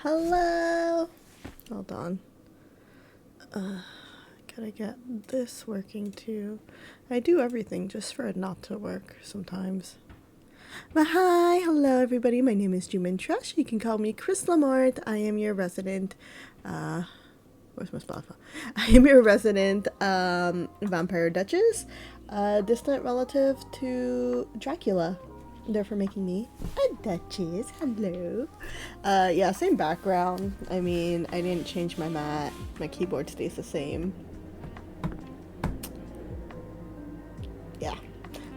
Hello. Hold on. Gotta get this working too. I do everything just for it not to work sometimes. But hi, hello everybody. My name is VinCrafty. You can call me Chrys LaMort. I am your resident. Where's my Spotify? I am your resident vampire duchess, distant relative to Dracula. Therefore making me a duchess. Hello. Yeah, same background. I mean, I didn't change my mat. My keyboard stays the same. Yeah.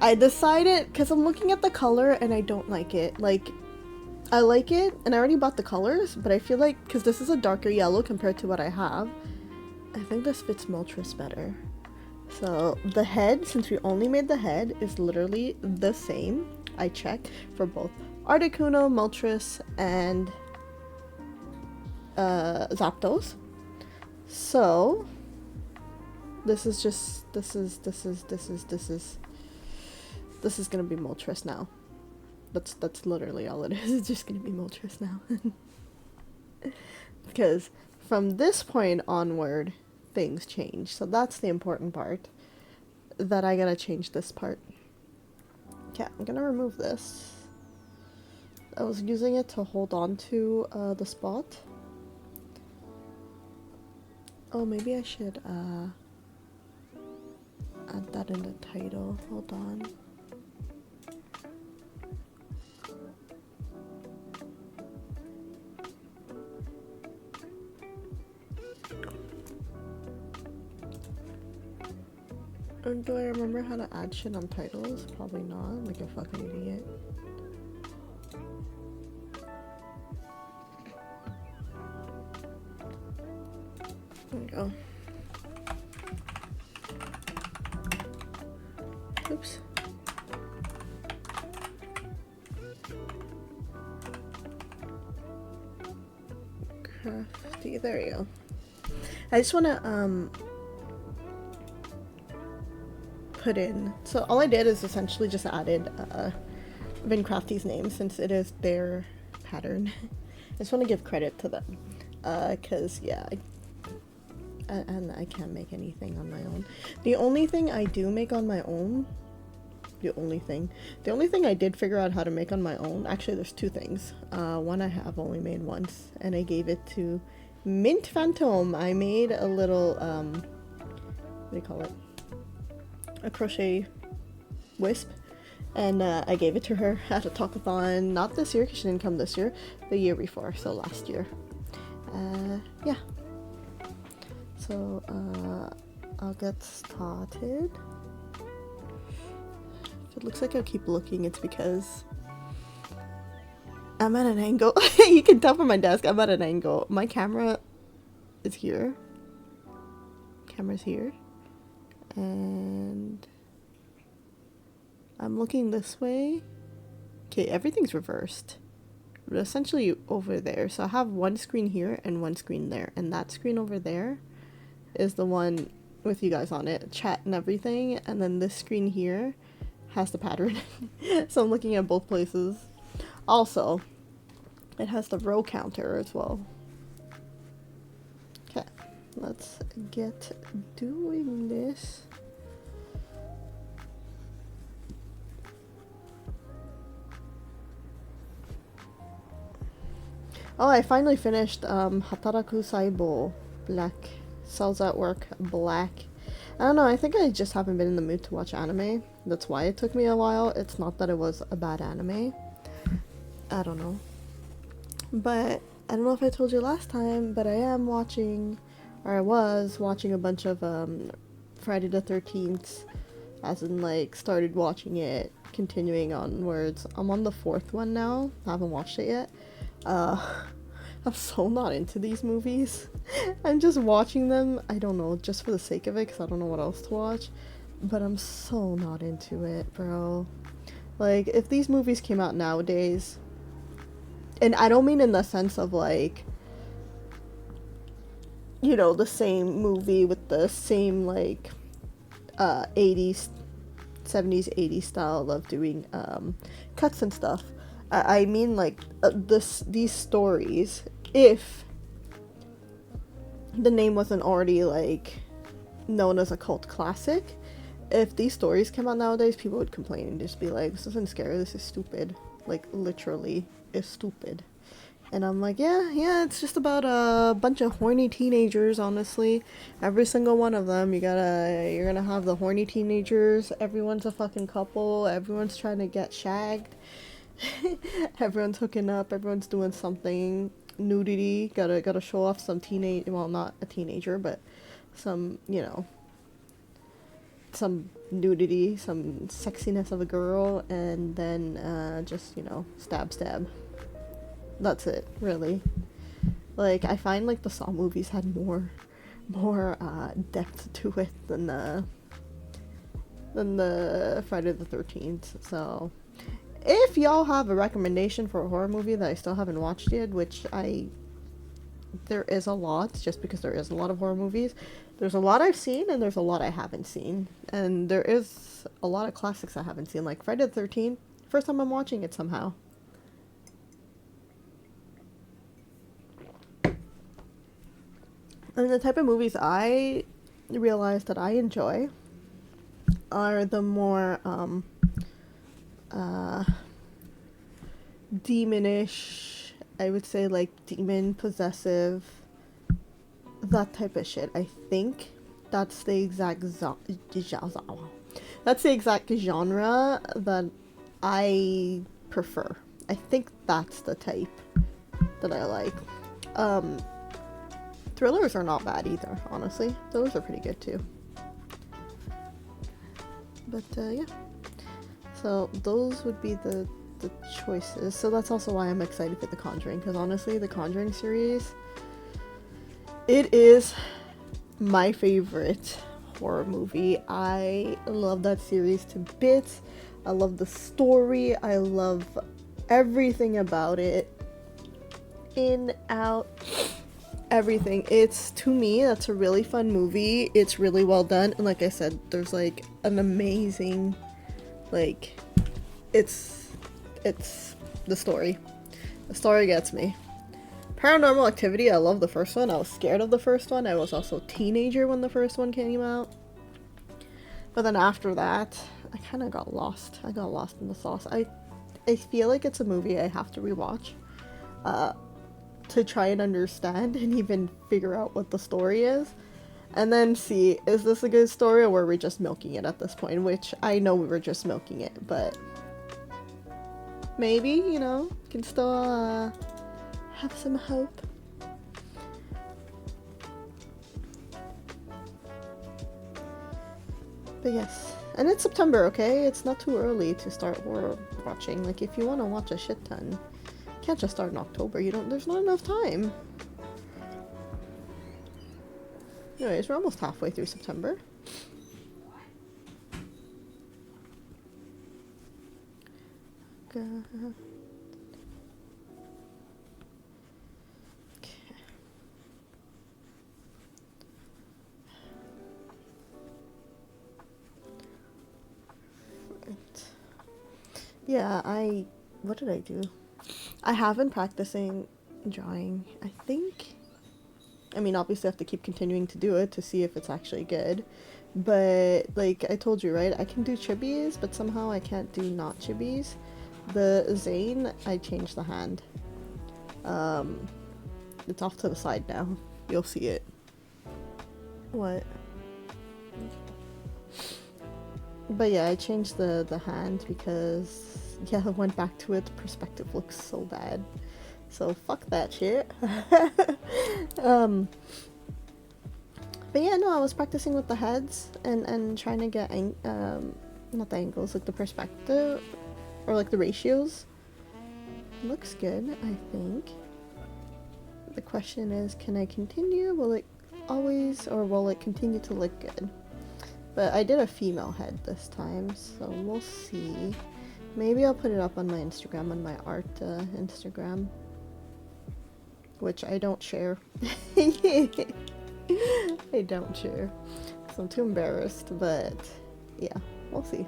I decided, because I'm looking at the color and I don't like it. Like, I like it, and I already bought the colors, but I feel like, because this is a darker yellow compared to what I have, I think this fits Moltres better. So, the head, since we only made the head, is literally the same. I checked for both Articuno, Moltres, and Zapdos. So, this is gonna be Moltres now. That's literally all it is. It's just gonna be Moltres now. Because from this point onward, things change. So that's the important part. That I gotta change this part. Okay, I'm gonna remove this. I was using it to hold on to the spot. Oh, maybe I should add that in the title. Hold on. Do I remember how to add shit on titles? Probably not, like a fucking idiot. There we go. Oops. Crafty, there you go. I just wanna, put in, so all I did is essentially just added VinCrafty's name since it is their pattern. I just want to give credit to them because yeah, I can't make anything on my own. The only thing I do make on my own, the only thing I did figure out how to make on my own, actually there's two things. One I have only made once and I gave it to Mint Phantom. I made a little what do you call it, a crochet wisp, and I gave it to her at a talkathon, not this year because she didn't come this year, the year before, so last year. Yeah, so I'll get started. If it looks like I keep looking, it's because I'm at an angle. You can tell from my desk I'm at an angle. My camera is here, camera's here, and I'm looking this way. Okay, everything's reversed, but essentially over there. So I have one screen here and one screen there, and that screen over there is the one with you guys on it, chat and everything, and then this screen here has the pattern. So I'm looking at both places. Also, it has the row counter as well. Okay, let's get doing this. Oh, I finally finished Hataraku Saibo Black. Cells at Work Black. I don't know, I think I just haven't been in the mood to watch anime. That's why it took me a while. It's not that it was a bad anime. I don't know. But I don't know if I told you last time, but I am watching, or I was watching a bunch of Friday the 13th, as in like started watching it, continuing onwards. I'm on the 4th one now. I haven't watched it yet. I'm so not into these movies. I'm just watching them, I don't know, just for the sake of it, because I don't know what else to watch. But I'm so not into it, bro. Like, if these movies came out nowadays, and I don't mean in the sense of like, you know, the same movie with the same like 80s, 70s, 80s style of doing cuts and stuff. I mean like these stories if the name wasn't already like known as a cult classic, if these stories came out nowadays, people would complain and just be like, this isn't scary, this is stupid. Like, literally, it's stupid. And I'm like, yeah, it's just about a bunch of horny teenagers, honestly. Every single one of them, you're gonna have the horny teenagers, everyone's a fucking couple, everyone's trying to get shagged. Everyone's hooking up, everyone's doing something. Nudity, gotta show off some well, not a teenager, but some, you know, some nudity, some sexiness of a girl, and then just, you know, stab. That's it, really. Like, I find like the Saw movies had more depth to it than the Friday the 13th. So if y'all have a recommendation for a horror movie that I still haven't watched yet, which there is a lot, just because there is a lot of horror movies. There's a lot I've seen, and there's a lot I haven't seen. And there is a lot of classics I haven't seen, like Friday the 13th. First time I'm watching it somehow. And the type of movies I realize that I enjoy are the more, demonish, I would say, like, demon possessive, that type of shit. I think that's the exact genre that I prefer. I think that's the type that I like. Thrillers are not bad either, honestly. Those are pretty good too. But yeah. So those would be the choices. So that's also why I'm excited for The Conjuring, because honestly, The Conjuring series, it is my favorite horror movie. I love that series to bits. I love the story. I love everything about it. In, out, everything. It's, to me, that's a really fun movie. It's really well done. And like I said, there's like an amazing, like, it's the story. The story gets me. Paranormal Activity, I love the first one. I was scared of the first one. I was also a teenager when the first one came out. But then after that, I kind of got lost. I got lost in the sauce. I feel like it's a movie I have to rewatch to try and understand and even figure out what the story is. And then see, is this a good story, or were we just milking it at this point? Which, I know we were just milking it, but maybe, you know, can still have some hope. But yes, and it's September, okay? It's not too early to start horror watching. Like, if you want to watch a shit ton, you can't just start in October. There's not enough time. Anyways, we're almost halfway through September. God. Yeah, what did I do? I have been practicing drawing, I think. I mean, obviously I have to keep continuing to do it to see if it's actually good. But, like I told you, right? I can do chibis, but somehow I can't do not chibis. The Zane, I changed the hand. It's off to the side now. You'll see it. What? But yeah, I changed the hand because, yeah, I went back to it. The perspective looks so bad. So fuck that shit. But yeah, no, I was practicing with the heads and trying to get, not the angles, like the perspective, or like the ratios. Looks good, I think. The question is, can I continue? Will it always, or will it continue to look good? But I did a female head this time, so we'll see. Maybe I'll put it up on my Instagram, on my art Instagram. Which I don't share. I don't share. So I'm too embarrassed, but yeah, we'll see.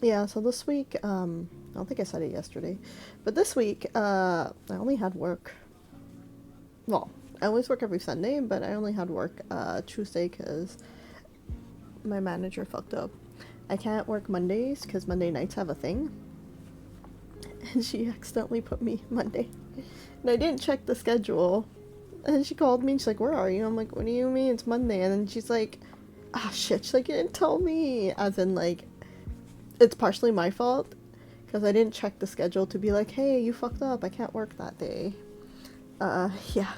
Yeah, so this week, I don't think I said it yesterday, but this week, I only had work. Well, I always work every Sunday, but I only had work Tuesday because my manager fucked up. I can't work Mondays because Monday nights have a thing, and she accidentally put me Monday. And I didn't check the schedule. And she called me and she's like, "Where are you?" I'm like, "What do you mean? It's Monday." And then she's like, "Ah, shit." She's like, "You didn't tell me." As in, like, it's partially my fault because I didn't check the schedule to be like, "Hey, you fucked up. I can't work that day." Yeah.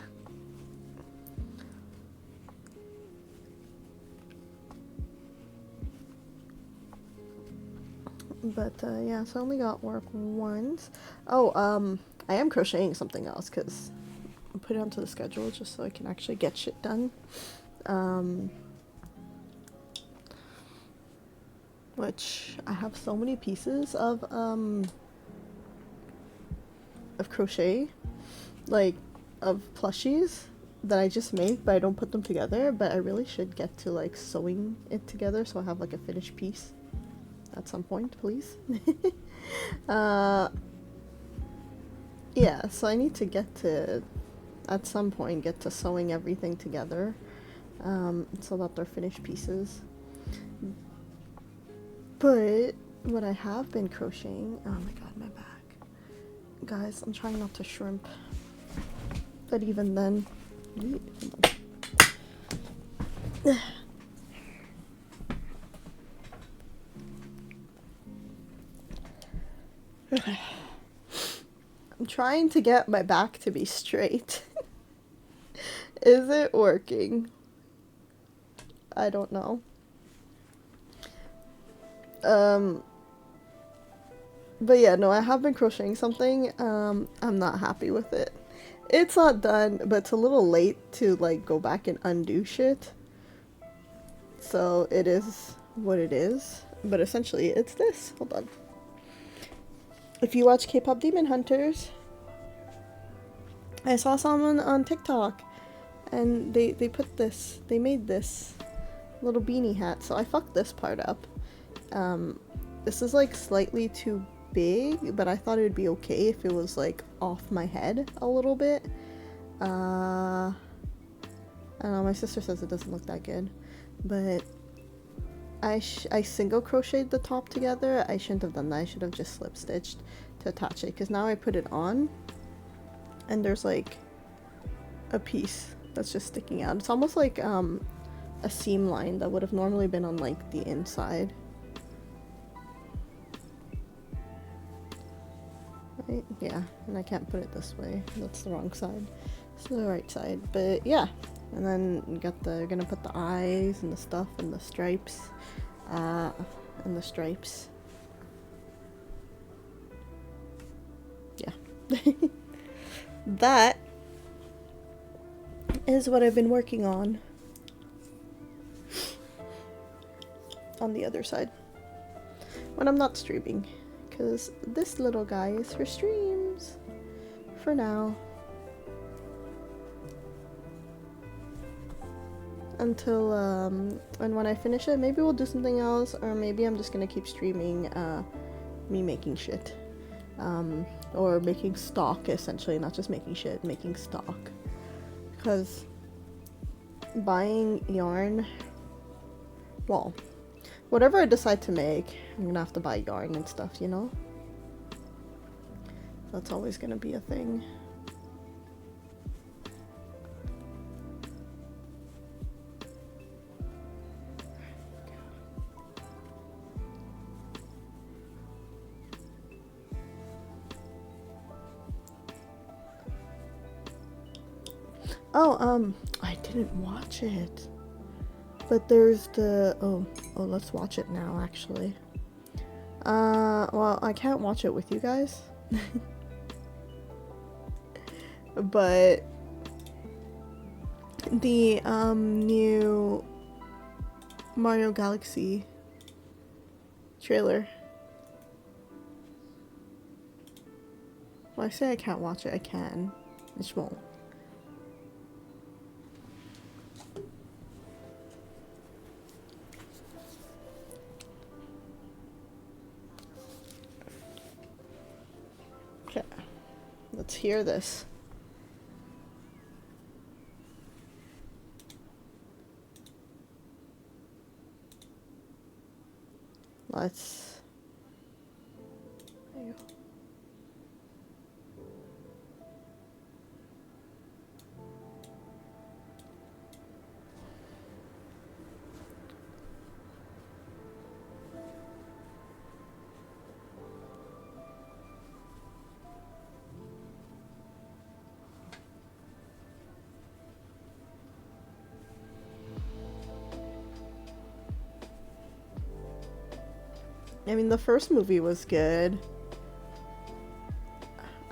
But, yeah, so I only got work once. Oh, I am crocheting something else because I put it onto the schedule just so I can actually get shit done. Which I have so many pieces of crochet, like, of plushies that I just make, but I don't put them together, but I really should get to, like, sewing it together so I have, like, a finished piece at some point, please. Yeah, so I need to get to, at some point, get to sewing everything together, so that they're finished pieces. But what I have been crocheting, oh my god, my back. Guys, I'm trying not to shrimp. But even then, I'm trying to get my back to be straight. Is it working? I don't know. But yeah, no, I have been crocheting something. I'm not happy with it. It's not done, but it's a little late to, like, go back and undo shit. So it is what it is. But essentially, it's this. Hold on. If you watch K-pop Demon Hunters, I saw someone on TikTok, and they made this little beanie hat. So I fucked this part up. This is, like, slightly too big, but I thought it would be okay if it was, like, off my head a little bit. I don't know, my sister says it doesn't look that good, but I single crocheted the top together. I shouldn't have done that. I should have just slip stitched to attach it, because now I put it on and there's, like, a piece that's just sticking out. It's almost like a seam line that would have normally been on, like, the inside. Right? Yeah, and I can't put it this way. That's the wrong side. It's the right side. But yeah, and then you got the, gonna put the eyes and the stuff and the stripes, Yeah. That is what I've been working on the other side when I'm not streaming, because this little guy is for streams for now, until and when I finish it, maybe we'll do something else, or maybe I'm just gonna keep streaming me making shit, or making stock, essentially, not just making shit, making stock, because buying yarn, well, whatever I decide to make, I'm gonna have to buy yarn and stuff, you know? That's always gonna be a thing. Oh, I didn't watch it. But there's the, oh, let's watch it now, actually. Well, I can't watch it with you guys. But the, new Mario Galaxy trailer. Well, I say I can't watch it, I can. I just won't. Let's hear this. Let's... There you go. I mean, the first movie was good.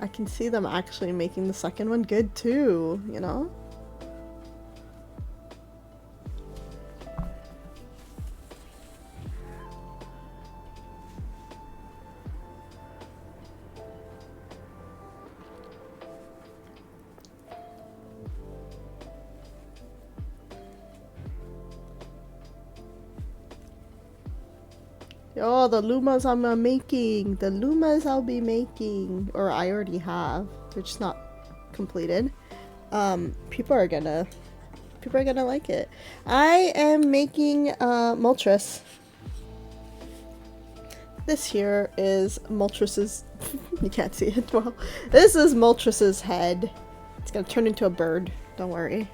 I can see them actually making the second one good too, you know? Oh, the Lumas I'm making. The Lumas I'll be making. Or I already have. They're just not completed. People are gonna like it. I am making Moltres. This here is Moltres's you can't see it well. This is Moltres's head. It's gonna turn into a bird, don't worry.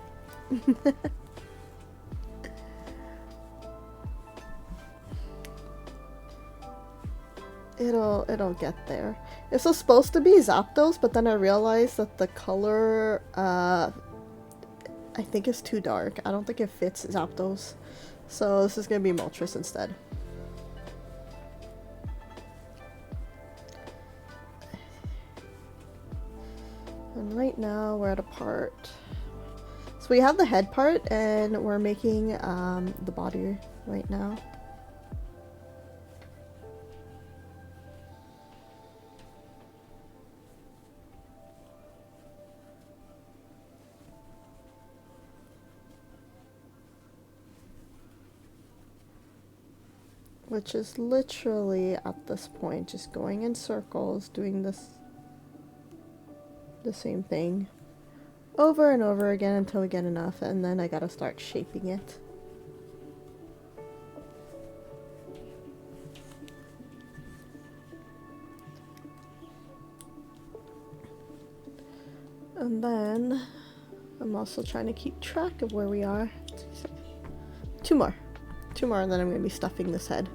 It'll get there. This was supposed to be Zapdos, but then I realized that the color I think is too dark. I don't think it fits Zapdos. So this is gonna be Moltres instead. And right now we're at a part. So we have the head part and we're making the body right now. Which is literally at this point just going in circles, doing the same thing over and over again until we get enough, and then I gotta start shaping it. And then I'm also trying to keep track of where we are. Two more and then I'm gonna be stuffing this head.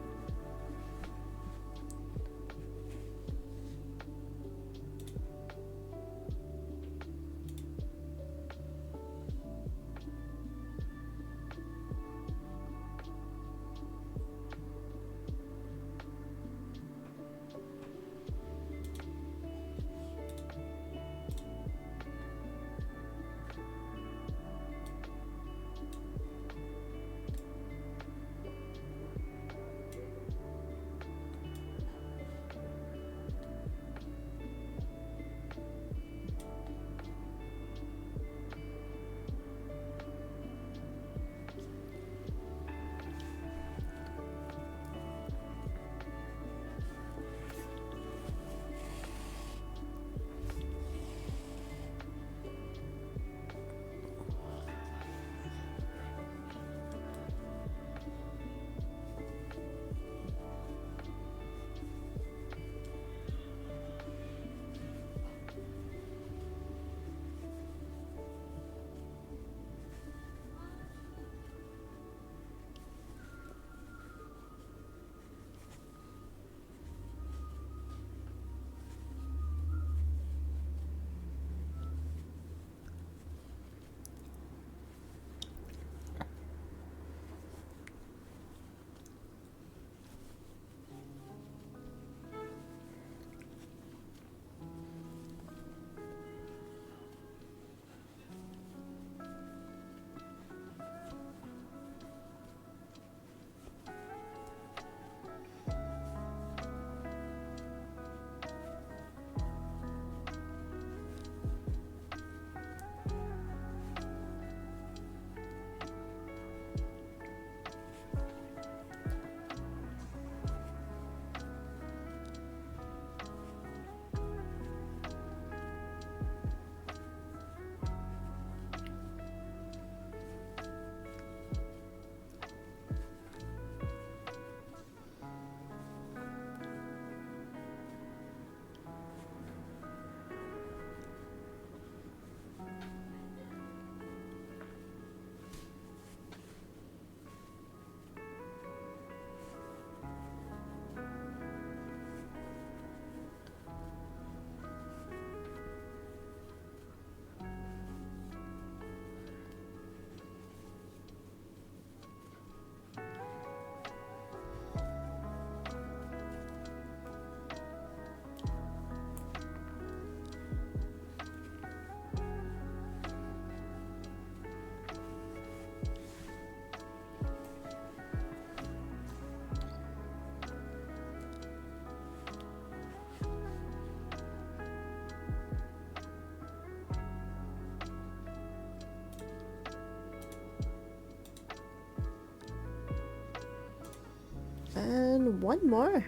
then one more.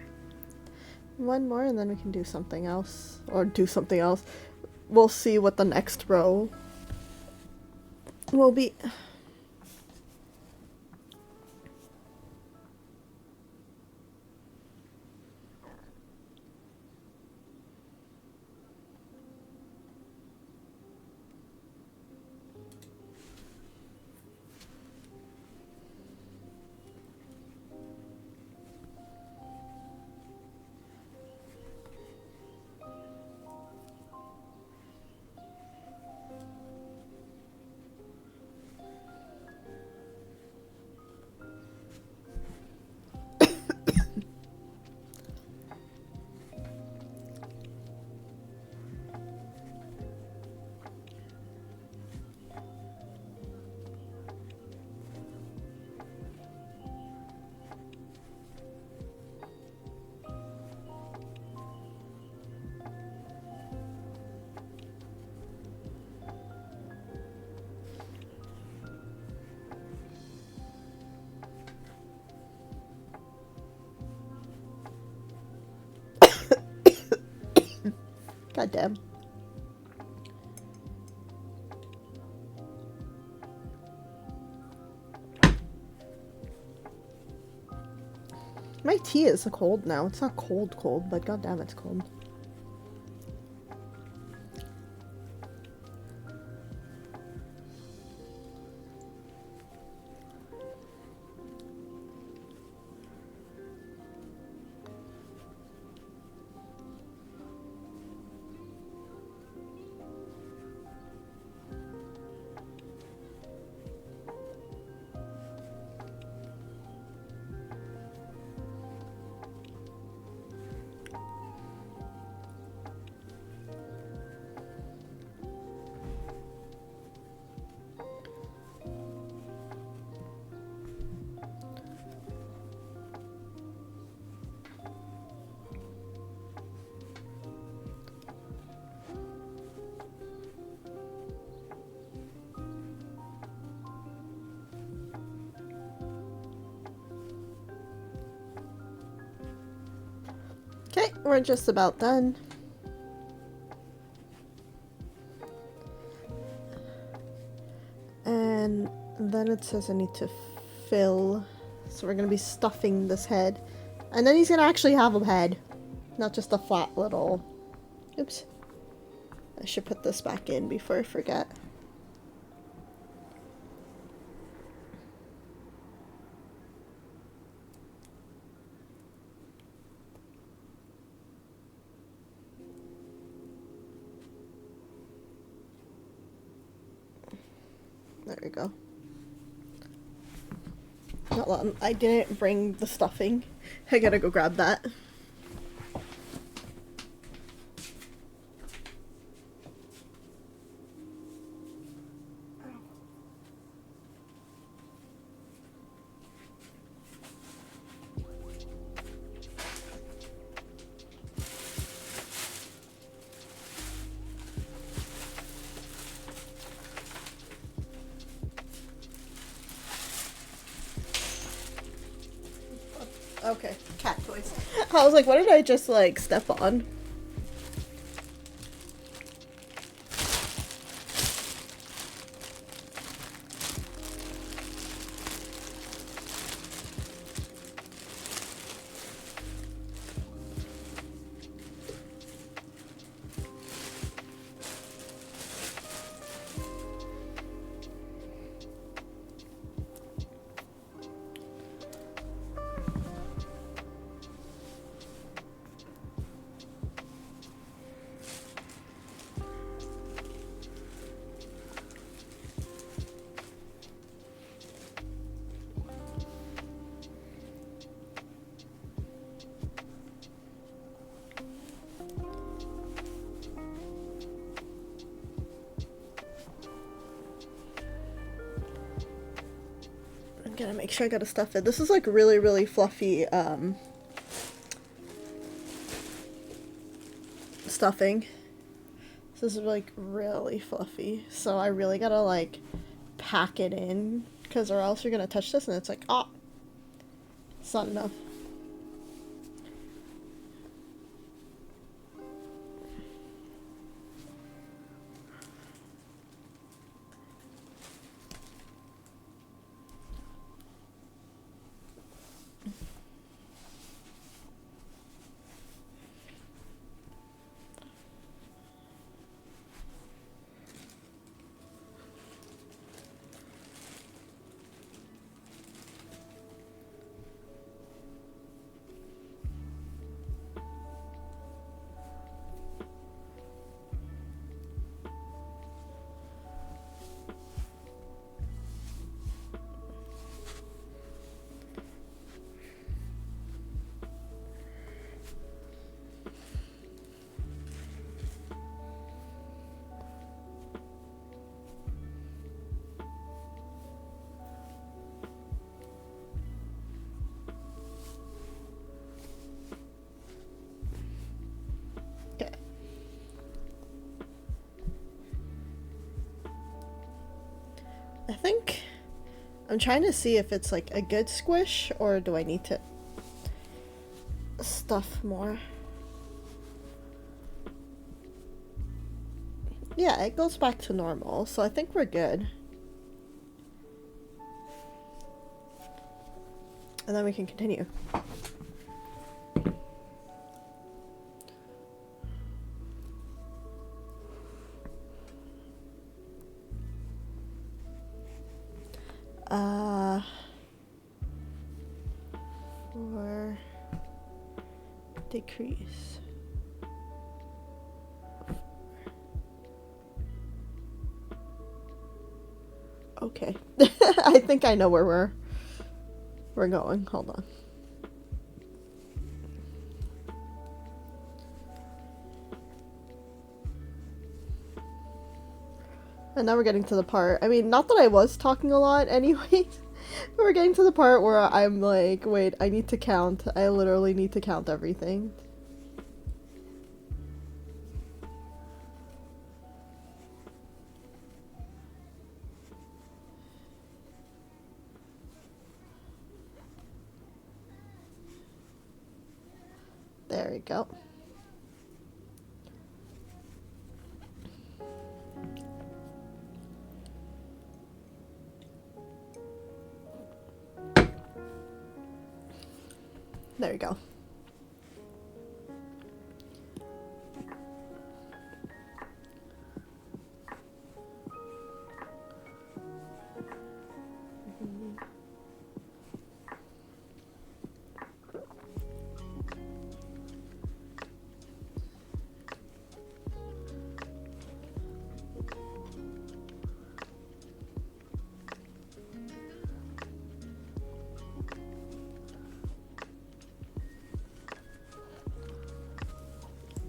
One more and then we can do something else. Or do something else. We'll see what the next row will be. God damn. My tea is cold now. It's not cold, but god damn, it's cold. Okay, we're just about done. And then it says I need to fill. So we're going to be stuffing this head. And then he's going to actually have a head. Not just a flat little... Oops. I should put this back in before I forget. There we go. Hold on, I didn't bring the stuffing. I gotta go grab that. Okay, cat toys. I was like, what did I just, like, step on? Gotta make sure I gotta stuff it. This is like really, really fluffy stuffing. This is like really fluffy. So I really gotta like pack it in, because or else you're gonna touch this and it's like, ah, it's not enough. I think I'm trying to see if it's like a good squish or do I need to stuff more. Yeah, it goes back to normal, so I think we're good. And then we can continue. For decrease. Okay. I think I know where we're going. Hold on. And now we're getting to the part. I mean, not that I was talking a lot anyways. But we're getting to the part where I'm like, wait, I need to count. I literally need to count everything. There we go. There we go.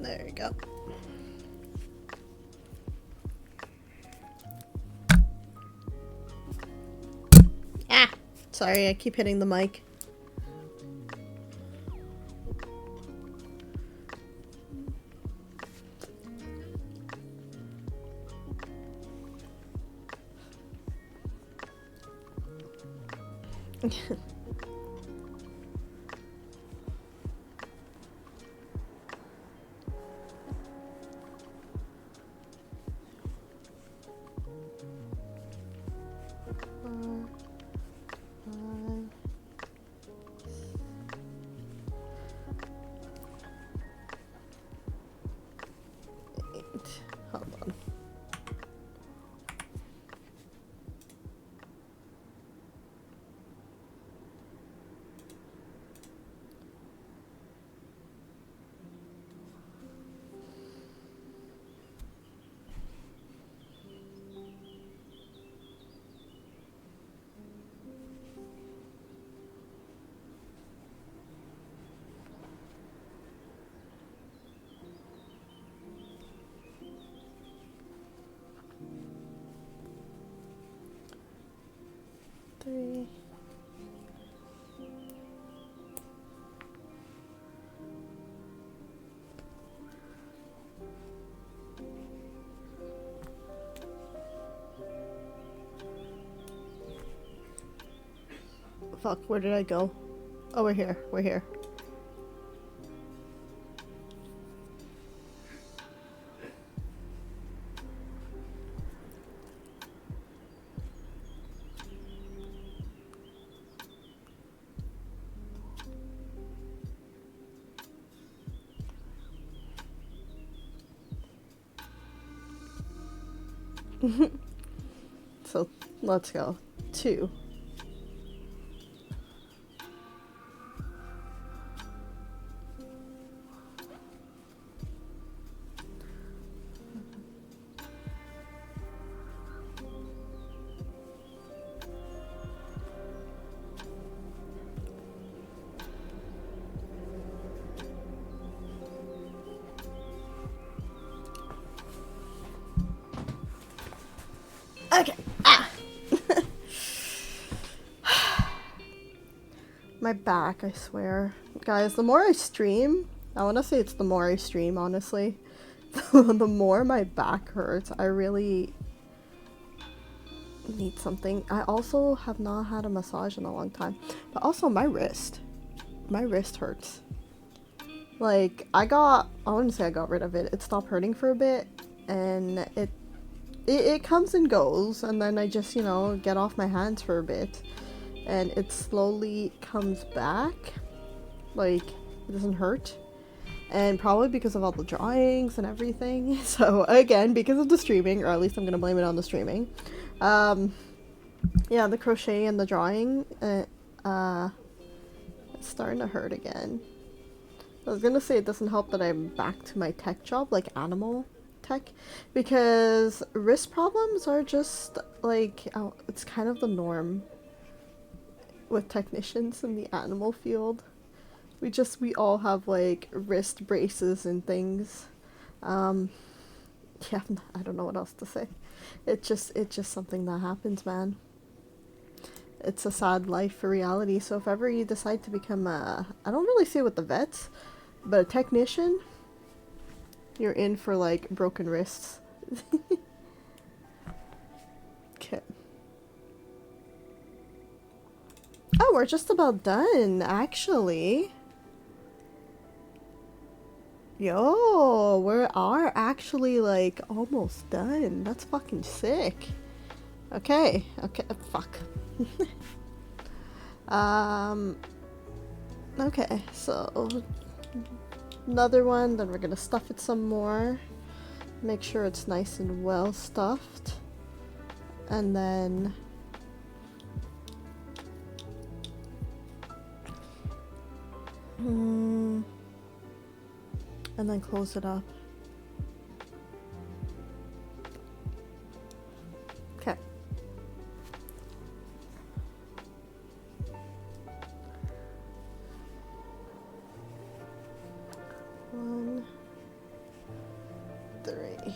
There we go. Ah! Sorry, I keep hitting the mic. Hold on. Three. Fuck, where did I go? Oh, we're here. We're here. So, let's go. 2. Okay. Ah! My back, I swear. Guys, the more I stream, I want to say it's the more I stream, honestly, the more my back hurts. I really need something. I also have not had a massage in a long time. But also my wrist. My wrist hurts. Like, I wouldn't say I got rid of it. It stopped hurting for a bit, and it comes and goes, and then I just, you know, get off my hands for a bit, and it slowly comes back. Like, it doesn't hurt. And probably because of all the drawings and everything. So, again, because of the streaming, or at least I'm gonna blame it on the streaming. Yeah, the crochet and the drawing, it's starting to hurt again. I was gonna say it doesn't help that I'm back to my tech job, like animal tech, because wrist problems are just like, it's kind of the norm with technicians in the animal field. We all have like wrist braces and things. Yeah, I don't know what else to say. It's just something that happens, man. It's a sad life for reality. So if ever you decide to become I don't really see it with the vets, but a technician, you're in for like broken wrists. Okay. Oh, we're just about done, actually. Yo, we are actually like almost done. That's fucking sick. Okay, fuck. Okay, so another one, then we're gonna stuff it some more. Make sure it's nice and well stuffed. And then and then close it up. Okay. One, three.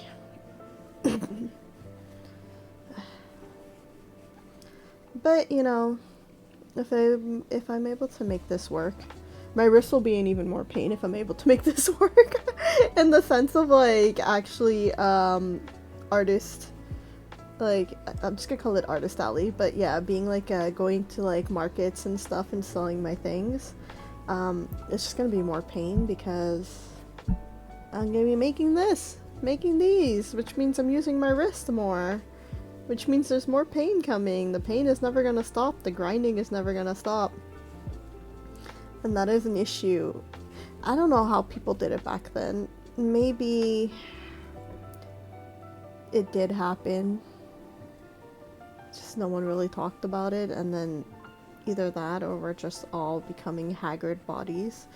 But you know, if I'm able to make this work, my wrist will be in even more pain if I'm able to make this work. In the sense of like actually artist, like I'm just gonna call it artist alley, but yeah, being like going to like markets and stuff and selling my things, it's just gonna be more pain because I'm gonna be making these, which means I'm using my wrist more, which means there's more pain coming. The pain is never gonna stop, the grinding is never gonna stop. And that is an issue. I don't know how people did it back then. Maybe it did happen. Just no one really talked about it, and then either that or we're just all becoming haggard bodies.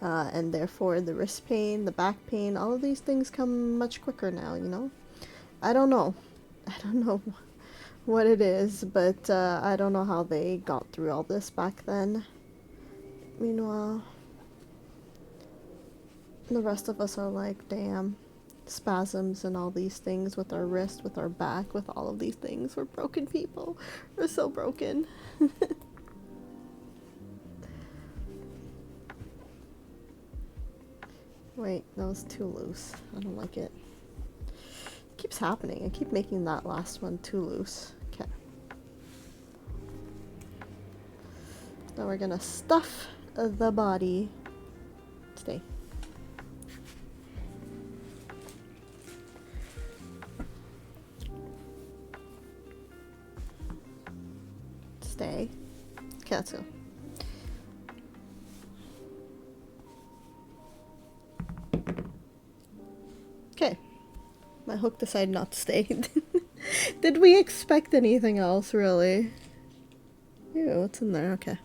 And therefore the wrist pain, the back pain, all of these things come much quicker now, you know? I don't know. I don't know what it is, but I don't know how they got through all this back then. Meanwhile, the rest of us are like, damn, spasms and all these things with our wrist, with our back, with all of these things. We're broken people. We're so broken. Wait, that was too loose. I don't like it. It keeps happening. I keep making that last one too loose. Okay. Now we're gonna stuff the body. Stay. Stay. Okay, let's go. Okay. My hook decided not to stay. Did we expect anything else, really? Ew, what's in there? Okay.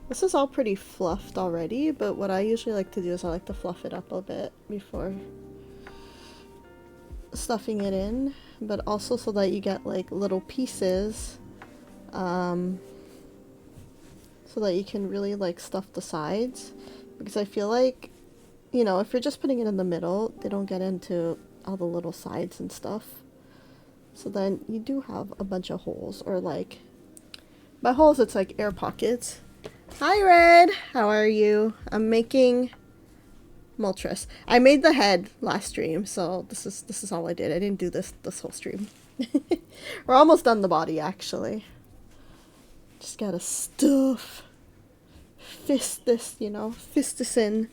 This is all pretty fluffed already, but what I usually like to do is I like to fluff it up a bit before stuffing it in, but also so that you get like little pieces, so that you can really like stuff the sides, because I feel like, you know, if you're just putting it in the middle, they don't get into all the little sides and stuff, so then you do have a bunch of holes, or like, by holes it's like air pockets. Hi Red, how are you? I'm making Moltres. I made the head last stream, so this is all I did. I didn't do this whole stream. We're almost done the body, actually. Just gotta fist this, you know, fist this in.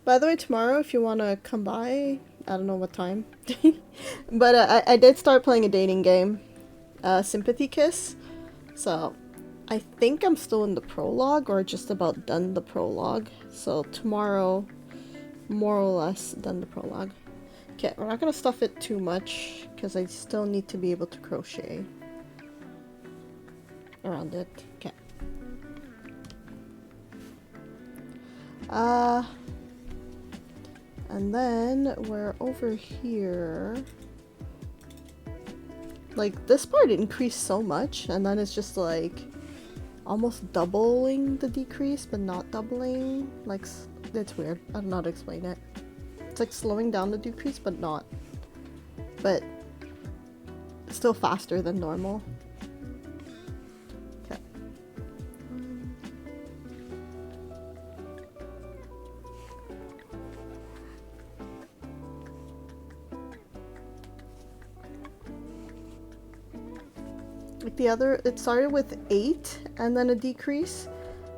By the way, tomorrow, if you want to come by, I don't know what time, but I did start playing a dating game, Sympathy Kiss, so I think I'm still in the prologue, or just about done the prologue, so tomorrow, more or less, done the prologue. Okay, we're not going to stuff it too much, because I still need to be able to crochet around it. Okay. And then we're over here. Like, this part increased so much, and then it's just like almost doubling the decrease, but not doubling. Like, it's weird. I don't know how to explain it. It's like slowing down the decrease, but not. But still faster than normal. Okay. Like the other, it started with 8 and then a decrease.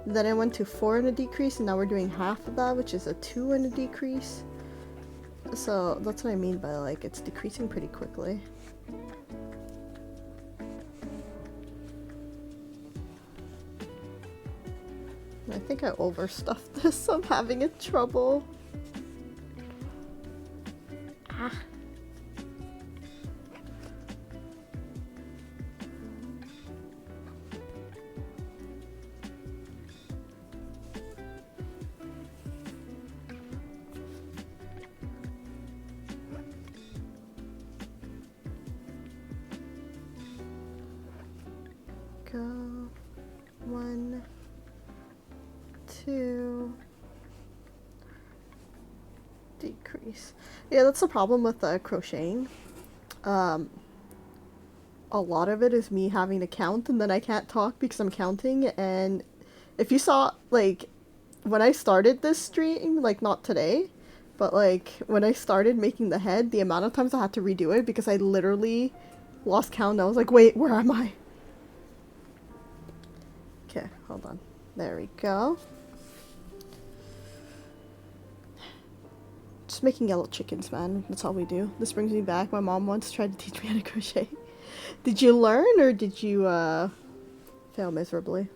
Then I went to 4 and a decrease, and now we're doing half of that, which is a 2 and a decrease. So that's what I mean by, like, it's decreasing pretty quickly. I think I overstuffed this. I'm having trouble. Ah. Go. 1, 2. Decrease. Yeah, that's the problem with crocheting. A lot of it is me having to count, and then I can't talk because I'm counting. And if you saw, like, when I started this stream, like, not today, but like when I started making the head, the amount of times I had to redo it because I literally lost count. I was like, wait, where am I? Okay, hold on. There we go. Just making yellow chickens, man. That's all we do. This brings me back. My mom once tried to teach me how to crochet. Did you learn, or did you fail miserably?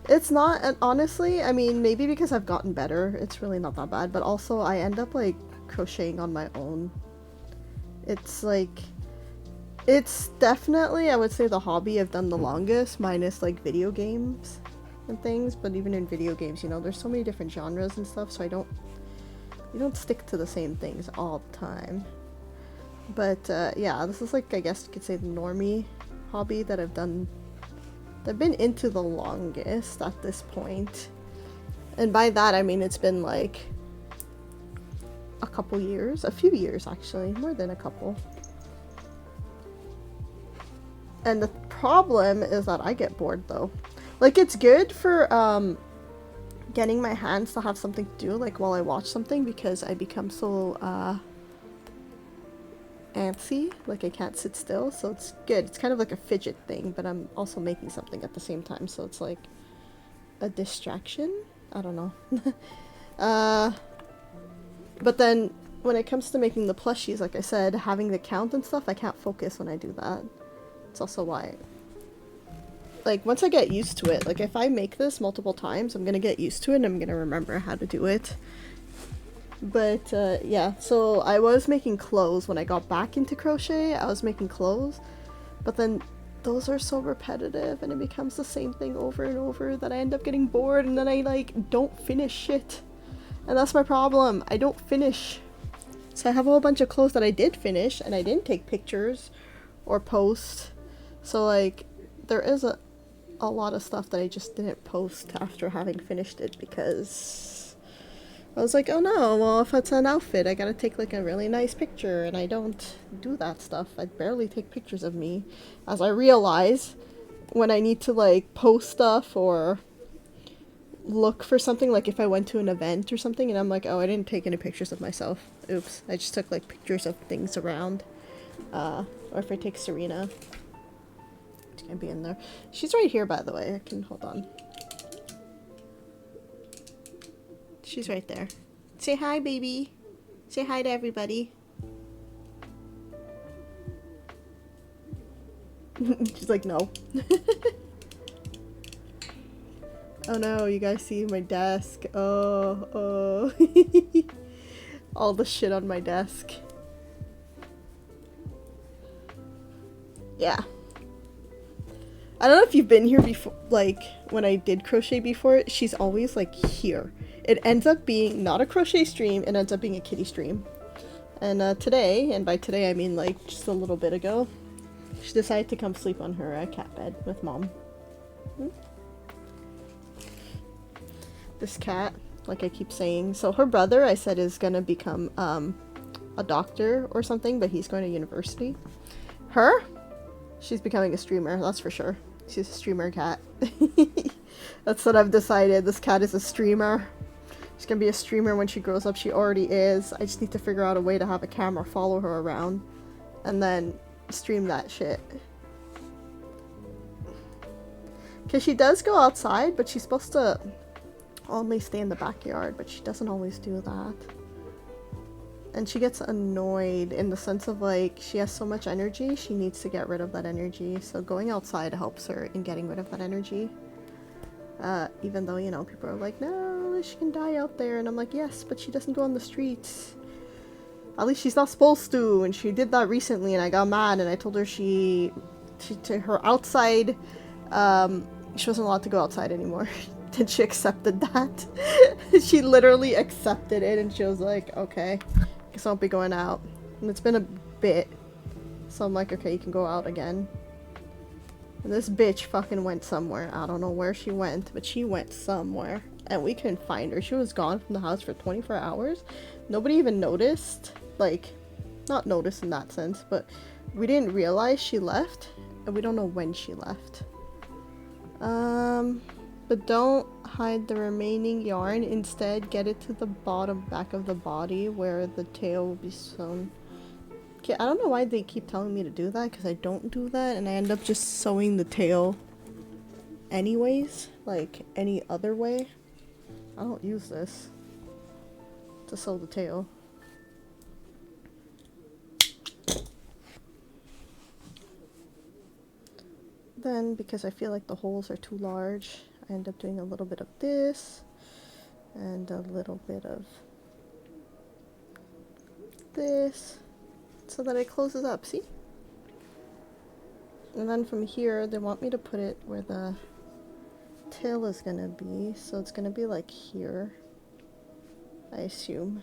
It's not, and honestly, I mean, maybe because I've gotten better, it's really not that bad, but also I end up, like, crocheting on my own. It's like, it's definitely, I would say, the hobby I've done the longest, minus, like, video games and things. But even in video games, you know, there's so many different genres and stuff, so you don't stick to the same things all the time. But yeah, this is, like, I guess you could say the normie hobby that I've been into the longest at this point. And by that I mean it's been like a couple years, a few years actually, more than a couple. And the problem is that I get bored though. Like, it's good for getting my hands to have something to do, like while I watch something, because I become so antsy, like I can't sit still, so it's good. It's kind of like a fidget thing, but I'm also making something at the same time, so it's like a distraction. I don't know. But then when it comes to making the plushies, like I said, having the count and stuff, I can't focus when I do that. It's also why, like, once I get used to it, like if I make this multiple times, I'm gonna get used to it and I'm gonna remember how to do it. But yeah, so I was making clothes when I got back into crochet. I was making clothes, but then those are so repetitive and it becomes the same thing over and over that I end up getting bored, and then I, like, don't finish shit. And that's my problem. I don't finish. So I have a whole bunch of clothes that I did finish and I didn't take pictures or post. So, like, there is a lot of stuff that I just didn't post after having finished it, because I was like, oh no, well, if it's an outfit, I gotta take, like, a really nice picture, and I don't do that stuff. I barely take pictures of me, as I realize when I need to like post stuff or look for something, like if I went to an event or something and I'm like, oh, I didn't take any pictures of myself. Oops. I just took like pictures of things around. Or if I take Serena. She can't be in there. She's right here, by the way. I can hold on. She's right there. Say hi, baby. Say hi to everybody. She's like, no. Oh no, you guys see my desk. Oh. All the shit on my desk. Yeah. I don't know if you've been here before, like, when I did crochet before, she's always, like, here. It ends up being not a crochet stream, it ends up being a kitty stream. And today, and by today I mean, like, just a little bit ago, she decided to come sleep on her cat bed with Mom. This cat, like I keep saying, so her brother, I said, is gonna become, a doctor or something, but he's going to university. Her? She's becoming a streamer, that's for sure. She's a streamer cat. That's what I've decided. This cat is a streamer. She's gonna be a streamer when she grows up. She already is. I just need to figure out a way to have a camera follow her around and then stream that shit. Because she does go outside, but she's supposed to only stay in the backyard, but she doesn't always do that. And she gets annoyed in the sense of, like, she has so much energy, she needs to get rid of that energy. So going outside helps her in getting rid of that energy. Even though, you know, people are like, no, she can die out there. And I'm like, yes, but she doesn't go on the streets. At least she's not supposed to. And she did that recently and I got mad and I told her she to her outside, she wasn't allowed to go outside anymore. And she accepted that. She literally accepted it and she was like, okay. Guess I won't be going out. And it's been a bit. So I'm like, okay, you can go out again. And this bitch fucking went somewhere. I don't know where she went, but she went somewhere. And we couldn't find her. She was gone from the house for 24 hours. Nobody even noticed. Like, not noticed in that sense, but we didn't realize she left. And we don't know when she left. But don't hide the remaining yarn. Instead, get it to the bottom back of the body where the tail will be sewn. Okay, I don't know why they keep telling me to do that, because I don't do that, and I end up just sewing the tail anyways, like any other way. I don't use this to sew the tail. Then, because I feel like the holes are too large, I end up doing a little bit of this and a little bit of this so that it closes up, see? And then from here they want me to put it where the tail is gonna be, so it's gonna be like here, I assume.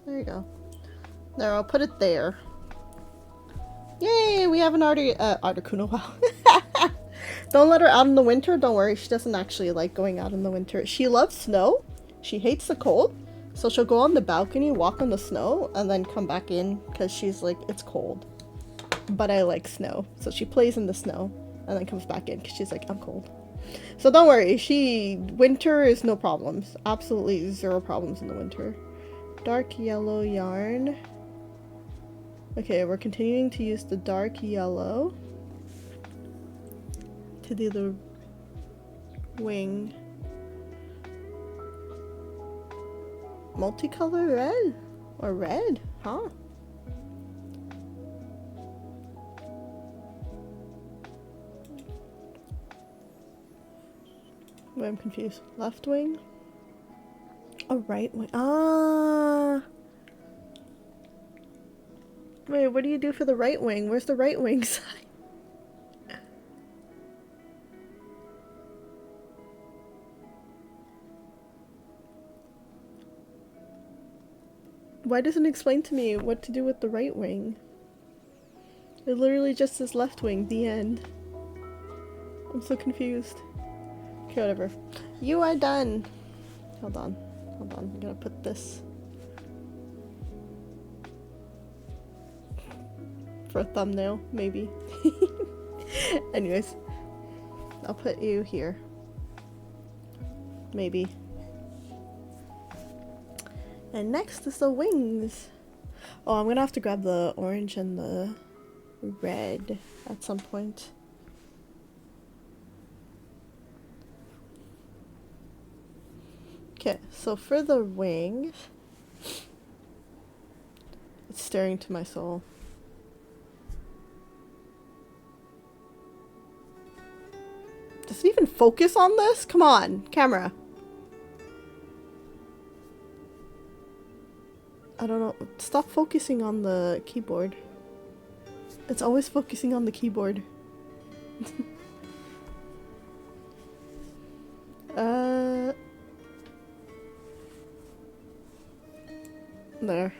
There you go. There, I'll put it there. Yay, we have an Articuno. Wow. Don't let her out in the winter. Don't worry, she doesn't actually like going out in the winter. She loves snow. She hates the cold. So she'll go on the balcony, walk on the snow, and then come back in because she's like, it's cold. But I like snow. So she plays in the snow and then comes back in because she's like, I'm cold. So don't worry, winter is no problems. Absolutely zero problems in the winter. Dark yellow yarn. Okay, we're continuing to use the dark yellow to do the wing. Multicolor red? Or red? Huh? Wait, I'm confused. Left wing? Oh, right wing. Ah! Wait, what do you do for the right wing? Where's the right wing side? Why doesn't it explain to me what to do with the right wing? It literally just says left wing, the end. I'm so confused. Okay, whatever. You are done. Hold on. Hold on. I'm gonna put this. for a thumbnail, maybe. Anyways, I'll put you here. Maybe. And next is the wings. Oh, I'm gonna have to grab the orange and the red at some point. Okay, so for the wings, it's staring to my soul. Does it even focus on this? Come on, camera. I don't know. Stop focusing on the keyboard. It's always focusing on the keyboard. There.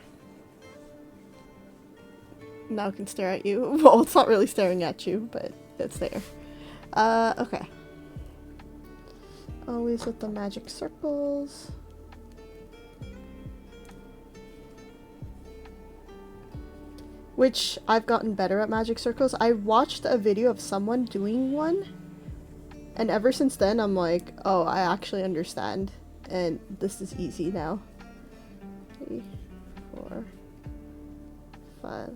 Now it can stare at you. Well, it's not really staring at you, but it's there. Okay. Always with the magic circles. Which I've gotten better at magic circles. I watched a video of someone doing one, and ever since then I'm like, oh, I actually understand, and this is easy now. 3, 4, 5.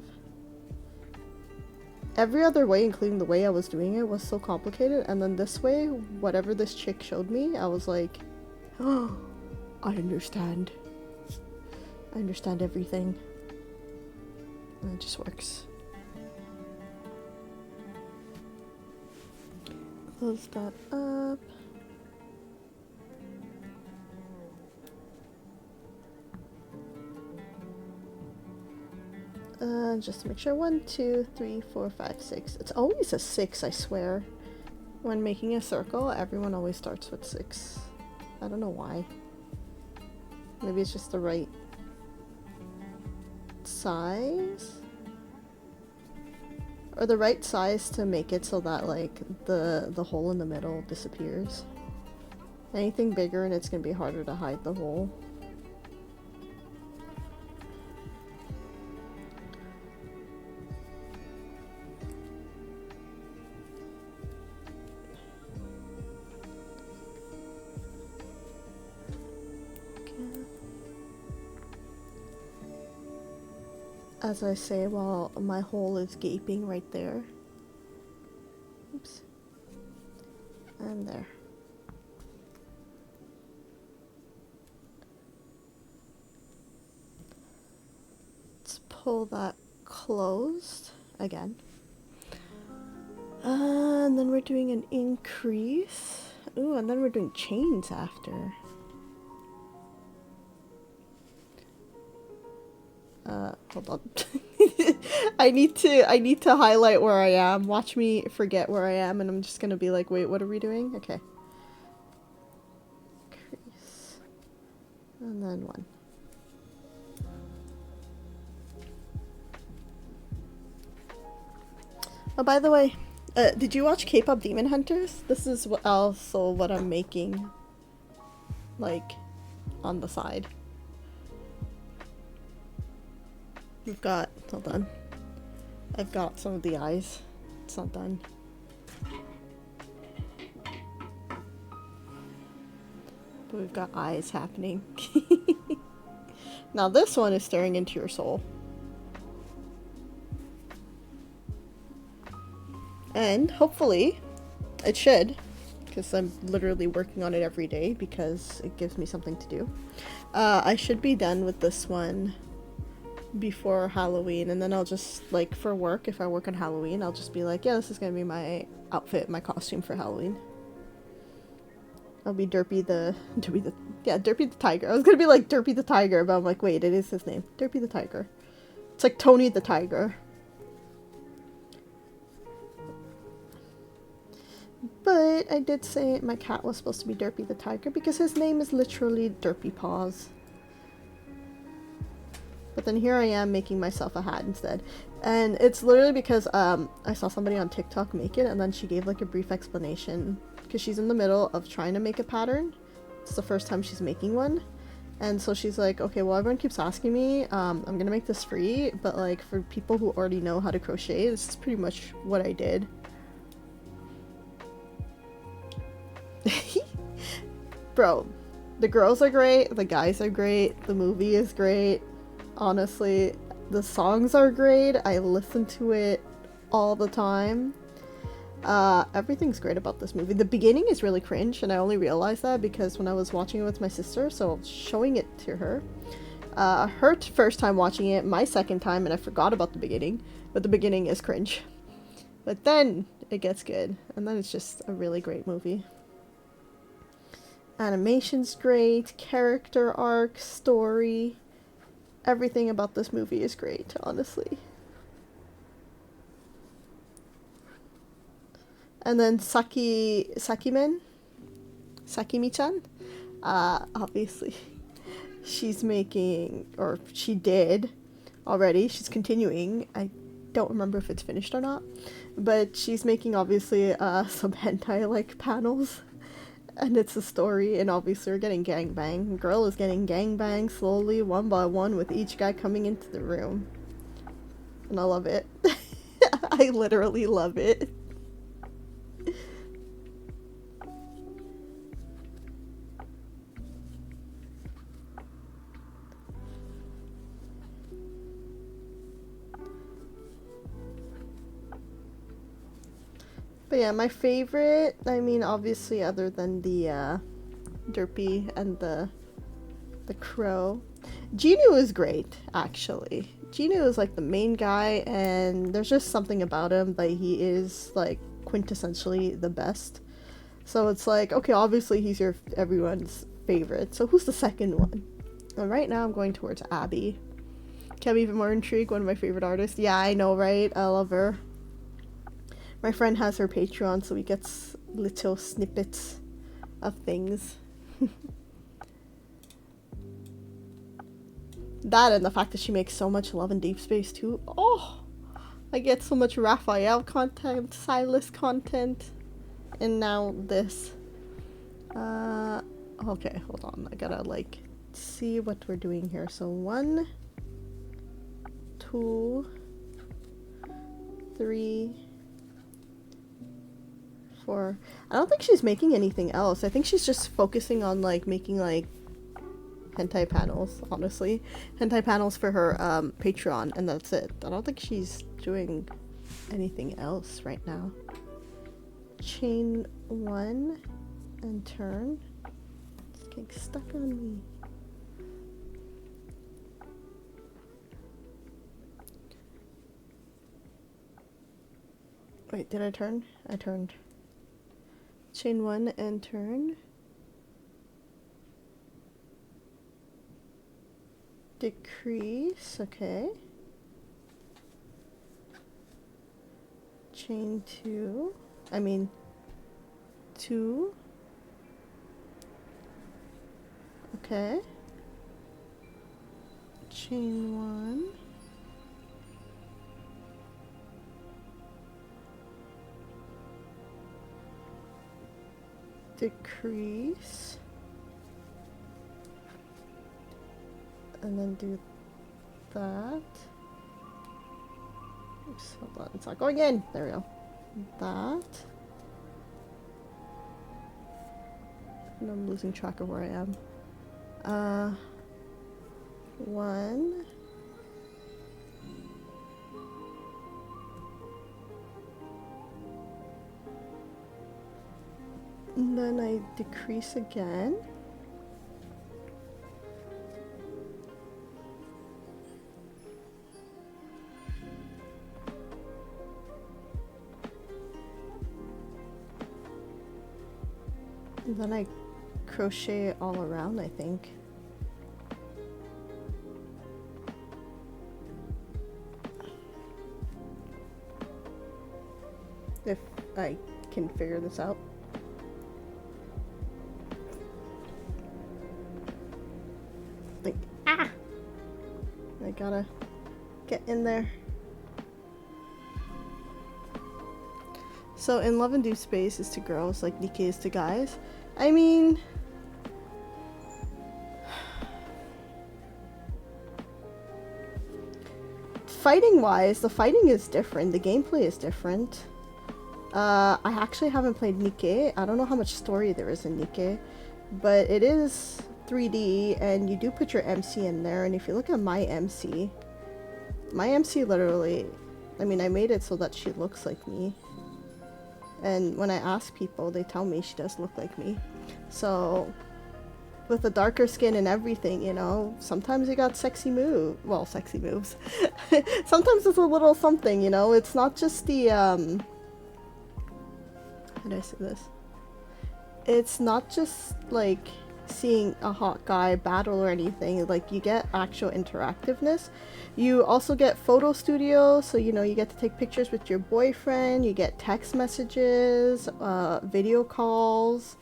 Every other way, including the way I was doing it, was so complicated, and then this way, whatever this chick showed me, I was like, oh, I understand. I understand everything. And it just works. Close that up. Just to make sure. 1, 2, 3, 4, 5, 6. It's always a 6, I swear. When making a circle, everyone always starts with 6. I don't know why. Maybe it's just the right size? Or the right size to make it so that, like, the hole in the middle disappears. Anything bigger and it's gonna be harder to hide the hole. As I say, while my hole is gaping right there. Oops. And there. Let's pull that closed again. And then we're doing an increase. Ooh, and then we're doing chains after. Hold on. I need to highlight where I am. Watch me forget where I am, and I'm just gonna be like, wait, what are we doing? Okay. Crease. And then 1. Oh, by the way, did you watch K-pop Demon Hunters? This is also what I'm making, like, on the side. We've got, hold on, I've got some of the eyes. It's not done. But we've got eyes happening. Now this one is staring into your soul. And hopefully, it should, because I'm literally working on it every day because it gives me something to do. I should be done with this one before Halloween, and then I'll just, like, for work, if I work on Halloween, I'll just be like, yeah, this is gonna be my outfit, my costume for Halloween. I'll be Derpy the Tiger. I was gonna be like Derpy the Tiger, but I'm like, wait, it is his name. Derpy the Tiger. It's like Tony the Tiger. But I did say my cat was supposed to be Derpy the Tiger because his name is literally Derpy Paws. But then here I am making myself a hat instead. And it's literally because I saw somebody on TikTok make it, and then she gave like a brief explanation because she's in the middle of trying to make a pattern. It's the first time she's making one. And so she's like, okay, well, everyone keeps asking me, I'm gonna make this free, but like for people who already know how to crochet, this is pretty much what I did. Bro, the girls are great, the guys are great, the movie is great. Honestly, the songs are great. I listen to it all the time. Everything's great about this movie. The beginning is really cringe, and I only realized that because when I was watching it with my sister, so I was showing it to her. Her first time watching it, my second time, and I forgot about the beginning, but the beginning is cringe. But then it gets good, and then it's just a really great movie. Animation's great, character arc, story, everything about this movie is great, honestly. And then Sakimi-chan, obviously, she's making, or she did already, she's continuing, I don't remember if it's finished or not, but she's making, obviously, some hentai-like panels, and it's a story, and obviously we're getting gangbang. Girl is getting gangbang slowly, one by one, with each guy coming into the room. And I love it. I literally love it. But yeah, my favorite, I mean, obviously, other than the Derpy and the crow, Genu is great, actually. Genu is like the main guy, and there's just something about him that he is like quintessentially the best. So it's like, okay, obviously he's everyone's favorite. So who's the second one? And right now I'm going towards Abby. Can't be even more intrigued. One of my favorite artists. Yeah, I know, right? I love her. My friend has her Patreon, so he gets little snippets of things. That and the fact that she makes so much Love and Deep Space too. Oh, I get so much Raphael content, Silas content, and now this. Okay, hold on. I gotta like see what we're doing here. So 1, 2, 3, 4. I don't think she's making anything else. I think she's just focusing on like making like hentai panels, honestly. Hentai panels for her Patreon, and that's it. I don't think she's doing anything else right now. Chain 1 and turn. It's getting stuck on me. Wait, did I turn? I turned. Chain 1 and turn. Decrease, okay. Chain 2. I mean 2. Okay. Chain 1. Decrease. And then do that. Oops, hold on, it's not going in. There we go. That. And I'm losing track of where I am. 1. And then I decrease again. And then I crochet all around, I think. If I can figure this out. Like, ah! I gotta get in there. So in Love and Deep Space is to girls like Nikkei is to guys. I mean, fighting wise, the fighting is different. The gameplay is different. I actually haven't played Nikke. I don't know how much story there is in Nikke, but it is 3D, and you do put your MC in there. And if you look at my MC literally, I mean, I made it so that she looks like me. And when I ask people, they tell me she does look like me. So, with the darker skin and everything, you know, sometimes you got sexy moves. Well, sexy moves. Sometimes it's a little something, you know. It's not just the, how did I say this? It's not just, like, seeing a hot guy battle or anything. Like, you get actual interactiveness. You also get photo studio, so, you know, you get to take pictures with your boyfriend. You get text messages, video calls,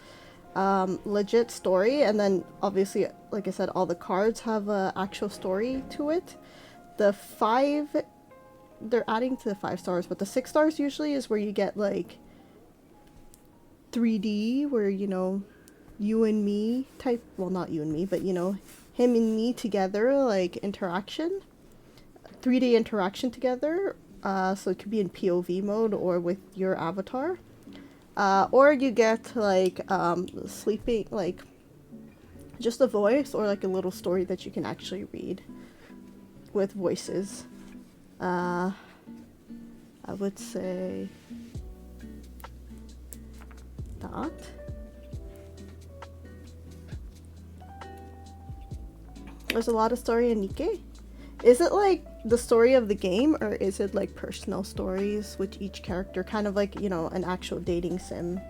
legit story, and then obviously, like I said, all the cards have a actual story to it. They're adding to the 5 stars, but the 6 stars usually is where you get like 3D, where, you know, you and me type, well, not you and me, but, you know, him and me together, like interaction, 3D interaction together. So it could be in POV mode or with your avatar. Or you get like sleeping, like just a voice, or like a little story that you can actually read with voices. I would say that. There's a lot of story in Nikke. Is it like the story of the game, or is it like personal stories with each character, kind of like, you know, an actual dating sim?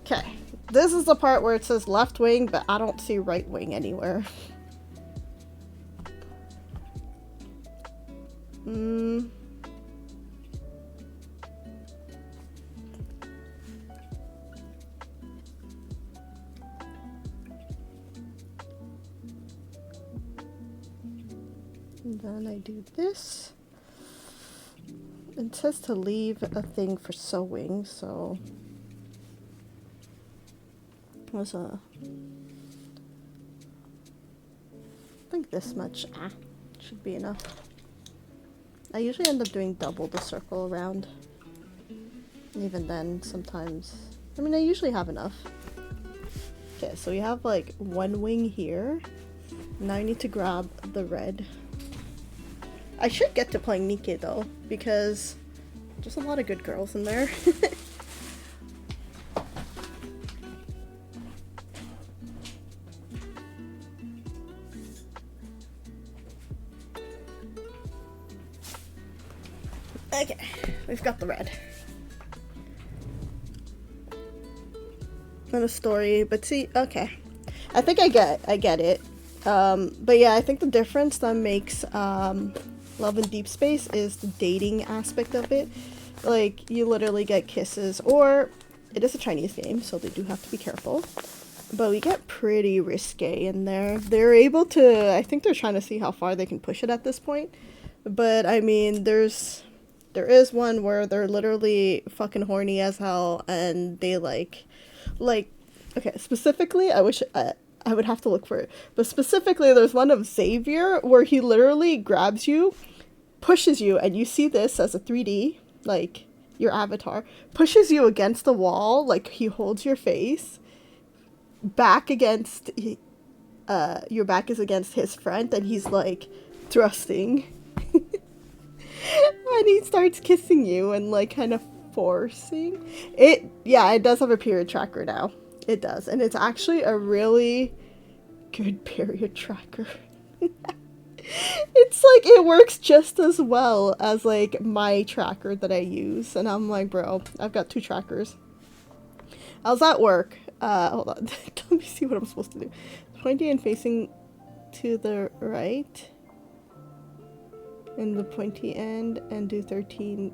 Okay, this is the part where it says left wing, but I don't see right wing anywhere. And then I do this. It says to leave a thing for sewing, so there's a, I think this much should be enough. I usually end up doing double the circle around. Even then, sometimes, I mean, I usually have enough. Okay, so we have like one wing here. Now I need to grab the red. I should get to playing Nikke though, because there's a lot of good girls in there. Okay, we've got the red. And a story, but see, okay. I think I get it. But yeah, I think the difference that makes Love in Deep Space is the dating aspect of it. Like, you literally get kisses, or it is a Chinese game, so they do have to be careful. But we get pretty risque in there. They're able to, I think they're trying to see how far they can push it at this point. But I mean, there is one where they're literally fucking horny as hell, and they like, okay, specifically, I wish I would have to look for it. But specifically, there's one of Xavier where he literally grabs you, pushes you, and you see this as a 3D, like your avatar, pushes you against the wall, like he holds your face, back against, your back is against his front, and he's like thrusting. And he starts kissing you and like kind of forcing it. Yeah, it does have a period tracker now. It does, and it's actually a really good period tracker. It's like, it works just as well as like my tracker that I use, and I'm like, bro, I've got 2 trackers. How's that work? Hold on. Let me see what I'm supposed to do. Pointy and facing to the right in the pointy end, and do 13.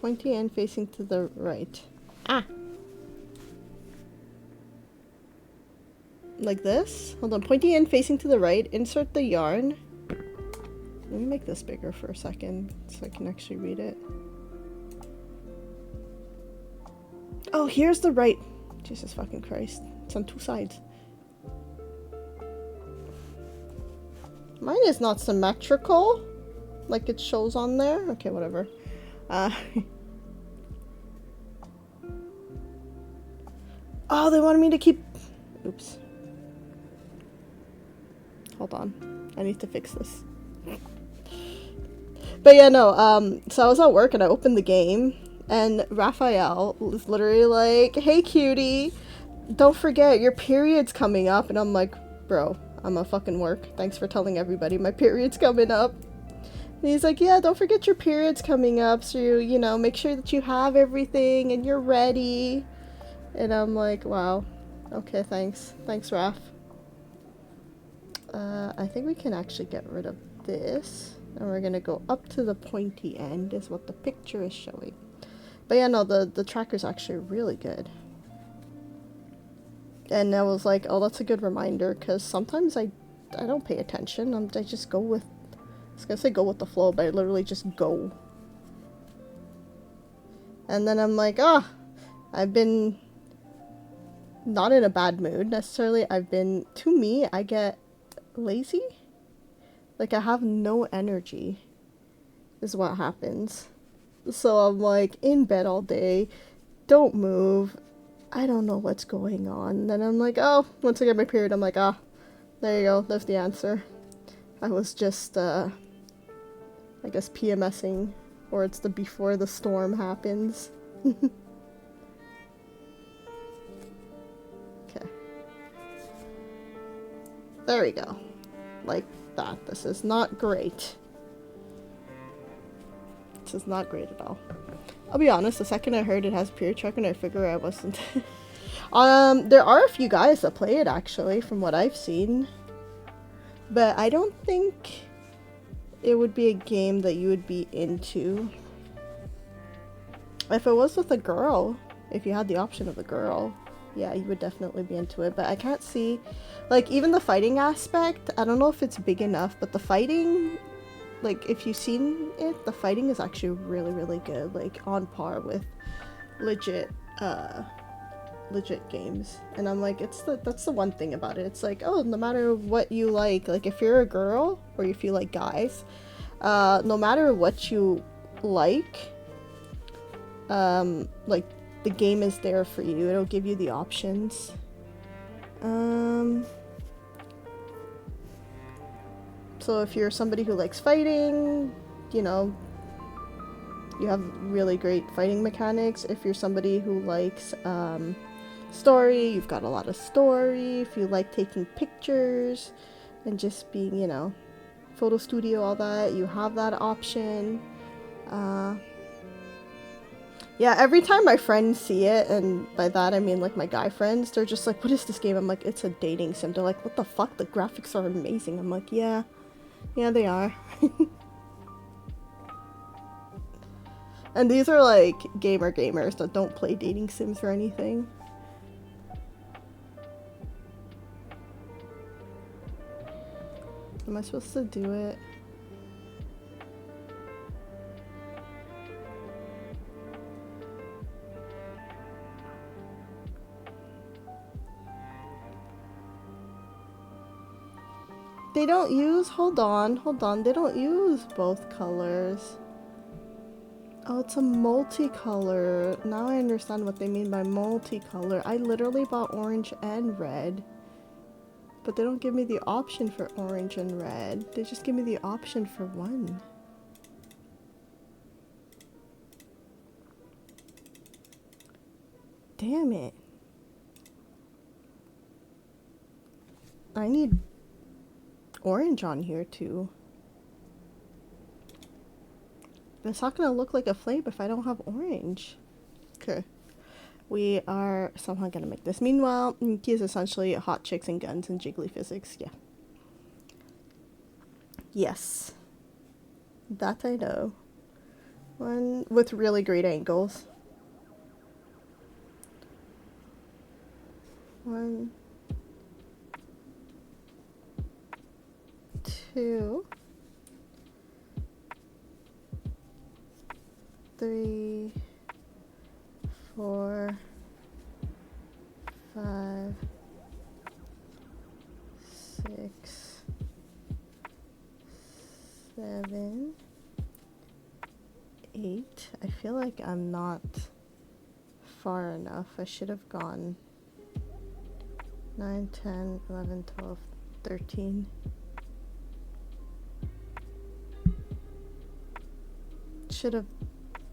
Pointy end facing to the right. Like this? Hold on. Pointy end facing to the right. Insert the yarn. Let me make this bigger for a second so I can actually read it. Oh, here's the right. Jesus fucking Christ. It's on 2 sides. Mine is not symmetrical, like it shows on there. Okay, whatever. Oh, they wanted me to keep... Oops. Hold on. I need to fix this. But yeah, no, so I was at work and I opened the game, and Raphael was literally like, hey cutie, don't forget, your period's coming up. And I'm like, bro, I'm at fucking work. Thanks for telling everybody my period's coming up. And he's like, yeah, don't forget your period's coming up, so you know, make sure that you have everything and you're ready. And I'm like, wow. Okay, thanks. Thanks, Raph. I think we can actually get rid of this. And we're gonna go up to the pointy end, is what the picture is showing. But yeah, no, the tracker's actually really good. And I was like, oh, that's a good reminder, because sometimes I don't pay attention. I just go with... I was gonna say go with the flow, but I literally just go. And then I'm like, ah, I've been... not in a bad mood, necessarily. I've been... to me, I get lazy. Like, I have no energy, is what happens. So I'm like, in bed all day, don't move. I don't know what's going on. And then I'm like, oh, once I get my period, I'm like, ah, there you go, there's the answer. I was just, I guess PMSing, or it's the before the storm happens. Okay. There we go. Like that. This is not great. This is not great at all. I'll be honest, the second I heard it has period tracker, I figured I wasn't. There are a few guys that play it actually, from what I've seen. But I don't think it would be a game that you would be into. If it was with a girl, if you had the option of a girl, yeah, you would definitely be into it. But I can't see, like, even the fighting aspect, I don't know if it's big enough, but the fighting, like, if you've seen it, the fighting is actually really, really good. Like, on par with legit games. And I'm like, that's the one thing about it. It's like, oh, no matter what you like if you're a girl, or if you like guys, no matter what you like, the game is there for you. It'll give you the options. So if you're somebody who likes fighting, you know, you have really great fighting mechanics. If you're somebody who likes story, you've got a lot of story. If you like taking pictures and just being, you know, photo studio, all that, you have that option. Yeah, every time my friends see it, and by that I mean like my guy friends, they're just like, what is this game? I'm like, it's a dating sim. They're like, what the fuck? The graphics are amazing. I'm like, yeah, they are. And these are like gamers that don't play dating sims or anything. Am I supposed to do it? They don't use, hold on, they don't use both colors. Oh, it's a multicolor. Now I understand what they mean by multicolor. I literally bought orange and red. But they don't give me the option for orange and red. They just give me the option for one. Damn it. I need orange on here too. It's not gonna look like a flame if I don't have orange. Okay. We are somehow gonna make this. Meanwhile, Nikki is essentially hot chicks and guns and jiggly physics. Yeah. Yes. That I know. One with really great angles. 1, 2, 3, 4, 6, 7, 8. I feel like I'm not far enough. I should have gone 9, 10, 11, 12, 13. Should have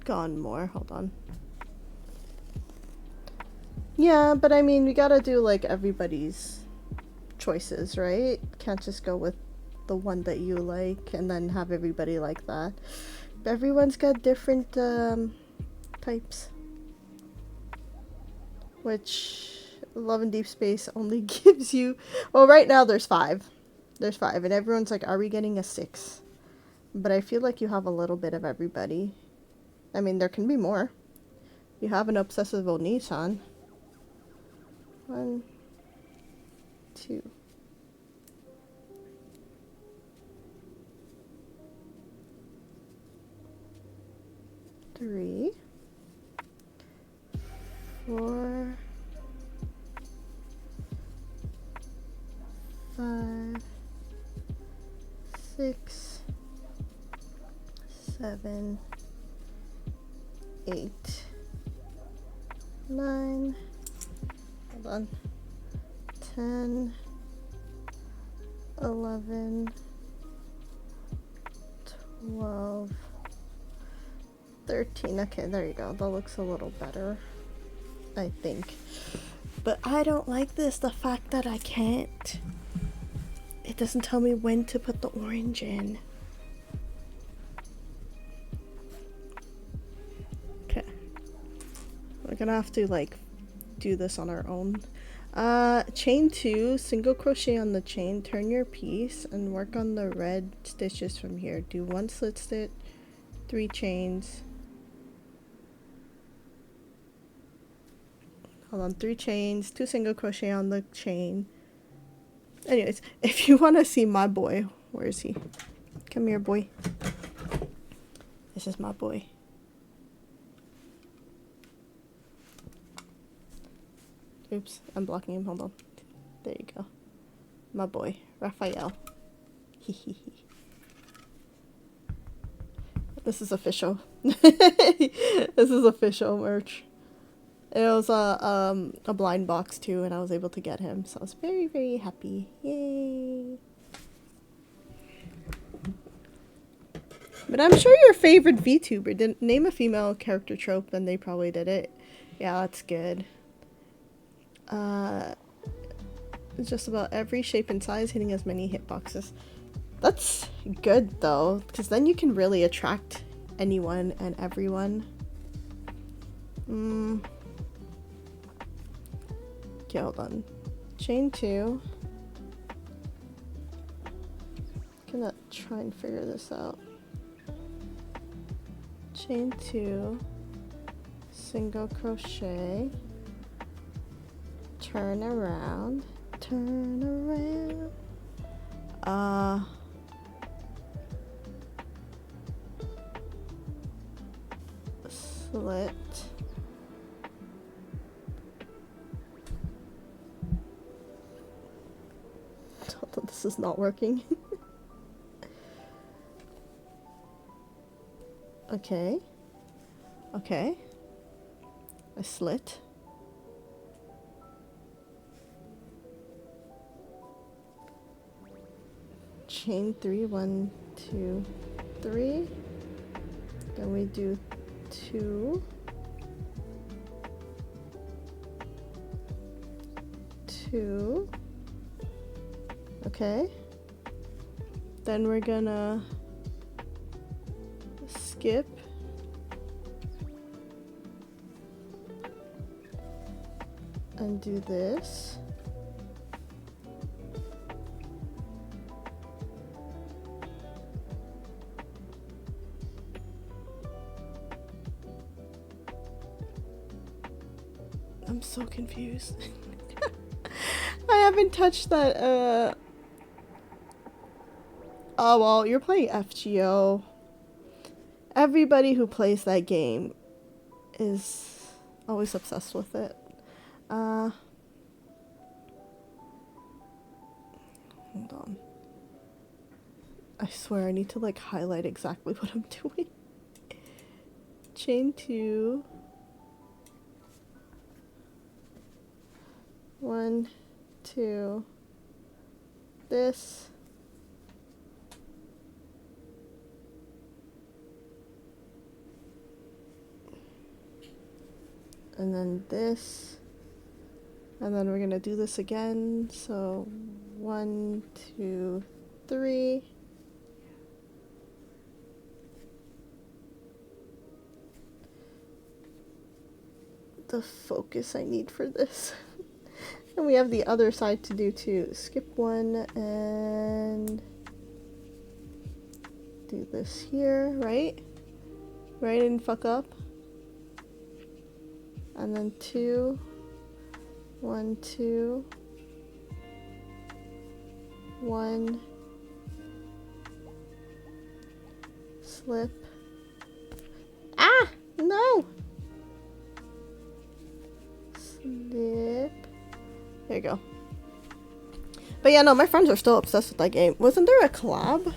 gone more. Hold on. Yeah, but I mean, we gotta do like everybody's choices, right? Can't just go with the one that you like and then have everybody like that. Everyone's got different types. Which Love and Deep Space only gives you... Well, right now there's 5. There's 5, and everyone's like, are we getting a 6? But I feel like you have a little bit of everybody. I mean, there can be more. You have an obsessive Onisan. 1, 2. 3, 4, 5, 6, 7, 8, 9, hold on, 10, 11, 12, 13. Okay, there you go. That looks a little better, I think. But I don't like this, the fact that I can't. It doesn't tell me when to put the orange in. Okay. We're gonna have to like do this on our own. Chain 2, single crochet on the chain, turn your piece and work on the red stitches from here. Do 1 slip stitch, 3 chains. Hold on, 3 chains, 2 single crochet on the chain. Anyways, if you want to see my boy, where is he? Come here, boy. This is my boy. Oops, I'm blocking him. Hold on. There you go. My boy, Raphael. This is official. This is official merch. It was a blind box too, and I was able to get him, so I was very, very happy. Yay! But I'm sure your favorite VTuber didn't name a female character trope, then they probably did it. Yeah, that's good. Just about every shape and size, hitting as many hitboxes. That's good though, because then you can really attract anyone and everyone. Okay, hold on. Chain 2. Gonna try and figure this out. Chain 2, single crochet, turn around, slit, this is not working. Okay, a slit, chain 3, 1, 2, 3, then we do 2, 2, okay, then we're gonna skip and do this. I'm so confused. I haven't touched that, oh well, you're playing FGO. Everybody who plays that game is always obsessed with it. Hold on. I swear I need to like highlight exactly what I'm doing. Chain 2. 1, 2. This. And then this. And then we're gonna do this again. So 1, 2, 3. The focus I need for this. And we have the other side to do too. Skip 1 and do this here, right? Right, and fuck up. And then 2. 1, 2. 1. Slip. Ah! No! Slip. There you go. But yeah, no, my friends are still obsessed with that game. Wasn't there a collab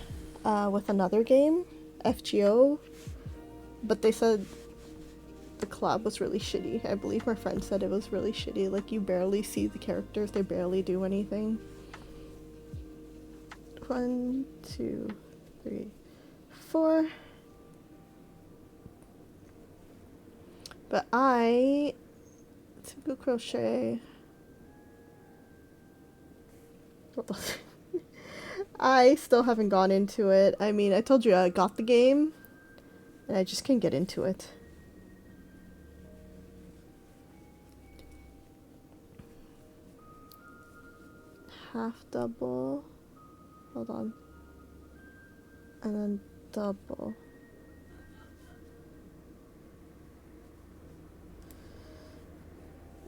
with another game? FGO? But they said the collab was really shitty. I believe my friend said it was really shitty. Like, you barely see the characters. They barely do anything. 1, 2, 3, 4. But single crochet. Hold on. I still haven't gone into it. I mean, I told you I got the game, and I just can't get into it. Half double. Hold on. And then double.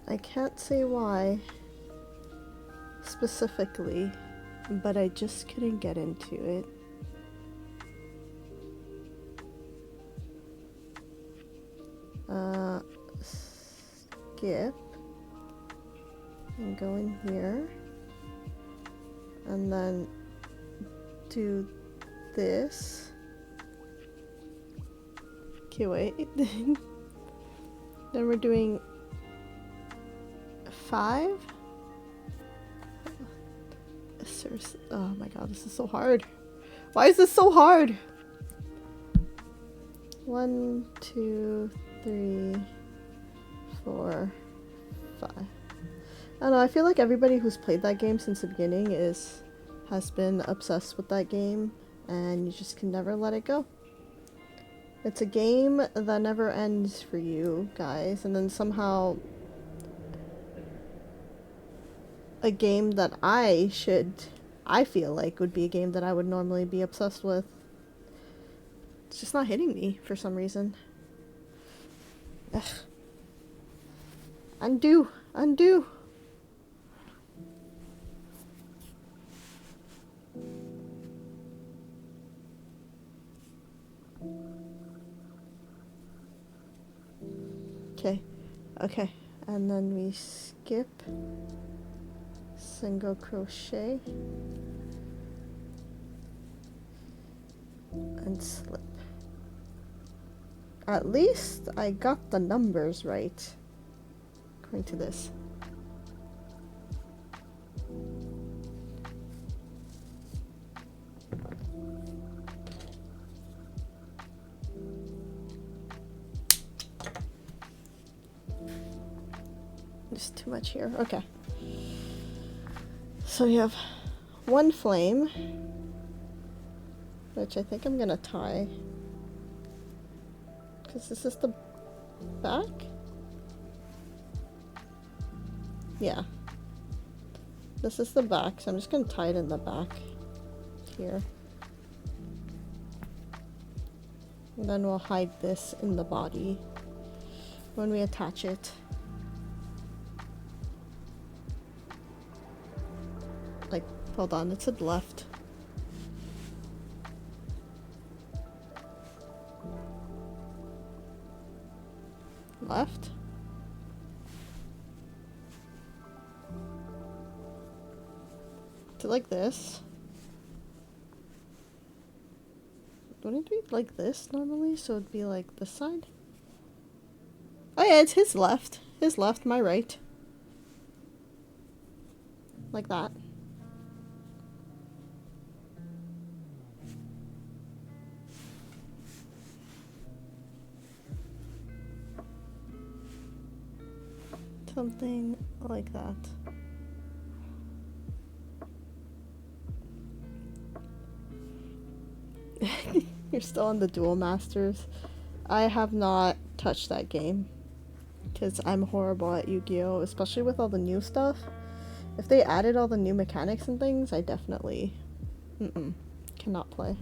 I can't say why specifically, but I just couldn't get into it. Skip and go in here and then do this. Okay, wait. Then we're doing 5. Seriously, oh my god, this is so hard. Why is this so hard? 1, 2, 3, 4, 5. I don't know, I feel like everybody who's played that game since the beginning has been obsessed with that game, and you just can never let it go. It's a game that never ends for you guys, and then somehow a game that I feel like would be a game that I would normally be obsessed with. It's just not hitting me for some reason. Ugh. Undo! Undo! Okay. Okay. And then we skip. Single crochet. And slip. At least I got the numbers right. According to this. Just too much here. Okay. So we have 1 flame, which I think I'm gonna tie. Because this is the back? Yeah. This is the back, so I'm just gonna tie it in the back here. And then we'll hide this in the body when we attach it. Like, hold on, it said left. Left? it like this. Wouldn't it be like this normally? So it'd be like this side? Oh yeah, it's his left. His left, my right. Like that. Something like that. You're still on the Duel Masters. I have not touched that game because I'm horrible at Yu-Gi-Oh, especially with all the new stuff. If they added all the new mechanics and things, I definitely cannot play.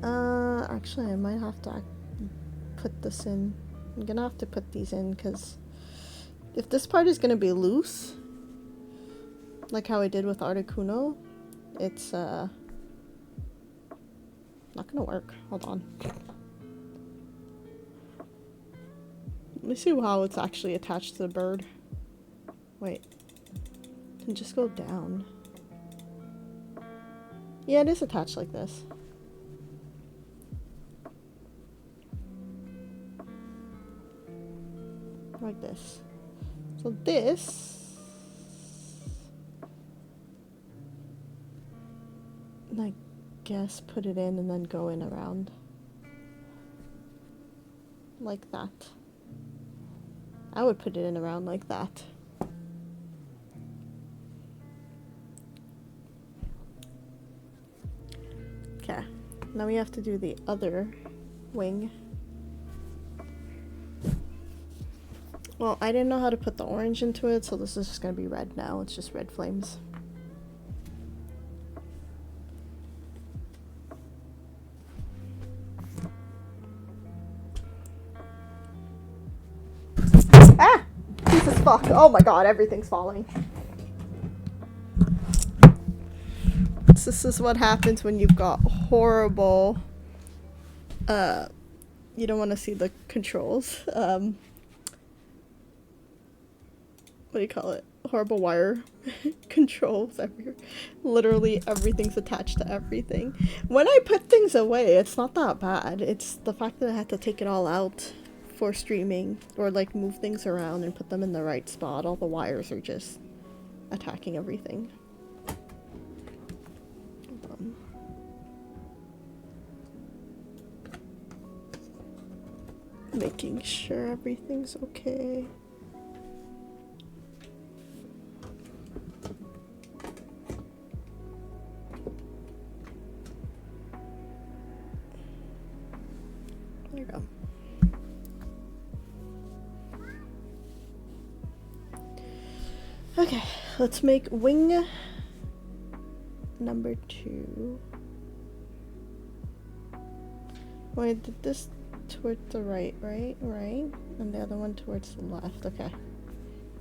Actually, I might have to put this in. I'm gonna have to put these in because if this part is gonna be loose, like how I did with Articuno, it's not gonna work. Hold on. Let me see how it's actually attached to the bird. Wait. And just go down. Yeah, it is attached like this. Like this. So this, I guess, put it in and then go in around. Like that. I would put it in around like that. Okay, now we have to do the other wing. Well, I didn't know how to put the orange into it, so this is just gonna be red now. It's just red flames. Ah! Jesus fuck. Oh my god, everything's falling. This is what happens when you've got horrible... you don't want to see the controls. What do you call it? Horrible wire controls everywhere. Literally everything's attached to everything. When I put things away, it's not that bad. It's the fact that I had to take it all out for streaming, or like move things around and put them in the right spot. All the wires are just attacking everything. Making sure everything's okay. There you go. Okay, let's make wing number 2. Wait, did this towards the right, right, and the other one towards the left. Okay,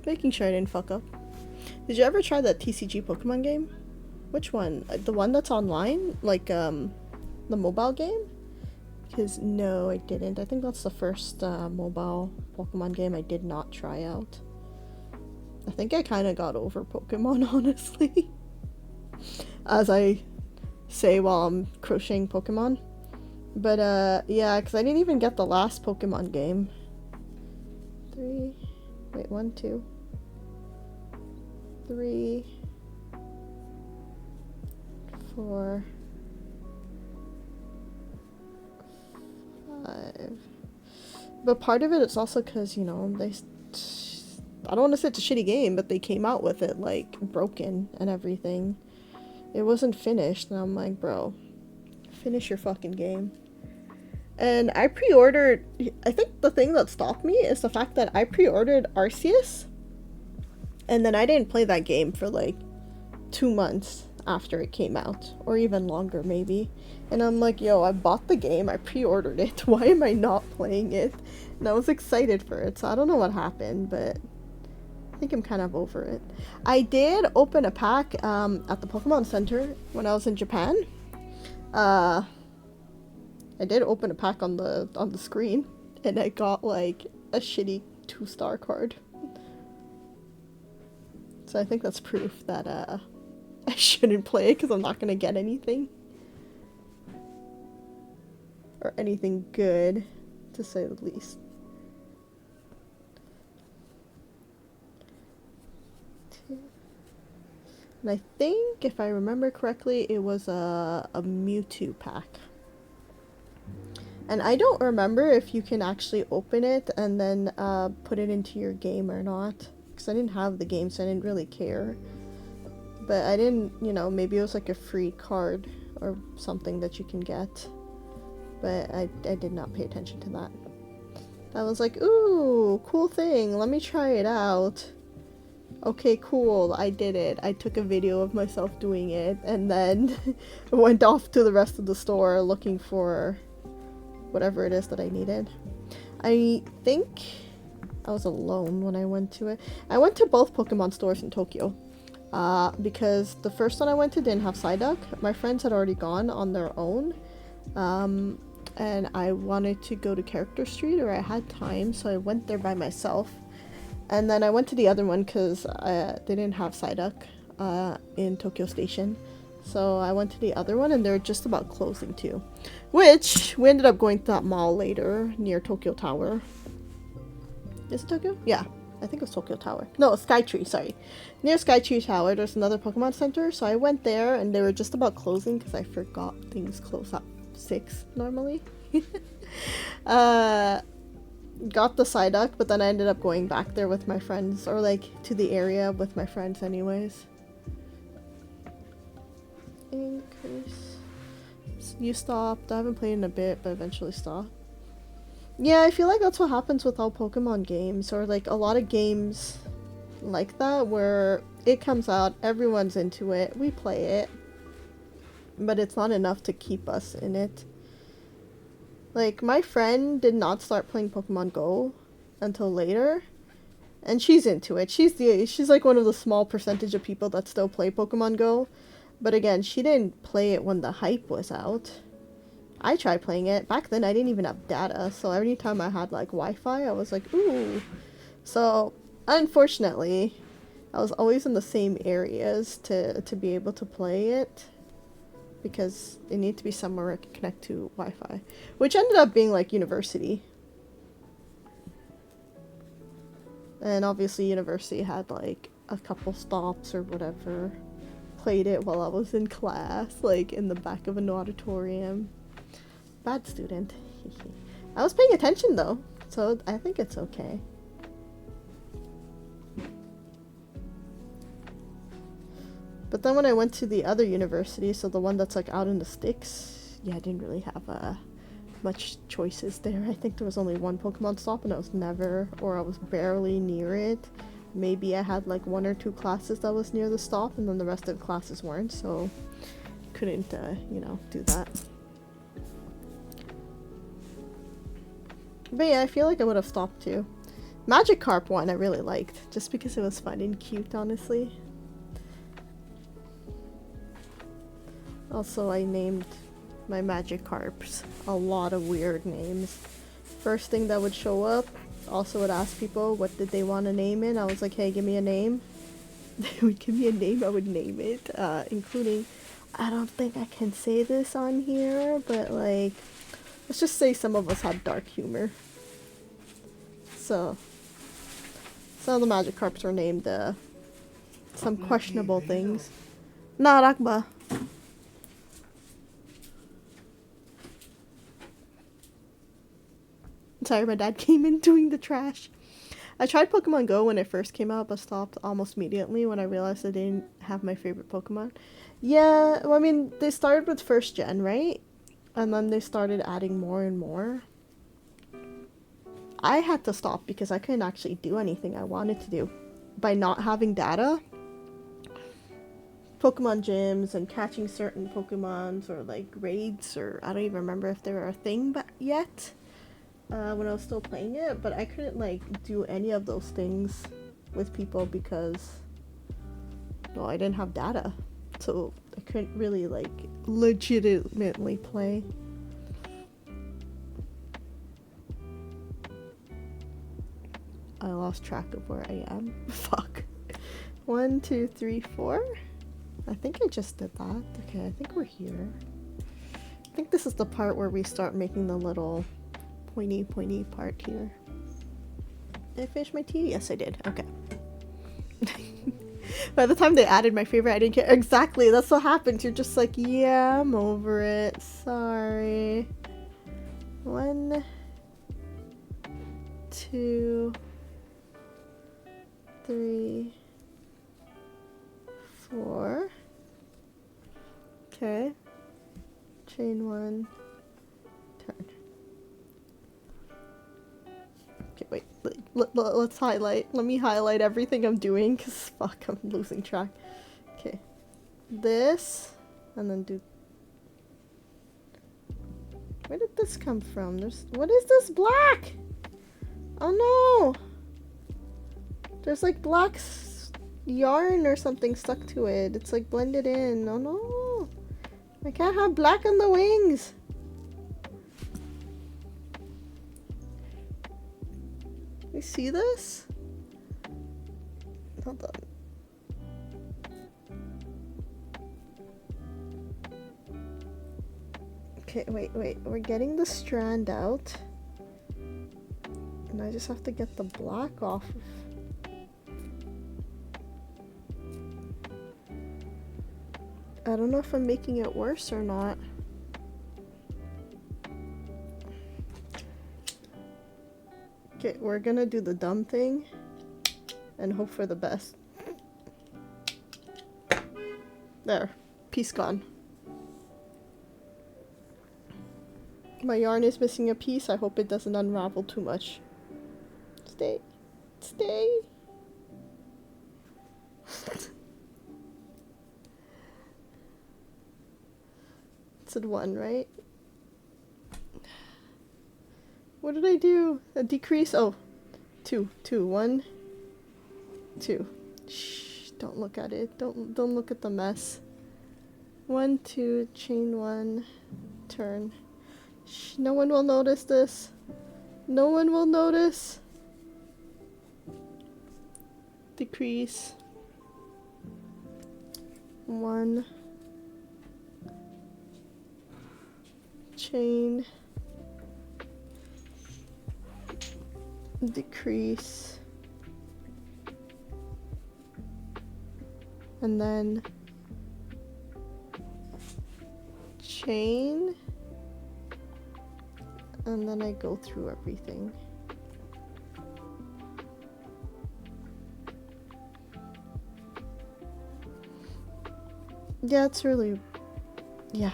making sure I didn't fuck up. Did you ever try that TCG Pokemon game? Which one? The one that's online, like the mobile game? Because no, I didn't. I think that's the first mobile Pokemon game I did not try out. I think I kind of got over Pokemon, honestly. As I say while I'm crocheting Pokemon. But, yeah, because I didn't even get the last Pokemon game. 3... Wait, 1, 2... 3... 4... 5... But part of it is also because, you know, they... I don't want to say it's a shitty game, but they came out with it, like, broken and everything. It wasn't finished, and I'm like, bro, finish your fucking game. And I pre-ordered, I think the thing that stopped me is the fact that I pre-ordered Arceus, and then I didn't play that game for like 2 months after it came out, or even longer maybe. And I'm like, yo, I bought the game, I pre-ordered it, why am I not playing it? And I was excited for it, so I don't know what happened, but I think I'm kind of over it. I did open a pack at the Pokemon Center when I was in Japan. I did open a pack on the screen, and I got like a shitty 2-star card. So I think that's proof that I shouldn't play it because I'm not gonna get anything. Or anything good, to say the least. And I think, if I remember correctly, it was a Mewtwo pack. And I don't remember if you can actually open it and then put it into your game or not. Because I didn't have the game, so I didn't really care. But I didn't, you know, maybe it was like a free card or something that you can get. But I did not pay attention to that. I was like, ooh, cool thing, let me try it out. Okay, cool, I did it. I took a video of myself doing it, and then went off to the rest of the store looking for whatever it is that I needed. I think I was alone when I went to it. I went to both Pokemon stores in Tokyo. Because the first one I went to didn't have Psyduck. My friends had already gone on their own. And I wanted to go to Character Street, or I had time, so I went there by myself. And then I went to the other one because they didn't have Psyduck in Tokyo Station. So I went to the other one, and they're just about closing too. Which, we ended up going to that mall later, near Tokyo Tower. Is it Tokyo? Yeah, I think it was Tokyo Tower. No, Skytree, sorry. Near Skytree Tower, there's another Pokemon Center, so I went there, and they were just about closing because I forgot things close at 6 normally. Got the Psyduck, but then I ended up going back there with my friends, or like to the area with my friends anyways. Increase. You stopped. I haven't played in a bit, but eventually stopped. Yeah, I feel like that's what happens with all Pokemon games, or like a lot of games like that, where it comes out, everyone's into it, we play it, but it's not enough to keep us in it. Like, my friend did not start playing Pokemon Go until later, and she's into it. She's like one of the small percentage of people that still play Pokemon Go, but again, she didn't play it when the hype was out. I tried playing it. Back then, I didn't even have data, so every time I had, like, Wi-Fi, I was like, ooh. So, unfortunately, I was always in the same areas to be able to play it, because it needed to be somewhere I could connect to Wi-Fi, which ended up being, like, university. And obviously, university had, like, a couple stops or whatever. Played it while I was in class, like, in the back of an auditorium. Bad student. I was paying attention though, so I think it's okay. But then when I went to the other university, so the one that's like out in the sticks, yeah, I didn't really have much choices there. I think there was only one Pokemon stop, and I was never, or I was barely near it. Maybe I had like 1 or 2 classes that was near the stop, and then the rest of the classes weren't, so couldn't, you know, do that. But yeah, I feel like I would have stopped too. Magikarp one I really liked, just because it was fun and cute, honestly. Also, I named my Magikarps a lot of weird names. First thing that would show up, also would ask people what did they want to name it. I was like, hey, give me a name. They would give me a name, I would name it, including, I don't think I can say this on here, but like, let's just say some of us had dark humor. So, some of the Magikarps were named some questionable things. Narakba. Sorry, my dad came in doing the trash. I tried Pokemon Go when it first came out, but stopped almost immediately when I realized I didn't have my favorite Pokemon. Yeah, well, I mean, they started with first gen, right? And then they started adding more and more. I had to stop because I couldn't actually do anything I wanted to do. By not having data, Pokemon gyms and catching certain Pokemons, or like raids, or I don't even remember if they were a thing yet when I was still playing it, but I couldn't like do any of those things with people because, well, I didn't have data, so I couldn't really like legitimately play. I lost track of where I am. Fuck. 1, 2, 3, 4? I think I just did that. Okay, I think we're here. I think this is the part where we start making the little pointy part here. Did I finish my tea? Yes, I did. Okay. By the time they added my favorite, I didn't care. Exactly, that's what happens. You're just like, yeah, I'm over it. Sorry. 1, 2, 3, 4. Okay. Chain 1. Turn. Okay, wait. Let's highlight. Let me highlight everything I'm doing, because fuck, I'm losing track. Okay. This, and then do... Where did this come from? What is this black? Oh no! There's like black yarn or something stuck to it. It's like blended in. Oh no! I can't have black on the wings! You see this? Hold on. Okay, wait. We're getting the strand out. And I just have to get the black off of... I don't know if I'm making it worse or not. Okay, we're gonna do the dumb thing and hope for the best. There. Piece gone. My yarn is missing a piece. I hope it doesn't unravel too much. Stay. Stay. It's at 1, right? What did I do? A decrease? Oh, 2. 1, 2. Shh, don't look at it. Don't look at the mess. 1, 2, chain 1, turn. Shh, no one will notice this. No one will notice. Decrease. 1. Chain. Decrease. And then chain. And then I go through everything. Yeah, it's really... Yeah.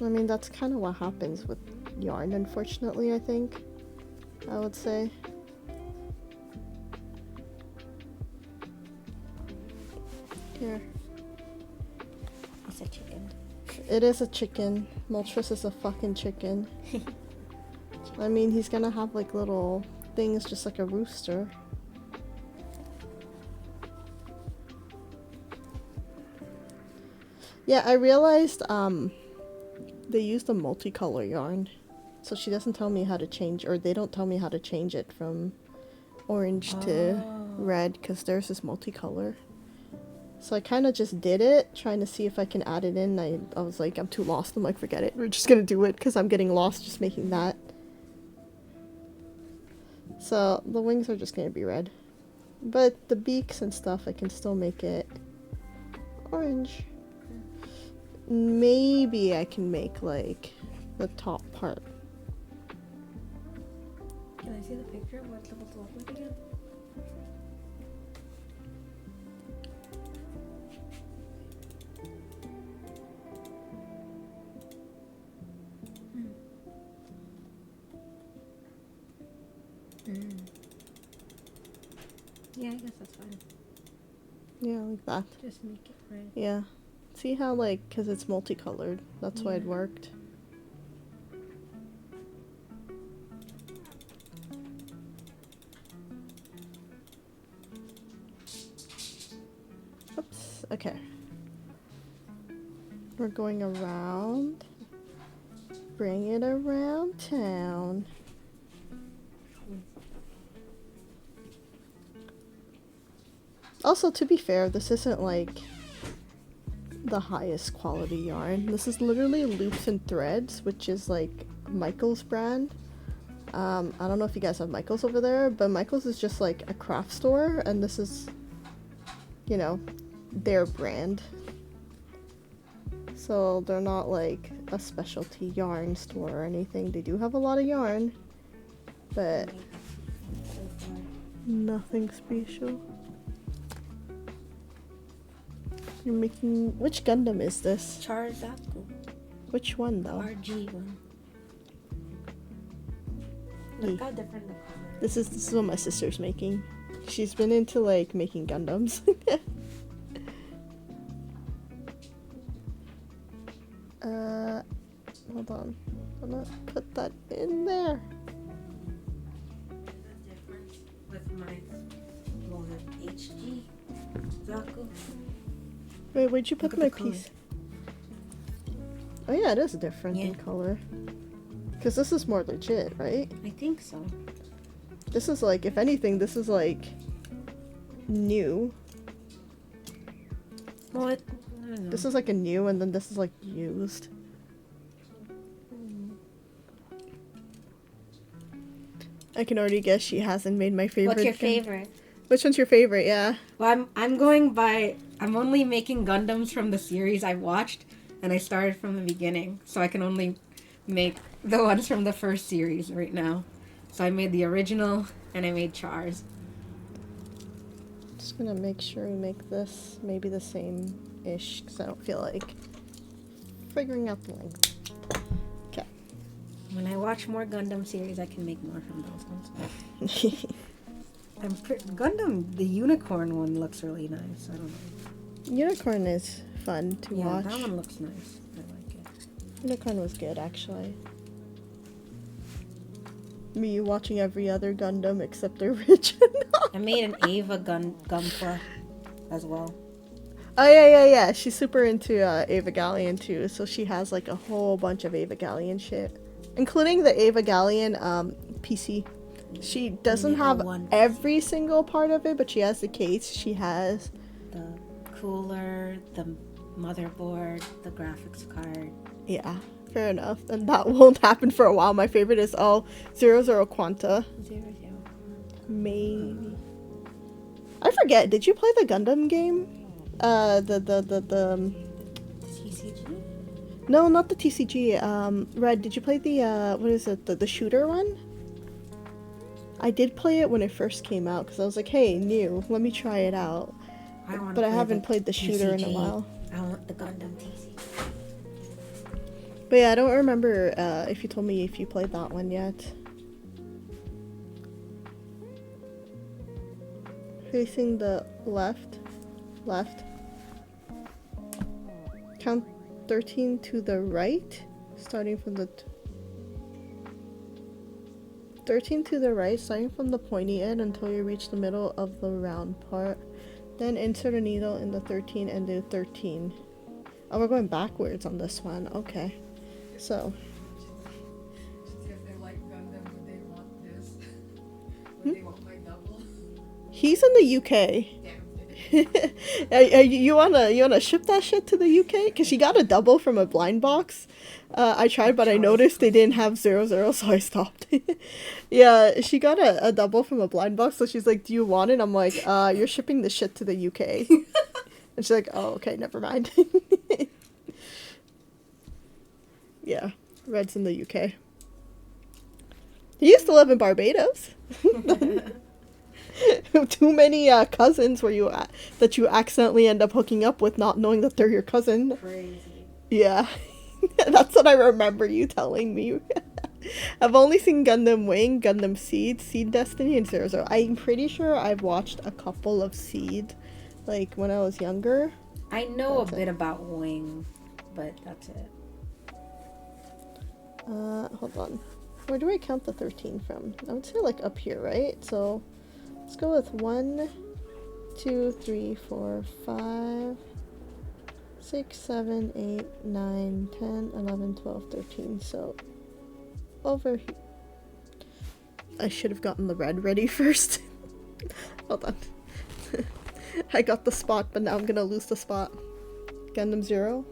I mean, that's kind of what happens with yarn, unfortunately, I think. I would say. Here. It's a chicken. It is a chicken. Moltres is a fucking chicken. I mean, he's gonna have like little things just like a rooster. Yeah, I realized they used a multicolor yarn. So she doesn't tell me how to change, or they don't tell me how to change it from orange to red, because theirs is multicolor. So I kind of just did it, trying to see if I can add it in. I was like, I'm too lost. I'm like, forget it. We're just gonna do it, because I'm getting lost just making that. So the wings are just gonna be red. But the beaks and stuff, I can still make it orange. Maybe I can make like the top part. Can I see the picture of what it's supposed to look like again? Yeah, I guess that's fine. Yeah, like that. Just make it red. Yeah. See how, like, because it's multicolored, that's why it worked. Oops, okay. We're going around. Bring it around town. Also, to be fair, this isn't like the highest quality yarn. This is literally Loops and Threads, which is like Michael's brand. I don't know if you guys have Michael's over there, but Michael's is just like a craft store, and this is, you know, their brand. So they're not like a specialty yarn store or anything. They do have a lot of yarn, but nothing special. You're making... Which Gundam is this? Charzaku. Which one though? RG one. Look how different the color is. This is what my sister's making. She's been into like making Gundams. Hold on. I'm gonna put that in there. There's a difference with my HG Zaku. Wait, where'd you put Look my at the color. piece? Oh yeah, it is different in color. Because this is more legit, right? I think so. This is like, if anything, this is like new. Well, I don't know. This is like a new, and then this is like used. I can already guess she hasn't made my favorite. What's your favorite? Which one's your favorite? Yeah. Well, I'm going by. I'm only making Gundams from the series I watched, and I started from the beginning, so I can only make the ones from the first series right now. So I made the original, and I made Char's. Just gonna make sure we make this maybe the same-ish, because I don't feel like figuring out the length. Okay. When I watch more Gundam series, I can make more from those ones. Gundam, the unicorn one looks really nice. I don't know. Unicorn is fun to watch. Yeah, that one looks nice. I like it. Unicorn was good, actually. Me watching every other Gundam except the original. I made an Ava Gunpla as well. Oh yeah. She's super into Ava Gallion too, so she has like a whole bunch of Ava Gallion shit, including the Ava Gallion PC. She doesn't have every single part of it, but she has the case. She has the cooler, the motherboard, the graphics card. Yeah, fair enough. And that won't happen for a while. My favorite is all 00 Quanta. 00. Maybe. I forget. Did you play the Gundam game? The TCG? No, not the TCG. Red, did you play the what is it? The shooter one? I did play it when it first came out because I was like, hey, new, let me try it out. But I haven't played the shooter in a while. I want the Gundam TCG. But yeah, I don't remember if you told me if you played that one yet. Facing the left. Count 13 to the right, starting from the 13 to the right, starting from the pointy end until you reach the middle of the round part. Then insert a needle in the 13 and do 13. Oh, we're going backwards on this one. Okay. So. If they like Gundam, would they want this? Would they want my double? He's in the UK. you wanna ship that shit to the UK? Cause she got a double from a blind box. I tried, but I noticed they didn't have 00, so I stopped. Yeah, she got a double from a blind box, so she's like, "Do you want it?" I'm like, "You're shipping the shit to the UK." And she's like, "Oh, okay, never mind." Yeah, Red's in the UK. He used to live in Barbados. Too many cousins where that you accidentally end up hooking up with, not knowing that they're your cousin. Crazy. Yeah, that's what I remember you telling me. I've only seen Gundam Wing, Gundam Seed, Seed Destiny, and 00. I'm pretty sure I've watched a couple of Seed, like when I was younger. I know a bit about Wing, but that's it. Hold on. Where do I count the 13 from? I would say like up here, right? So let's go with 1, 2, 3, 4, 5, 6, 7, 8, 9, 10, 11, 12, 13. So over here. I should have gotten the red ready first. Hold on. I got the spot, but now I'm gonna lose the spot. Gundam Zero.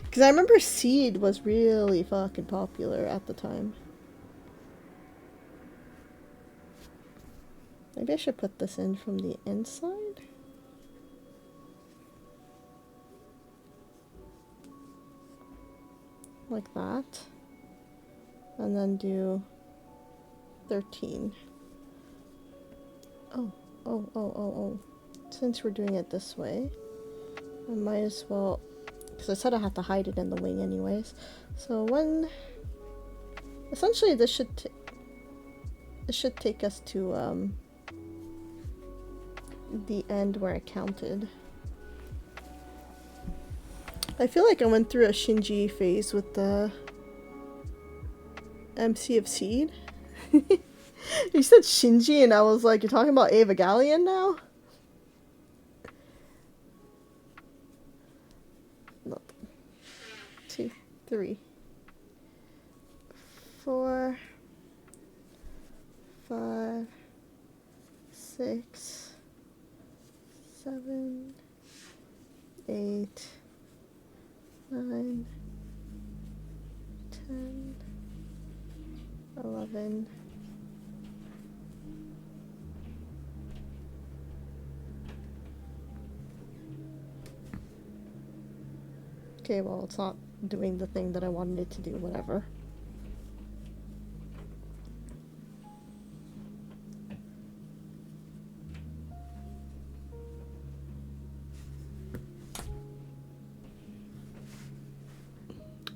Because I remember Seed was really fucking popular at the time. Maybe I should put this in from the inside. Like that. And then do 13. Oh. Since we're doing it this way, I might as well, because I said I had to hide it in the wing anyways. So essentially this should take us to the end where I counted. I feel like I went through a Shinji phase with the MC of Seed. You said Shinji and I was like, you're talking about Ava Gallion now? 2, 3, 4, 5, 6, 7, 8, 9, 10, 11, 'kay, well, it's not doing the thing that I wanted it to do, whatever.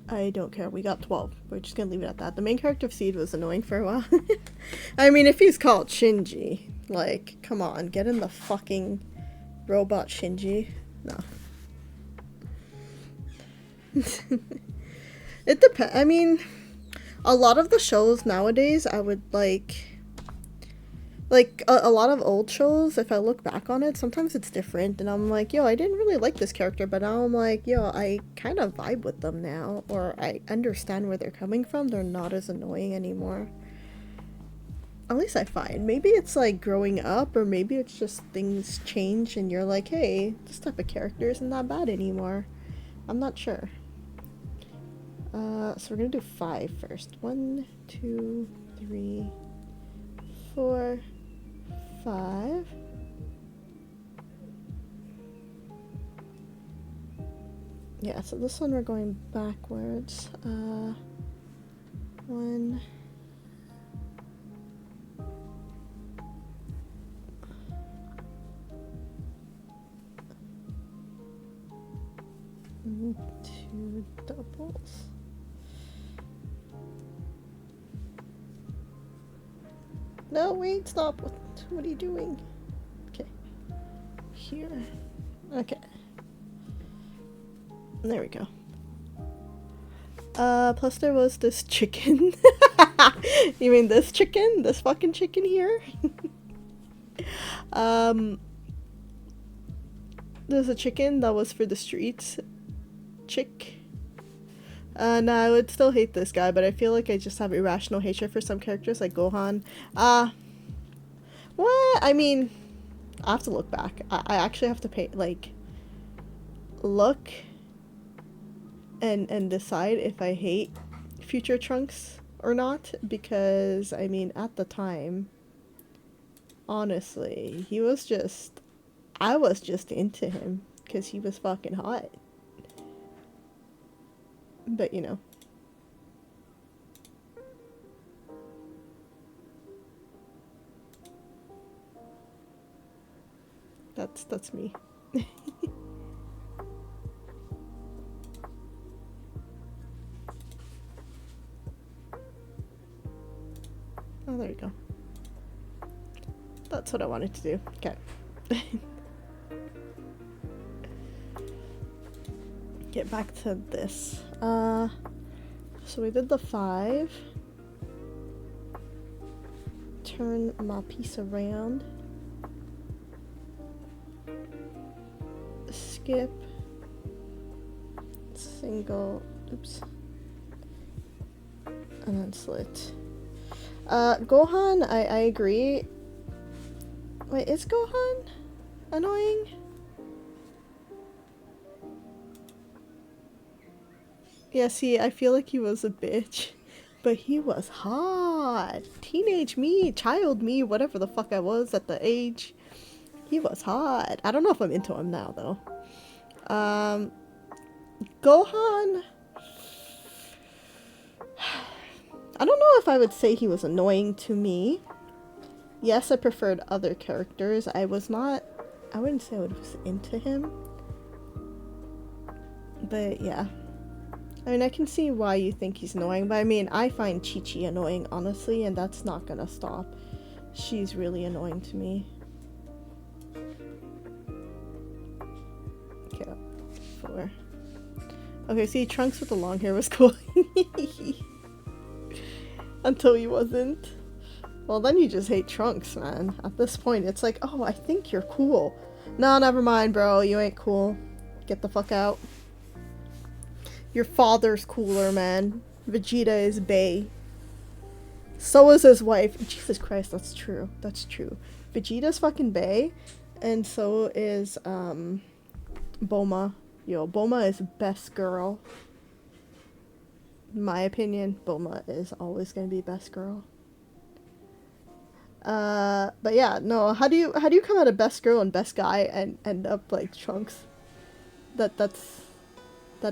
I don't care. We got 12. We're just gonna leave it at that. The main character of Seed was annoying for a while. I mean, if he's called Shinji, like, come on, get in the fucking robot Shinji. No. It depends. I mean, a lot of the shows nowadays, I would like a lot of old shows, if I look back on it, sometimes it's different and I'm like, yo, I didn't really like this character, but now I'm like, yo, I kind of vibe with them now, or I understand where they're coming from. They're not as annoying anymore. At least I find. Maybe it's like growing up, or maybe it's just things change and you're like, hey, this type of character isn't that bad anymore. I'm not sure. So we're gonna do 5 first. 1, 2, 3, 4, 5. Yeah, so this one we're going backwards. 1. And 2 doubles. No, wait, stop. What are you doing? Okay. Here. Okay. There we go. Plus there was this chicken. You mean this chicken? This fucking chicken here? There's a chicken that was for the streets. Chick. No, I would still hate this guy, but I feel like I just have irrational hatred for some characters, like Gohan. What? I mean, I have to look back. I actually have to look and decide if I hate Future Trunks or not, because, I mean, at the time, honestly, I was just into him, because he was fucking hot. But, you know. That's me. Oh, there you go. That's what I wanted to do. Okay. Get back to this. So we did the 5. Turn my piece around. Skip. Single. Oops. And then slit. Gohan, I agree. Wait, is Gohan annoying? Yeah, see, I feel like he was a bitch, but he was hot. Teenage me, child me, whatever the fuck I was at the age. He was hot. I don't know if I'm into him now, though. Gohan. I don't know if I would say he was annoying to me. Yes, I preferred other characters. I wouldn't say I was into him. But yeah. I mean, I can see why you think he's annoying, but I mean, I find Chi-Chi annoying, honestly, and that's not gonna stop. She's really annoying to me. Okay, 4. Okay, see, Trunks with the long hair was cool. Until he wasn't. Well, then you just hate Trunks, man. At this point, it's like, oh, I think you're cool. No, never mind, bro. You ain't cool. Get the fuck out. Your father's cooler, man. Vegeta is bae. So is his wife. Jesus Christ, that's true. That's true. Vegeta's fucking bae. And so is, Bulma. Yo, Bulma is best girl. In my opinion, Bulma is always gonna be best girl. But yeah, no, how do you come out of best girl and best guy and end up like Trunks? That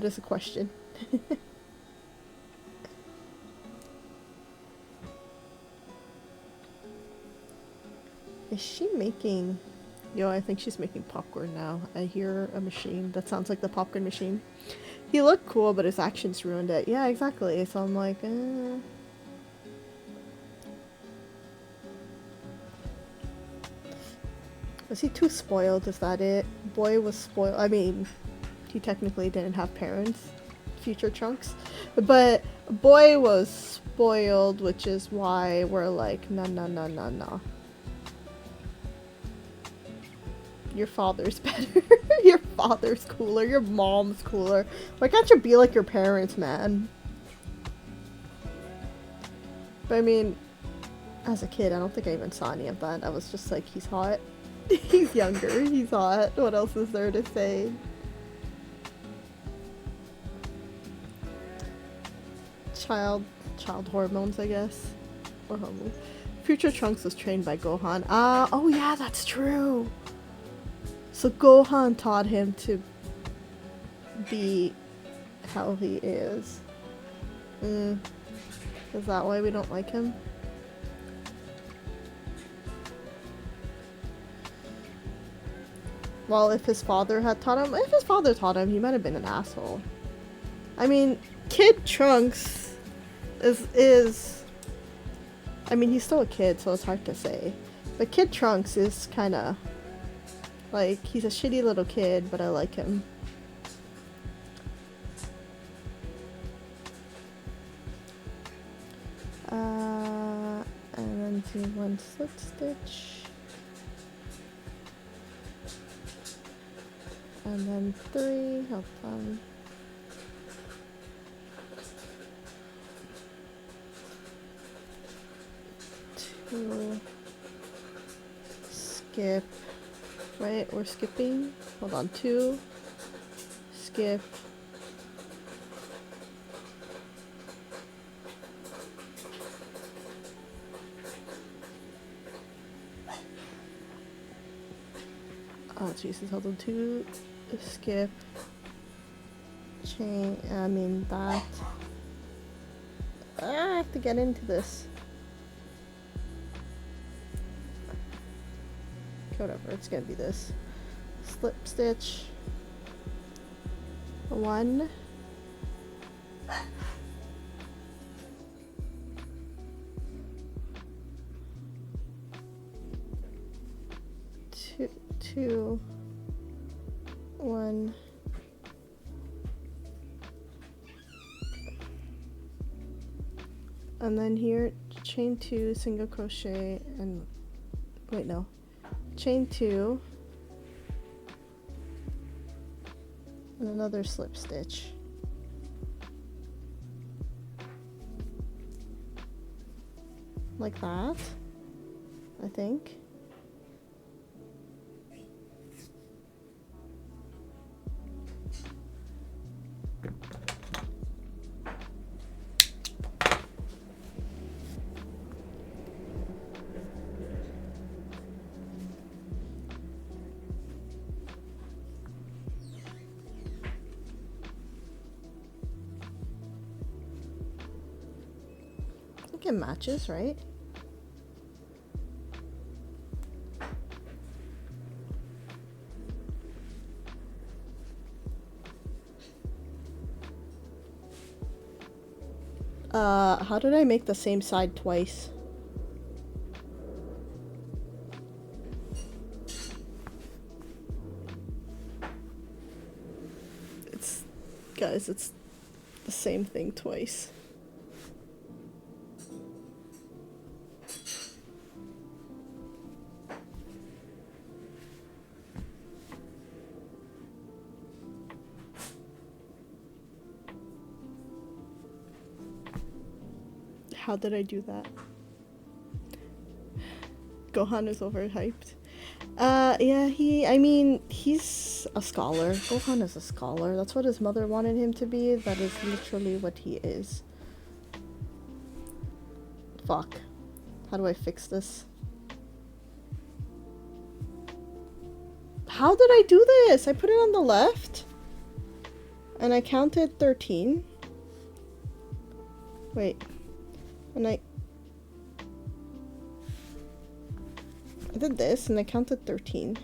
is a question. Is she making... Yo, I think she's making popcorn now. I hear a machine. That sounds like the popcorn machine. He looked cool, but his actions ruined it. Yeah, exactly. So I'm like, Was he too spoiled? Is that it? Boy was spoiled. I mean, he technically didn't have parents. Future Trunks. But Boy was spoiled, which is why we're like, no, no, no, no, no. Your father's better. Your father's cooler. Your mom's cooler. Why can't you be like your parents, man? But I mean, as a kid, I don't think I even saw any of that. I was just like, he's hot. He's younger. He's hot. What else is there to say? Child hormones, I guess. Or hormones. Future Trunks was trained by Gohan. Oh yeah, that's true. So Gohan taught him to be how he is. Is that why we don't like him? Well, if his father had taught him, he might have been an asshole. I mean, Kid Trunks is I mean, he's still a kid, so it's hard to say. But Kid Trunks is kind of like, he's a shitty little kid, but I like him. And then do one slip stitch. And then 3, hold on. Two, skip, right, we're skipping, hold on, 2, skip, oh Jesus, hold on, 2, skip, chain, I mean that, I have to get into this. Whatever, it's gonna be this. Slip stitch. 1. 2, 1. And then here, chain 2, single crochet, and wait, no. Chain 2 and another slip stitch. Like that, I think. think it matches, right? How did I make the same side twice? Guys, it's the same thing twice. How did I do that? Gohan is overhyped. Yeah, he's a scholar. Gohan is a scholar. That's what his mother wanted him to be. That is literally what he is. Fuck. How do I fix this? How did I do this? I put it on the left. And I counted 13. Wait. And I did this and I counted 13.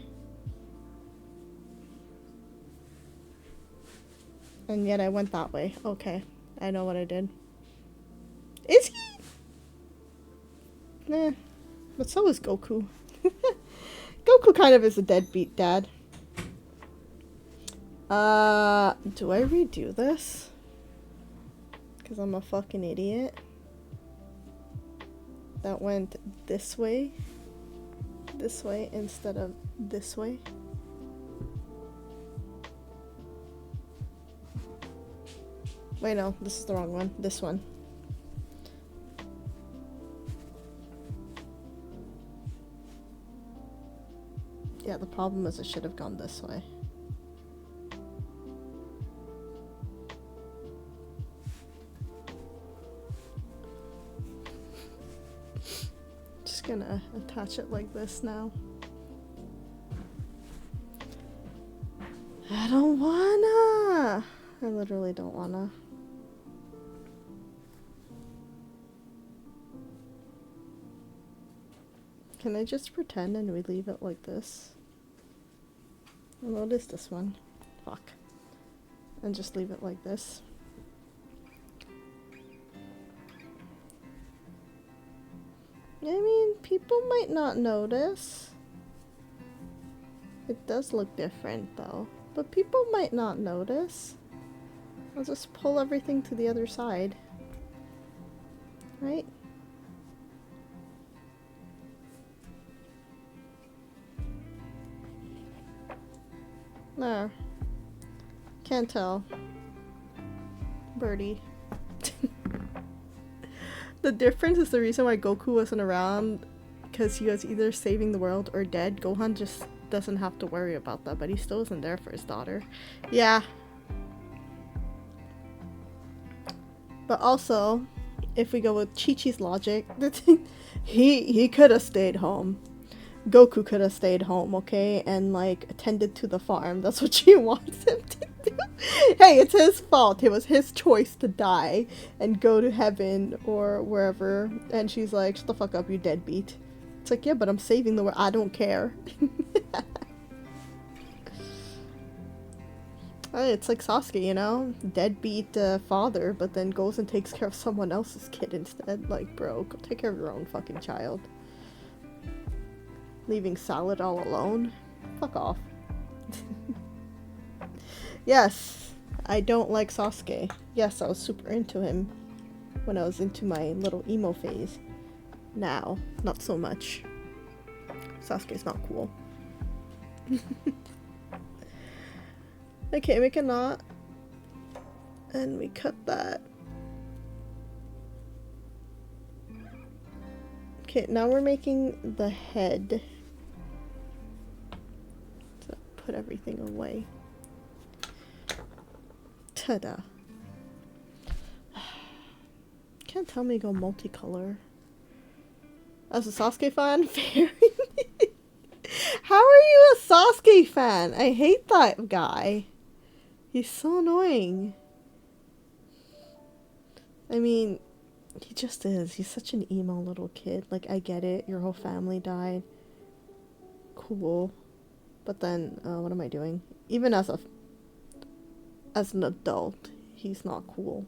And yet I went that way. Okay. I know what I did. Is he? Nah. But so is Goku. Goku kind of is a deadbeat dad. Do I redo this? Because I'm a fucking idiot. That went this way instead of this way. Wait, no, this is the wrong one. This one. Yeah, the problem is it should have gone this way. Just gonna attach it like this now. I don't wanna. I literally don't wanna. Can I just pretend and we leave it like this? Well, what is this one? Fuck. And just leave it like this. I mean, people might not notice. It does look different though. But people might not notice. I'll just pull everything to the other side. Right? There. Can't tell. Birdie. The difference is the reason why Goku wasn't around, because he was either saving the world or dead. Gohan just doesn't have to worry about that, but he still isn't there for his daughter. Yeah. But also, if we go with Chi-Chi's logic, he could have stayed home. Goku could have stayed home, okay? And, like, attended to the farm. That's what she wants him to do. Hey, it's his fault. It was his choice to die and go to heaven or wherever. And she's like, shut the fuck up, you deadbeat. It's like, yeah, but I'm saving the world. I don't care. It's like Sasuke, you know? Deadbeat father, but then goes and takes care of someone else's kid instead. Like, bro, go take care of your own fucking child. Leaving Salad all alone? Fuck off. Yes, I don't like Sasuke. Yes, I was super into him when I was into my little emo phase. Now, not so much. Sasuke's not cool. Okay, make a knot. And we cut that. Okay, now we're making the head. So put everything away. Ta-da. Can't tell me to go multicolor. As a Sasuke fan, very. How are you a Sasuke fan? I hate that guy. He's so annoying. I mean, He just is. He's such an emo little kid. Like, I get it. Your whole family died. Cool. But then, what am I doing? Even as an adult, he's not cool.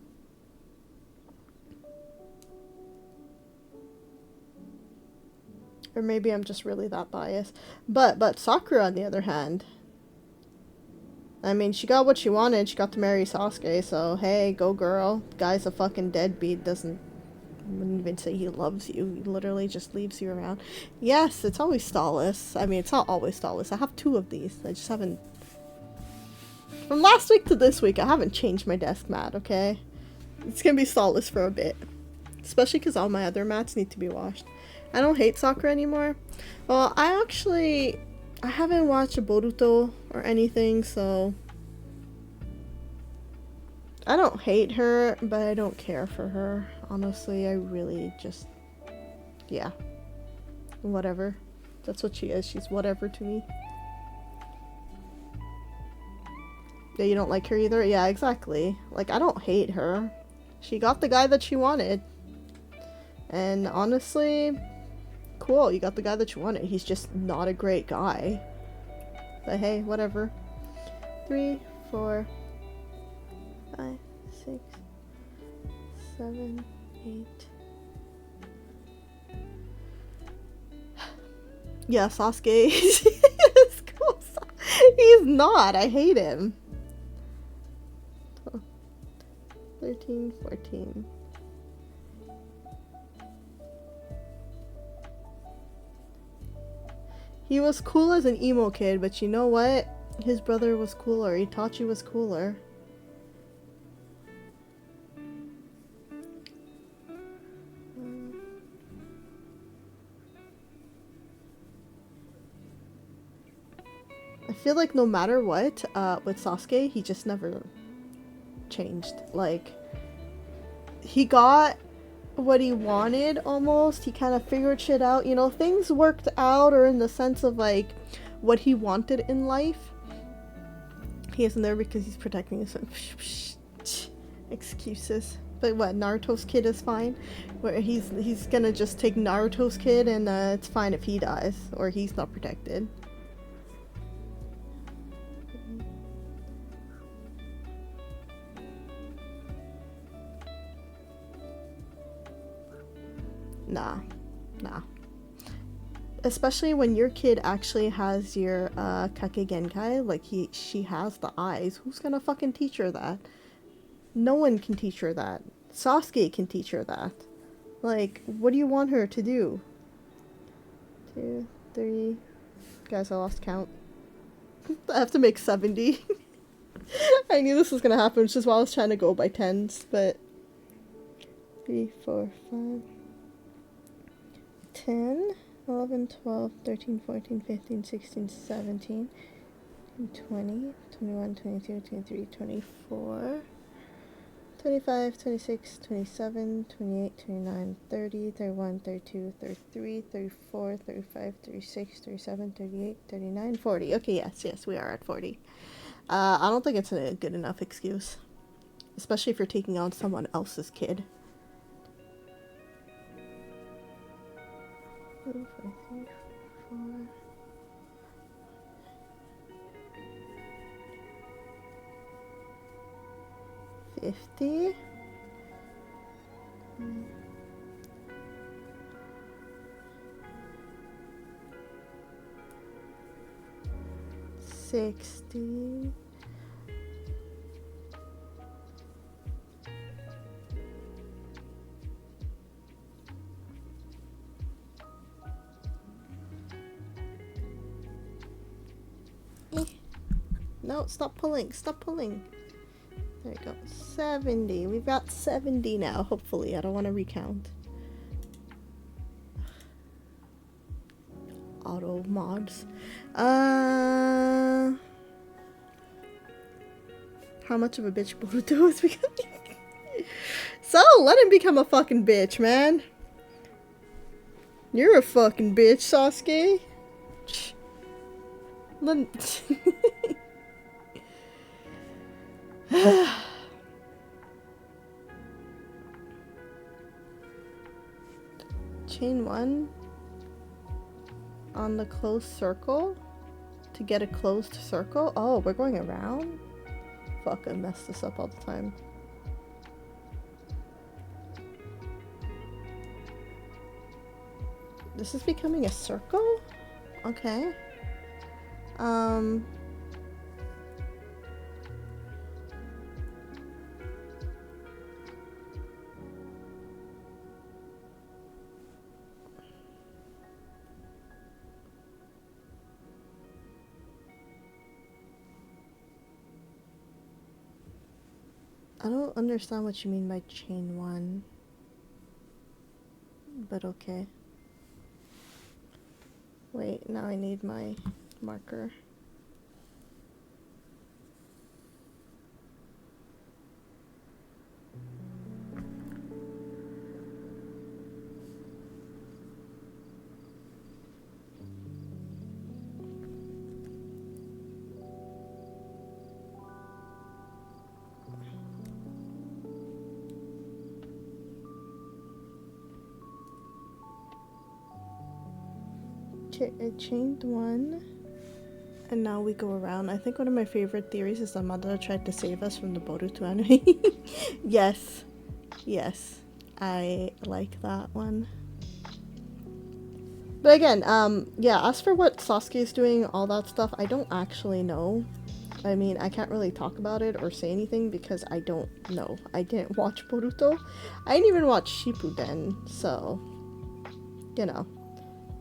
Or maybe I'm just really that biased. But Sakura, on the other hand, I mean, she got what she wanted. She got to marry Sasuke, so hey, go girl. Guy's a fucking deadbeat. Wouldn't even say he loves you. He literally just leaves you around. Yes, it's always stallless. I mean, it's not always stallless. I have 2 of these. I just haven't... From last week to this week, I haven't changed my desk mat, okay? It's gonna be stallless for a bit. Especially because all my other mats need to be washed. I don't hate Sakura anymore. Well, I haven't watched Boruto or anything, so... I don't hate her, but I don't care for her. Honestly, I really just... Yeah. Whatever. That's what she is. She's whatever to me. Yeah, you don't like her either? Yeah, exactly. Like, I don't hate her. She got the guy that she wanted. And honestly, cool, you got the guy that you wanted. He's just not a great guy. But hey, whatever. 3, 4, 5, 6, 7, 8. Yeah, Sasuke is cool. He's not. I hate him. 12, 13, 14. He was cool as an emo kid, but you know what? His brother was cooler. Itachi was cooler. I feel like no matter what, with Sasuke, he just never changed. Like, he got what he wanted almost. He kind of figured shit out. You know, things worked out, or in the sense of like what he wanted in life. He isn't there because he's protecting his excuses. But what, Naruto's kid is fine? Where he's gonna just take Naruto's kid and it's fine if he dies or he's not protected. Nah. Especially when your kid actually has your Kake Genkai, like she has the eyes. Who's gonna fucking teach her that? No one can teach her that. Sasuke can teach her that. Like, what do you want her to do? 2, 3. Guys, I lost count. I have to make 70. I knew this was gonna happen, which is why I was trying to go by tens, but 3, 4, 5, 10, 11, 12, 13, 14, 15, 16, 17, 20, 21, 22, 23, 24, 25, 26, 27, 28, 29, 30, 31, 32, 33, 34, 35, 36, 37, 38, 39, 40. Okay, yes, we are at 40. I don't think it's a good enough excuse. Especially if you're taking on someone else's kid. 2, 5, 3, 4. 50. 60. No, stop pulling. There you go. 70. We've got 70 now, hopefully. I don't want to recount. Auto mods. How much of a bitch Boruto is becoming? So, let him become a fucking bitch, man. You're a fucking bitch, Sasuke. chain 1 on the closed circle to get a closed circle. Oh, we're going around? Fuck, I mess this up all the time. This is becoming a circle? Okay. I don't understand what you mean by chain 1. But okay. Wait, now I need my marker. I chained 1, and now we go around. I think one of my favorite theories is that Madara tried to save us from the Boruto anime. Yes, yes, I like that one. But again, yeah, as for what Sasuke is doing, all that stuff, I don't actually know. I mean, I can't really talk about it or say anything because I don't know. I didn't watch Boruto. I didn't even watch Shippuden, so, you know.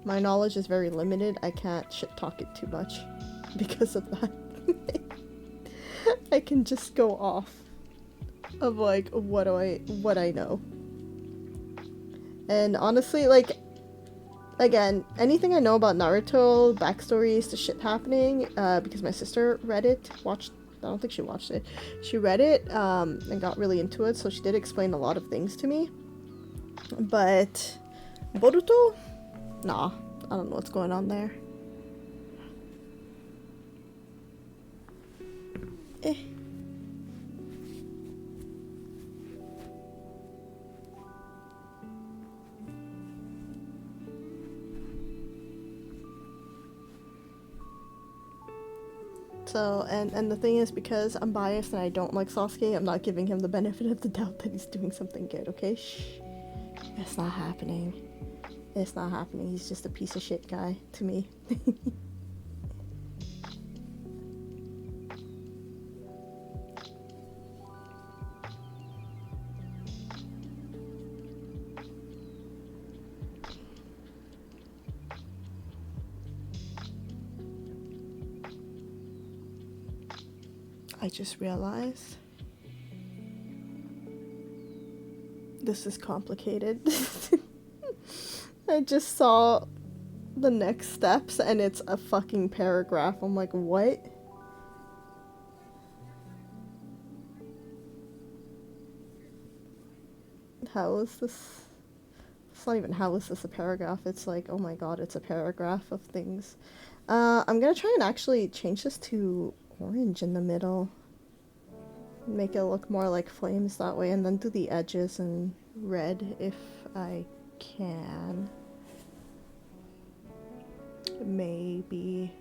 My knowledge is very limited. I can't shit talk it too much because of that. I can just go off of like what I know. And honestly, like, again, anything I know about Naruto, backstories to shit happening, because my sister read it, I don't think she watched it. She read it, and got really into it, so she did explain a lot of things to me. But Boruto? Nah, I don't know what's going on there. So, and the thing is, because I'm biased and I don't like Sasuke, I'm not giving him the benefit of the doubt that he's doing something good, okay? Shh. It's not happening. It's not happening. He's just a piece of shit guy to me. I just realized this is complicated. I just saw the next steps and it's a fucking paragraph. I'm like, what? How is this? It's not even how is this a paragraph. It's like, oh my god, it's a paragraph of things. I'm gonna try and actually change this to orange in the middle. Make it look more like flames that way, and then do the edges in red if I can. Maybe.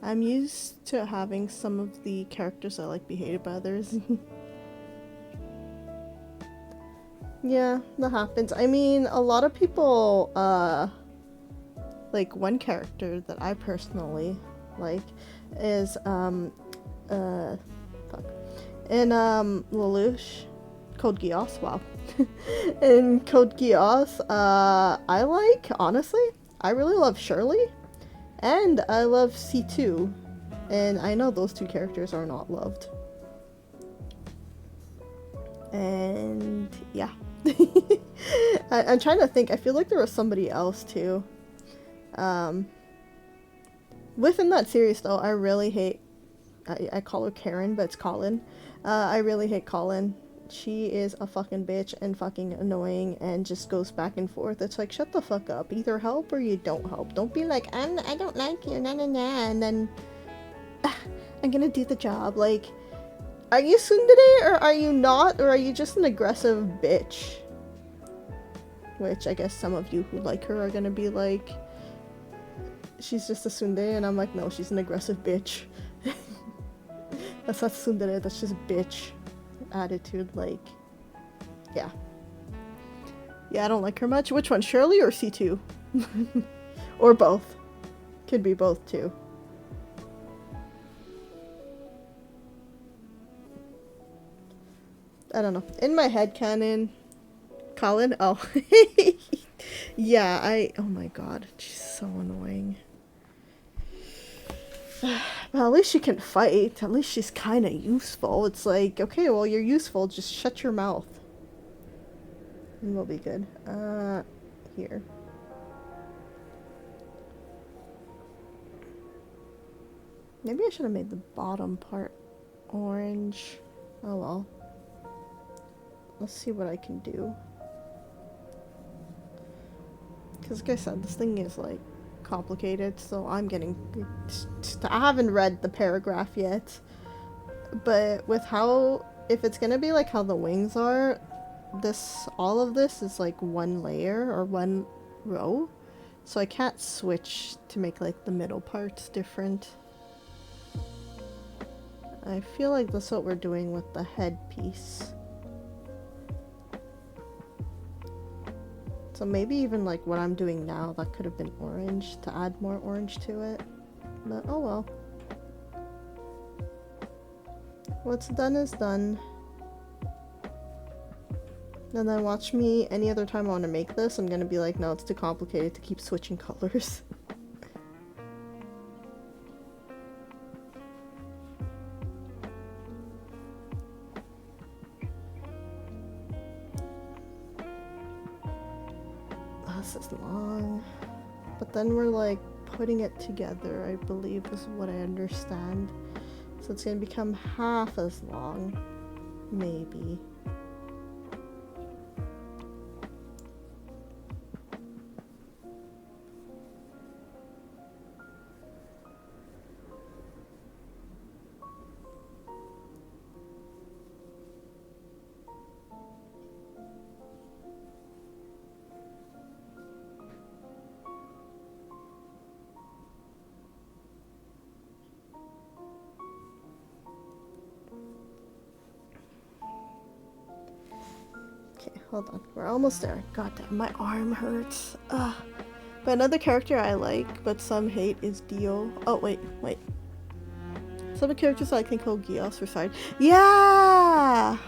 I'm used to having some of the characters that like be hated by others. Yeah, that happens. I mean, a lot of people, like one character that I personally like is, in, Lelouch, Code Geass, wow. In Code Geass, I like, honestly, I really love Shirley, and I love C2, and I know those two characters are not loved. And, yeah. I'm trying to think, I feel like there was somebody else, too. Within that series, though, I really hate, I call her Karen, but it's Colin. I really hate Colin. She is a fucking bitch and fucking annoying and just goes back and forth. It's like, shut the fuck up. Either help or you don't help. Don't be like, I don't like you, na na na, and then I'm gonna do the job. Like, are you tsundere or are you not? Or are you just an aggressive bitch? which I guess some of you who like her are gonna be like, she's just a tsundere, and I'm like, no, she's an aggressive bitch. That's not tsundere, that's just bitch attitude, like, yeah. Yeah, I don't like her much. Which one, Shirley or C2? Or both. Could be both, too. I don't know. In my head canon, Colin? Oh. Yeah, oh my god, she's so annoying. Well, at least she can fight. At least she's kind of useful. It's like, okay, well, you're useful. Just shut your mouth. And we'll be good. Here. Maybe I should have made the bottom part orange. Oh well. Let's see what I can do. Because like I said, this thing is like complicated, so I'm getting... I haven't read the paragraph yet, but with how... if it's gonna be like how the wings are, all of this is like one layer or one row, so I can't switch to make like the middle parts different. I feel like that's what we're doing with the headpiece. So maybe even like what I'm doing now, that could have been orange to add more orange to it. But oh well. What's done is done. And then watch me, any other time I want to make this, I'm gonna be like, no, it's too complicated to keep switching colors. This is long. But then we're like putting it together, I believe is what I understand. So it's gonna become half as long. Maybe. Hold on, we're almost there. God damn, my arm hurts. Ugh. But another character I like, but some hate, is Dio. Oh, wait. Some of the characters I like think called Gios for side. Yeah!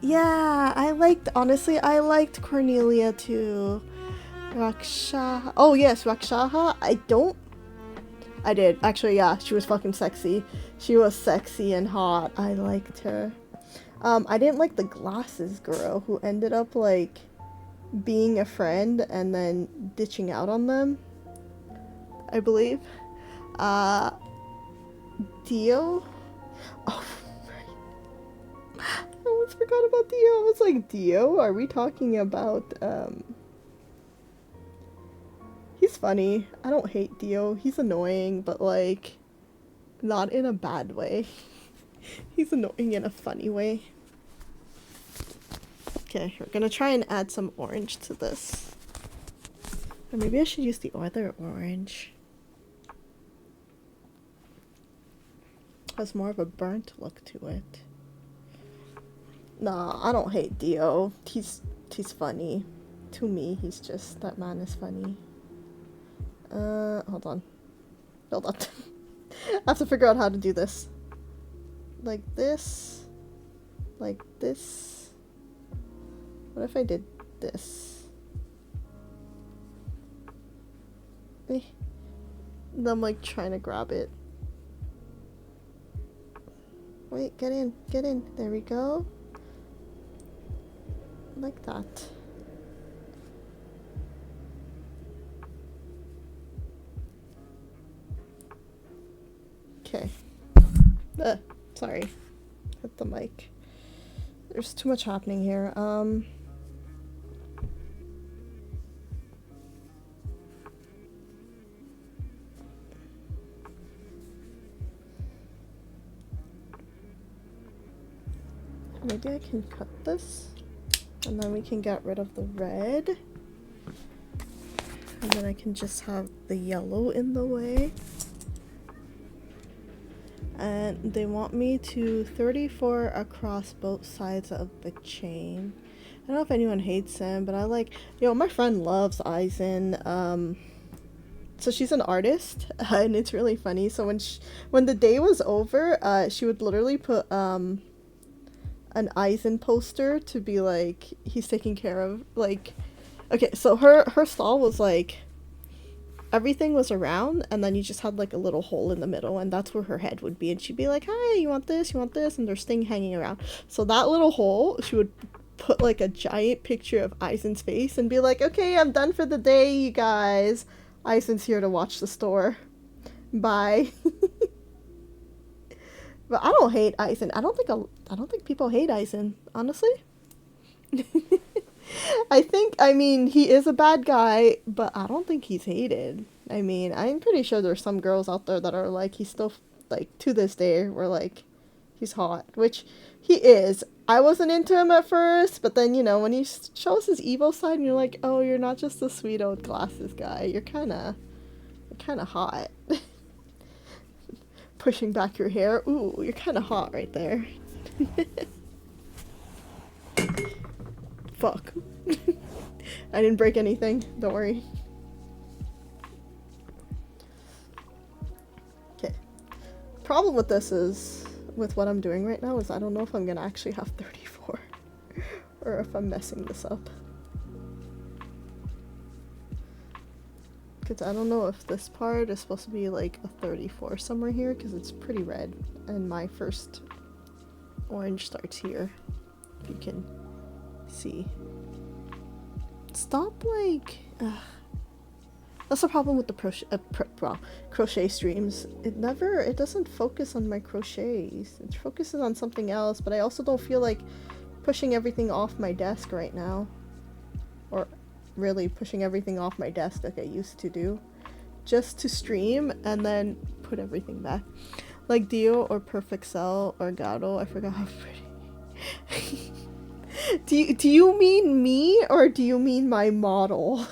Yeah, honestly, I liked Cornelia too. Raksha. Oh, yes, Rakshaha. I did. Actually, yeah, she was fucking sexy. She was sexy and hot. I liked her. I didn't like the glasses girl who ended up, like, being a friend and then ditching out on them, I believe. Dio? Oh, I almost forgot about Dio. I was like, Dio? Are we talking about, He's funny. I don't hate Dio. He's annoying, but, like, not in a bad way. He's annoying in a funny way. Okay, we're gonna try and add some orange to this. Or maybe I should use the other orange. Has more of a burnt look to it. Nah, I don't hate Dio. He's funny. To me, that man is funny. Hold on. I have to figure out how to do this. Like this. Like this. What if I did this? And I'm like trying to grab it. Wait, get in. There we go. Like that. Okay. Sorry. Hit the mic. There's too much happening here. Maybe I can cut this? And then we can get rid of the red. And then I can just have the yellow in the way. And they want me to 34 across both sides of the chain. I don't know if anyone hates him, but I like, my friend loves Aizen. So she's an artist, and it's really funny. So when the day was over, she would literally put an Aizen poster to be like, he's taking care of, like, okay, so her stall was like, everything was around, and then you just had like a little hole in the middle, and that's where her head would be, and she'd be like, hi, you want this, and there's thing hanging around. So that little hole, she would put like a giant picture of Aizen's face and be like, okay, I'm done for the day, you guys. Aizen's here to watch the store. Bye. But I don't hate Aizen. I don't think people hate Aizen, honestly. I mean, he is a bad guy, but I don't think he's hated. I mean, I'm pretty sure there's some girls out there that are like, he's still, like, to this day, we're like, he's hot, which he is. I wasn't into him at first, but then, when he shows his evil side, and you're like, oh, you're not just a sweet old glasses guy. You're kind of hot. Pushing back your hair. Ooh, you're kind of hot right there. Fuck. I didn't break anything. Don't worry. Okay. Problem with this is, with what I'm doing right now, is I don't know if I'm gonna actually have 34 or if I'm messing this up. Because I don't know if this part is supposed to be like a 34 somewhere here, because it's pretty red, and my first orange starts here, if you can see. Stop, like, that's the problem with the crochet streams. It doesn't focus on my crochets. It focuses on something else, but I also don't feel like pushing everything off my desk right now. Or really pushing everything off my desk like I used to do. Just to stream and then put everything back. Like Dio or Perfect Cell or Gato, I forgot how pretty. Do you mean me, or do you mean my model?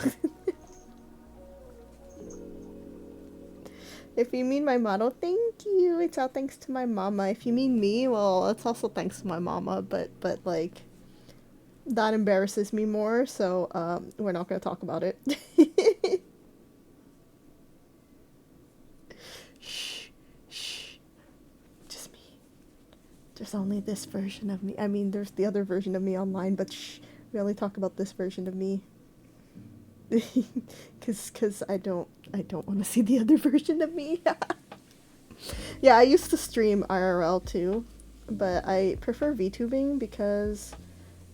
If you mean my model, thank you. It's all thanks to my mama. If you mean me, well, it's also thanks to my mama, but like, that embarrasses me more, so we're not gonna talk about it. Shh. Just me. There's only this version of me. I mean, there's the other version of me online, but shh. We only talk about this version of me. Cause I don't want to see the other version of me. Yeah, I used to stream IRL too, but I prefer VTubing because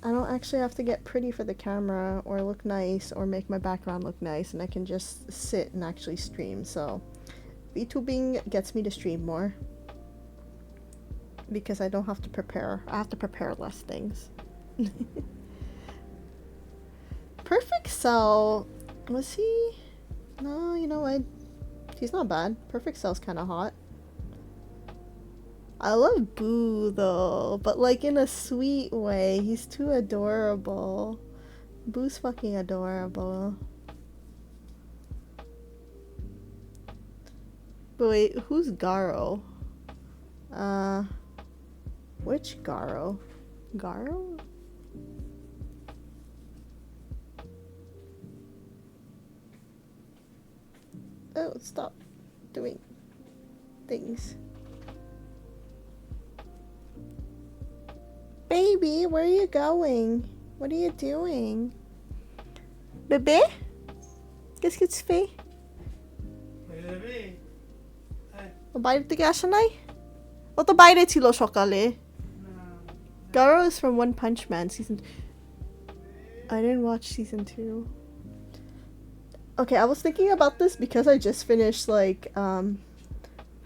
I don't actually have to get pretty for the camera or look nice or make my background look nice, and I can just sit and actually stream. So VTubing gets me to stream more because I don't have to prepare. I have to prepare less things. Perfect Cell, was he? No, you know what? He's not bad. Perfect Cell's kind of hot. I love Boo though, but like in a sweet way. He's too adorable. Boo's fucking adorable. But wait, who's Garo? Which Garo? Garo? Oh, stop doing things. Baby, where are you going? What are you doing? Bébé? Qu'est-ce que tu fais? Bébé. বাইরে থেকে আসে নাই? ও তো বাইরে ছিল সকালে. Garo is from One Punch Man season. I didn't watch season 2. Okay, I was thinking about this because I just finished like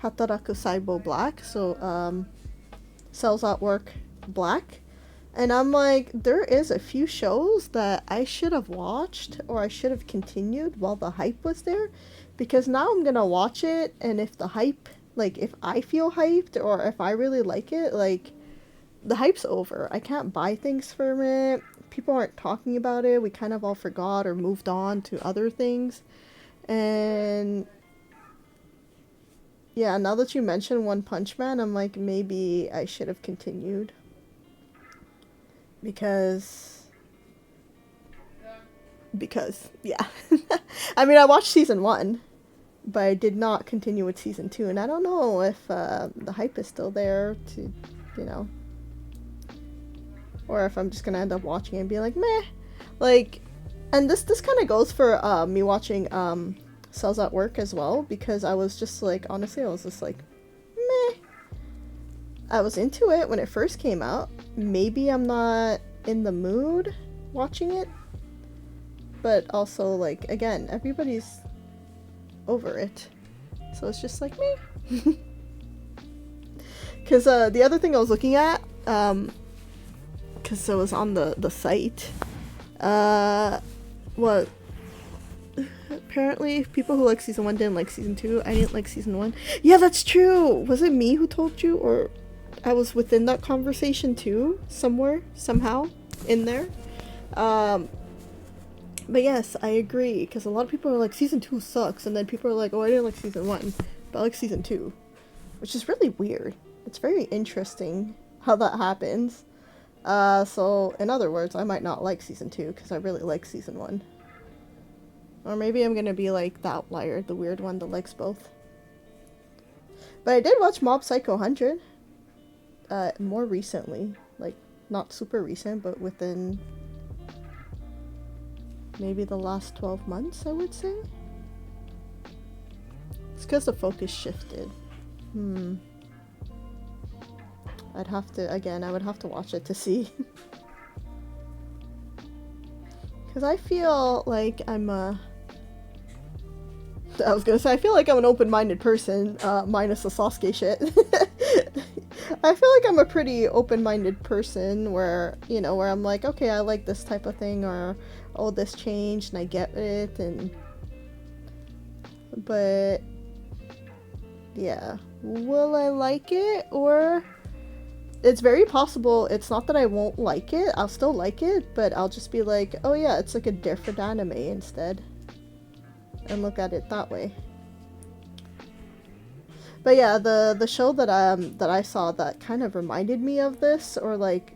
Hataraku Saibo Black, so Cells at Work Black, and I'm like, there is a few shows that I should have watched or I should have continued while the hype was there, because now I'm gonna watch it, and if the hype, like if I feel hyped or if I really like it, like the hype's over. I can't buy things from it. people aren't talking about it. We kind of all forgot or moved on to other things. And yeah, now that you mention One Punch Man, I'm like, maybe I should have continued. Because, yeah. I mean, I watched season 1, but I did not continue with season 2, and I don't know if the hype is still there to, you know, or if I'm just gonna end up watching it and be like, meh. Like, and this kind of goes for me watching Cells at Work as well, because I was just like, honestly, I was just like, meh. I was into it when it first came out. Maybe I'm not in the mood watching it, but also, like, again, everybody's over it, so it's just like me. Because the other thing I was looking at, because it was on the site, what, apparently people who like season 1 didn't like season 2. I didn't like season 1. Yeah, that's true. Was it me who told you, or I was within that conversation too, somewhere, somehow, in there? But yes, I agree, because a lot of people are like, season 2 sucks, and then people are like, oh, I didn't like season 1, but I like season 2, which is really weird. It's very interesting how that happens. So, in other words, I might not like season 2, because I really like season 1. Or maybe I'm gonna be like the outlier, the weird one that likes both. But I did watch Mob Psycho 100, more recently. Like, not super recent, but within maybe the last 12 months, I would say. It's because the focus shifted. I'd have to, again, I would have to watch it to see. Because I feel like I'm I was gonna say, I feel like I'm an open-minded person, minus the Sasuke shit. I feel like I'm a pretty open-minded person where, you know, where I'm like, okay, I like this type of thing, or, oh, this changed, and I get it, and... But... yeah. Will I like it, or... It's very possible, it's not that I won't like it, I'll still like it, but I'll just be like, oh yeah, it's like a different anime instead. And look at it that way. But yeah, the show that I saw that kind of reminded me of this, or like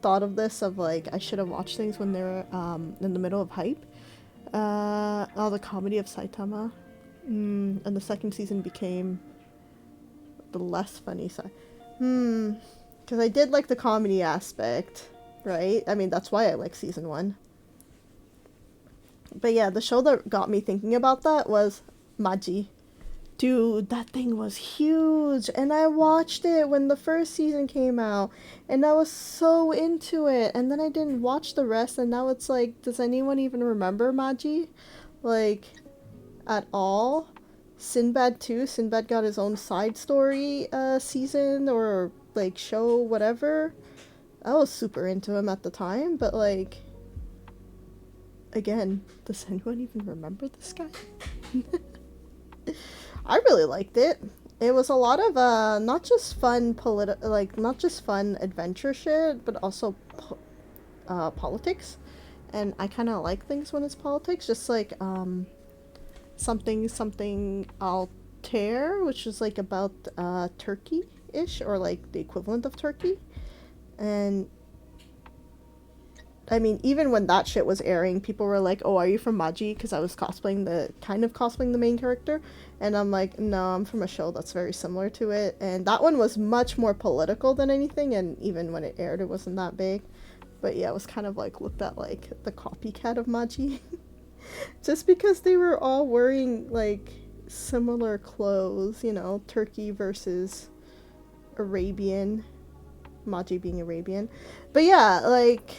thought of this, of like I should have watched things when they're in the middle of hype. The Comedy of Saitama, and the second season became the less funny side. Because I did like the comedy aspect, right? I mean, that's why I like season 1. But yeah, the show that got me thinking about that was Maji. Dude, that thing was huge, and I watched it when the first season came out, and I was so into it, and then I didn't watch the rest, and now it's like, does anyone even remember Maji? Like, at all? Sinbad too? Sinbad got his own side story season, or like show, whatever. I was super into him at the time, but like, again, does anyone even remember this guy? I really liked it. It was a lot of not just fun not just fun adventure shit, but also politics. And I kind of like things when it's politics, just like something Altair, which is like about Turkey-ish, or like the equivalent of Turkey. And I mean, even when that shit was airing, people were like, oh, are you from Maji? Because I was cosplaying the main character. And I'm like, no, I'm from a show that's very similar to it. And that one was much more political than anything, and even when it aired, it wasn't that big. But yeah, it was kind of like looked at like the copycat of Maji. Just because they were all wearing like similar clothes, you know, Turkey versus Arabian. Maji being Arabian. But yeah, like...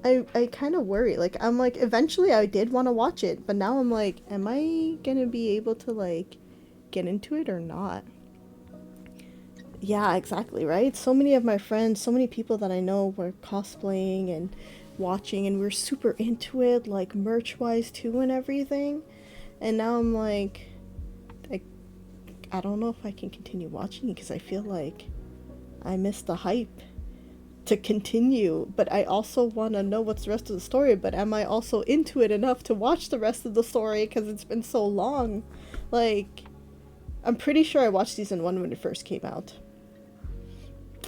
I kind of worry. Like, I'm like, eventually I did want to watch it, but now I'm like, am I gonna be able to, like, get into it or not? Yeah, exactly, right? So many of my friends, so many people that I know were cosplaying and watching, and we were super into it, like, merch-wise, too, and everything. And now I'm like, I don't know if I can continue watching it, because I feel like I missed the hype. to continue, but I also want to know what's the rest of the story, but am I also into it enough to watch the rest of the story because it's been so long? Like, I'm pretty sure I watched season 1 when it first came out.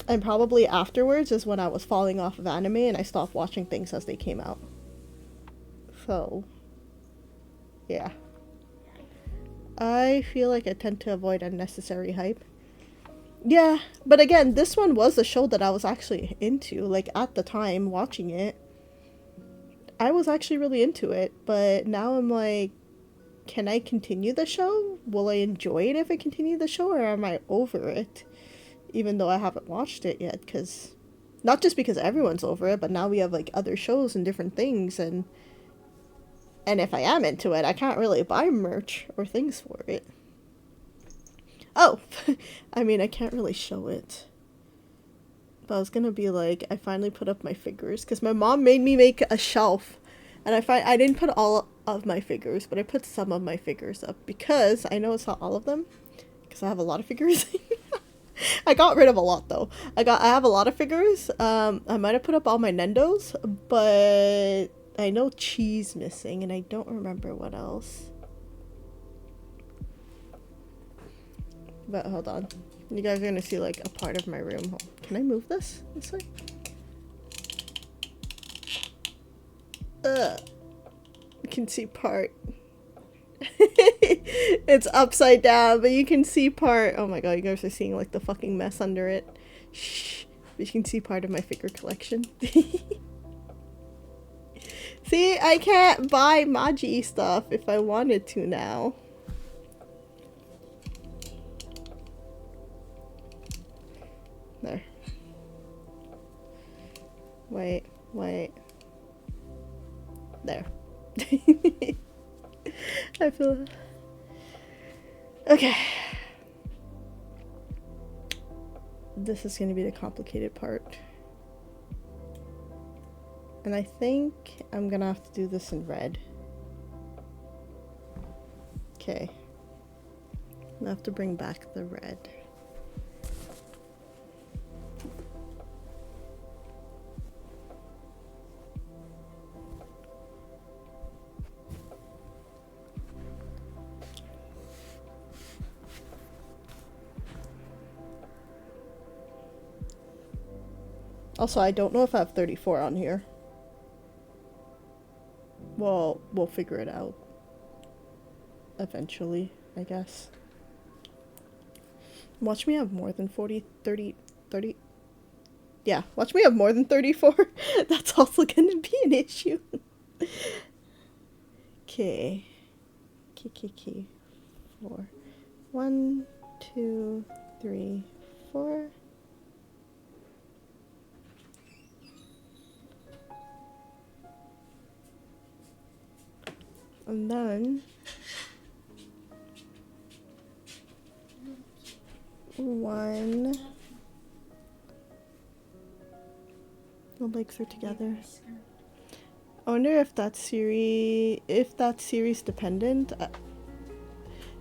And probably afterwards is when I was falling off of anime and I stopped watching things as they came out. So, yeah. I feel like I tend to avoid unnecessary hype. Yeah, but again, this one was a show that I was actually into. Like, at the time, watching it, I was actually really into it. But now I'm like, can I continue the show? Will I enjoy it if I continue the show? Or am I over it? Even though I haven't watched it yet. Because, not just because everyone's over it, but now we have, like, other shows and different things. And if I am into it, I can't really buy merch or things for it. Oh, I mean, I can't really show it. But I was gonna be like, I finally put up my figures. Because my mom made me make a shelf. And I didn't put all of my figures, but I put some of my figures up. Because I know it's not all of them. Because I have a lot of figures. I got rid of a lot, though. I have a lot of figures. I might have put up all my Nendos. But I know Cheese missing. And I don't remember what else. But hold on. You guys are gonna see like a part of my room. Can I move this way? You can see part. It's upside down, but you can see part. Oh my god, you guys are seeing like the fucking mess under it. Shh. But you can see part of my figure collection. See, I can't buy Maji stuff if I wanted to now. There. Wait. There. I feel... Okay. This is going to be the complicated part. And I think I'm going to have to do this in red. Okay. I have to bring back the red. Also, I don't know if I have 34 on here. Well, we'll figure it out. Eventually, I guess. Watch me have more than 30. Yeah, watch me have more than 34. That's also gonna be an issue. Okay. 4. 1, 2, 3, 4. And then 1. The legs are together. I wonder if that's series dependent.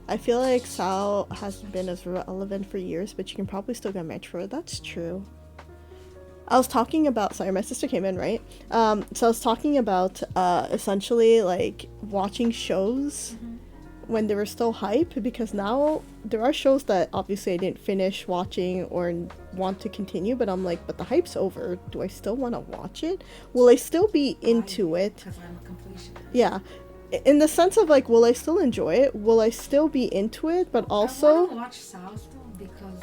I feel like Sal hasn't been as relevant for years, but you can probably still get merch for it. That's true. I was talking about, sorry, my sister came in, right? So I was talking about essentially like watching shows when they were still hype, because now there are shows that obviously I didn't finish watching or want to continue, but I'm like, but the hype's over. Do I still want to watch it? Will I still be into it? Because I'm a completionist. Yeah. In the sense of like, will I still enjoy it? Will I still be into it? But also... I want to watch Sal still because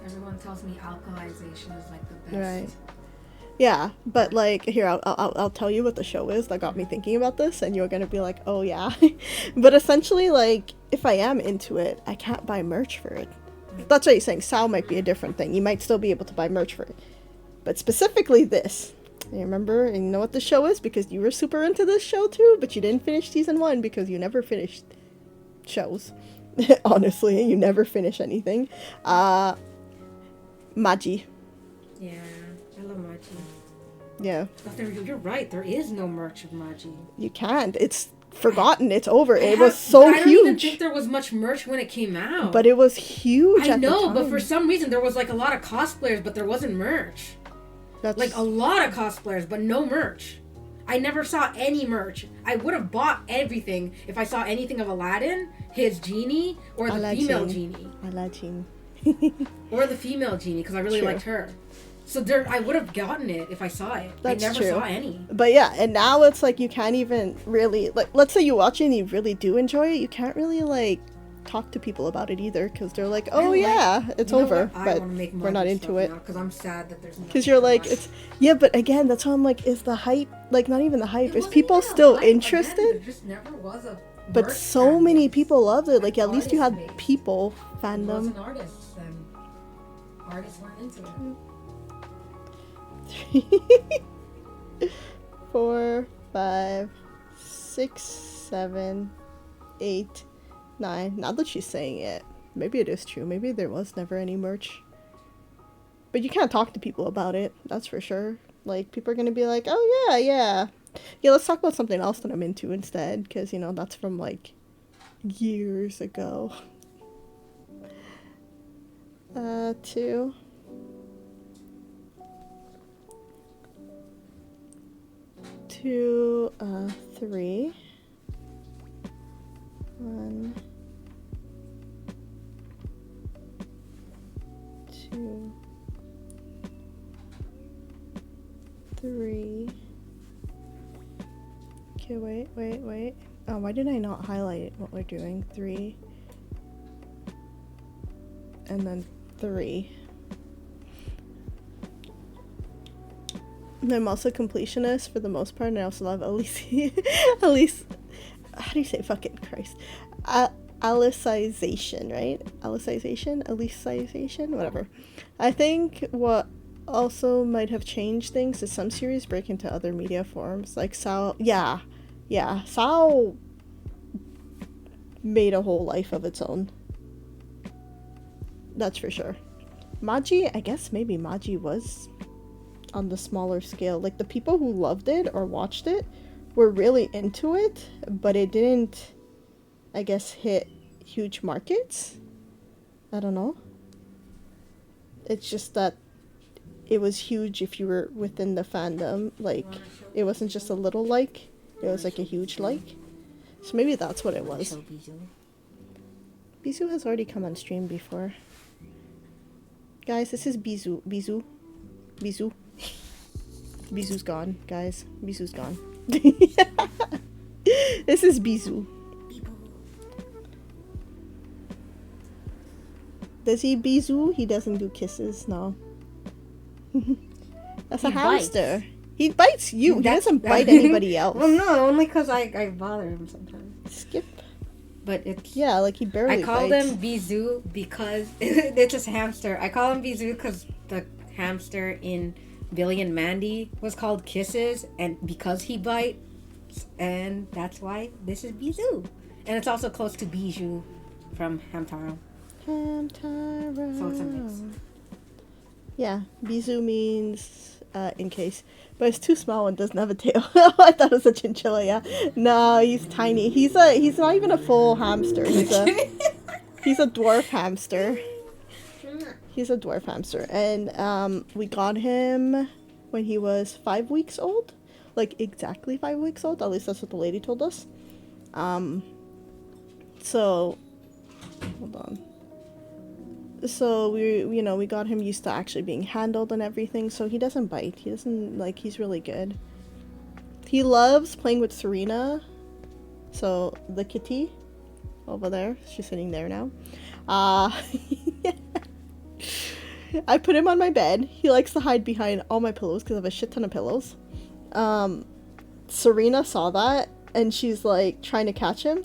everyone tells me alkalization is like the best. Right. Yeah, but like, here, I'll tell you what the show is that got me thinking about this, and you're gonna be like, oh yeah. But essentially, like, if I am into it, I can't buy merch for it. That's what you're saying. Sal might be a different thing. You might still be able to buy merch for it. But specifically this. You remember, and you know what the show is? Because you were super into this show too, but you didn't finish season 1 because you never finished shows. Honestly, you never finish anything. Maji. Yeah. I love Maji. Yeah. But you're right. There is no merch of Maji. You can't. It's forgotten. It's over. It was so huge. I don't even think there was much merch when it came out. But it was huge. I know, but for some reason there was like a lot of cosplayers, but there wasn't merch. That's Like a lot of cosplayers, but no merch. I never saw any merch. I would have bought everything if I saw anything of Aladdin, his genie, or the female genie. Aladdin. Or the female genie, because I really liked her. So I would have gotten it if I saw it. That's I never true. saw any. But yeah, and now it's like you can't even really, like, let's say you watch it and you really do enjoy it, you can't really, like, talk to people about it either, because they're like, oh yeah, it's over, but we're not into it. Because I'm sad that there's no. Because you're like, it's, yeah, but again, that's why I'm like, is the hype, like, not even the hype, is people still interested? Again, there just never was a But so many people loved it, like, at least you had Artist made. people It fandom. wasn't artists, and artists weren't into it. 4, 5, 6, 7, 8, 9. Now that she's saying it, maybe it is true. Maybe there was never any merch. But you can't talk to people about it, that's for sure. Like, people are gonna be like, oh yeah. Yeah, let's talk about something else that I'm into instead, because, you know, that's from, like, years ago. 2. 2, 3. 1, 2, 3. Okay, wait. Oh, why did I not highlight what we're doing? 3. And then 3. And I'm also completionist for the most part, and I also love Elise. Elise. How do you say fucking Christ? Alicization, right? Alicization? Whatever. I think what also might have changed things is some series break into other media forms. Like Sao. Yeah. Sao made a whole life of its own. That's for sure. Maji, I guess maybe Maji was on the smaller scale. Like, the people who loved it or watched it were really into it, but it didn't, I guess, hit huge markets. I don't know. It's just that it was huge if you were within the fandom. Like, it wasn't just a little like, it was like a huge like. So maybe that's what it was. Bisou has already come on stream before. Guys, this is Bisou. Bisou's gone, guys. Bisou's gone. This is Bisou. Does he Bisou? He doesn't do kisses, no. That's a hamster. He bites you. He doesn't bite anybody else. Well, no, only because I bother him sometimes. Skip. But it's... Yeah, like he barely I call bites. him Bisou because... it's just hamster. I call him Bisou because the hamster in Billy and Mandy was called Kisses, and because he bites, and that's why this is Bisou. And it's also close to Bijou from Hamtaro. So it's a mix. Yeah, Bisou means in case. But it's too small and doesn't have a tail. I thought it was a chinchilla, yeah. No, he's tiny. He's not even a full hamster. He's a dwarf hamster. He's a dwarf hamster. And we got him when he was 5 weeks old. Like, exactly 5 weeks old. At least that's what the lady told us. So, hold on. So we got him used to actually being handled and everything, so he doesn't bite. He doesn't, like, he's really good. He loves playing with Serena. So the kitty over there, she's sitting there now. I put him on my bed. He likes to hide behind all my pillows because I have a shit ton of pillows. Serena saw that and she's like trying to catch him.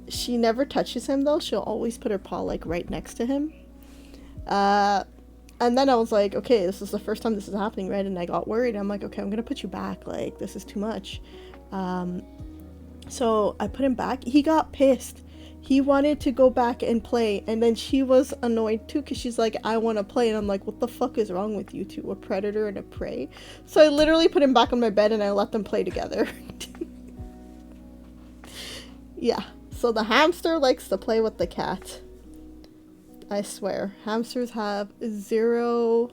She never touches him though. She'll always put her paw like right next to him. And then I was like, okay, this is the first time this is happening, right? And I got worried. I'm like, okay, I'm gonna put you back. Like, this is too much. So I put him back. He got pissed. He wanted to go back and play. And then she was annoyed too because she's like, I want to play. And I'm like, what the fuck is wrong with you two? A predator and a prey? So I literally put him back on my bed and I let them play together. Yeah. So the hamster likes to play with the cat. I swear. Hamsters have zero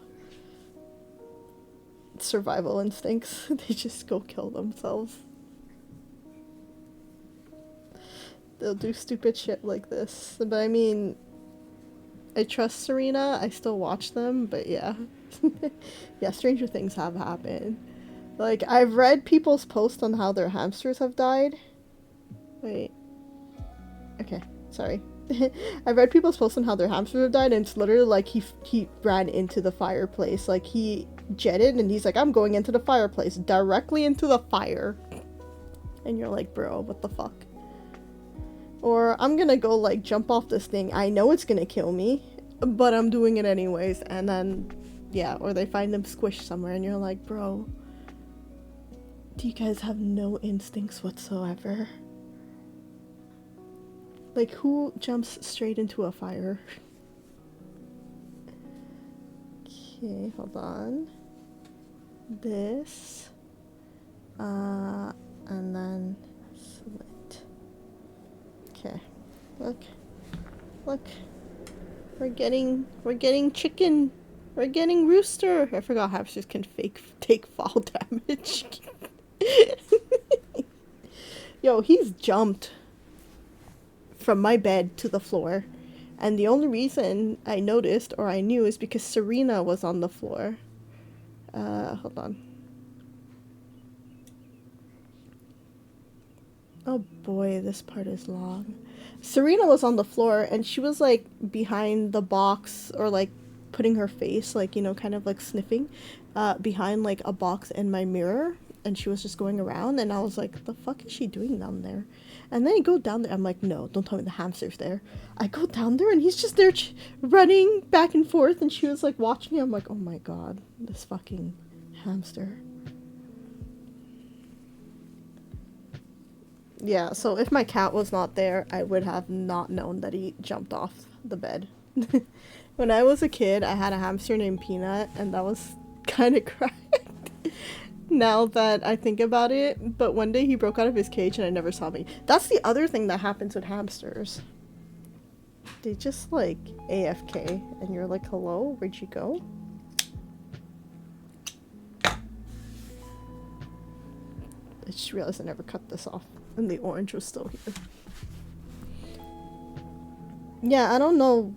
survival instincts. They just go kill themselves. They'll do stupid shit like this. But I mean, I trust Serena. I still watch them, but yeah. Yeah, stranger things have happened. Like, I've read people's posts on how their hamsters have died. Wait. Okay, sorry. I've read people's posts on how their hamsters have died, and it's literally like he ran into the fireplace. Like, he jetted, and he's like, I'm going into the fireplace. Directly into the fire. And you're like, bro, what the fuck? Or, I'm gonna go, like, jump off this thing. I know it's gonna kill me, but I'm doing it anyways. And then, yeah, or they find them squished somewhere, and you're like, bro, do you guys have no instincts whatsoever? Like, who jumps straight into a fire? Okay, hold on. This. And then slit. Okay. Look. Look. We're getting chicken. We're getting rooster. I forgot hamsters can take fall damage. Yo, he's jumped from my bed to the floor, and the only reason I noticed or I knew is because Serena was on the floor. Hold on. Oh boy, this part is long. Serena was on the floor, and she was like behind the box, or like putting her face, like, you know, kind of like sniffing behind like a box in my mirror, and she was just going around, and I was like, the fuck is she doing down there? And then I go down there, I'm like, no, don't tell me the hamster's there. I go down there, and he's just there running back and forth, and she was like watching me. I'm like, oh my god, this fucking hamster. Yeah, so if my cat was not there, I would have not known that he jumped off the bed. When I was a kid, I had a hamster named Peanut, and that was kind of cracked. Now that I think about it, but one day he broke out of his cage and I never saw me. That's the other thing that happens with hamsters. They just like AFK, and you're like, hello, where'd you go? I just realized I never cut this off, and the orange was still here. Yeah, I don't know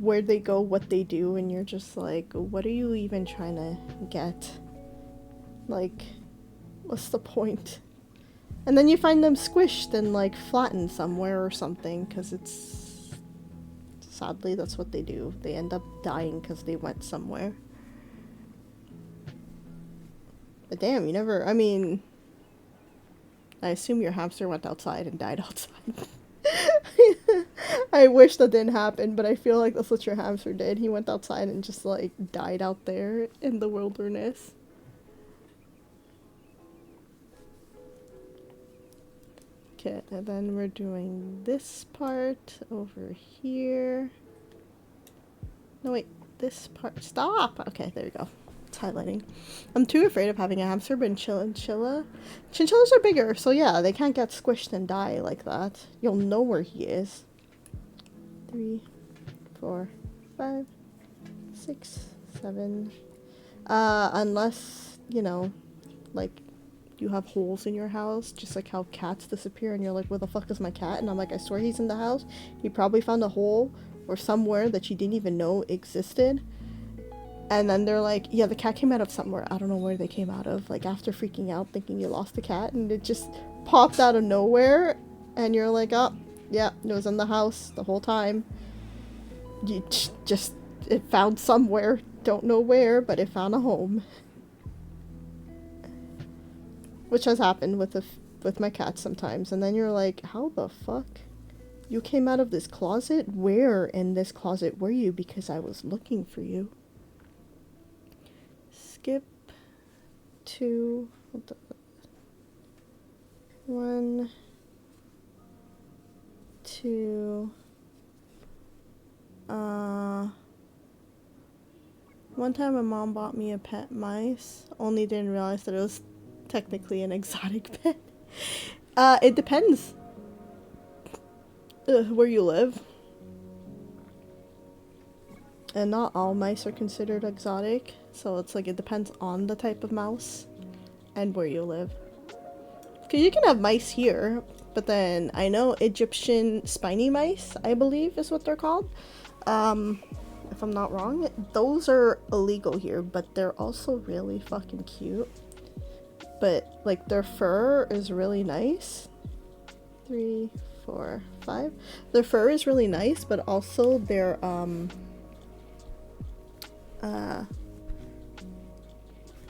where they go, what they do, and you're just like, what are you even trying to get? Like, what's the point? And then you find them squished and like flattened somewhere or something, because it's, sadly, that's what they do. They end up dying because they went somewhere. But damn, you never, I mean, I assume your hamster went outside and died outside. I wish that didn't happen, but I feel like that's what your hamster did. He went outside and just like died out there in the wilderness. Okay, and then we're doing this part over here. No, wait, this part. Stop! Okay, there we go. It's highlighting. I'm too afraid of having a hamster, but chinchillas are bigger, so yeah, they can't get squished and die like that. You'll know where he is. 3, 4, 5, 6, 7. Unless, you know, like, you have holes in your house, just like how cats disappear, and you're like, where the fuck is my cat? And I'm like, I swear he's in the house. He probably found a hole or somewhere that you didn't even know existed. And then they're like, yeah, the cat came out of somewhere. I don't know where they came out of. Like, after freaking out, thinking you lost the cat, and it just popped out of nowhere. And you're like, oh, yeah, it was in the house the whole time. You just, it found somewhere. Don't know where, but it found a home. Which has happened with my cat sometimes. And then you're like, how the fuck? You came out of this closet? Where in this closet were you? Because I was looking for you. Skip to 1, 2. One time my mom bought me a pet mice, only didn't realize that it was technically an exotic pet. It depends where you live. And not all mice are considered exotic. So it's like it depends on the type of mouse and where you live. Because you can have mice here, but then I know Egyptian spiny mice, I believe is what they're called. If I'm not wrong, those are illegal here, but they're also really fucking cute. But like their fur is really nice. 3, 4, 5. Their fur is really nice, but also their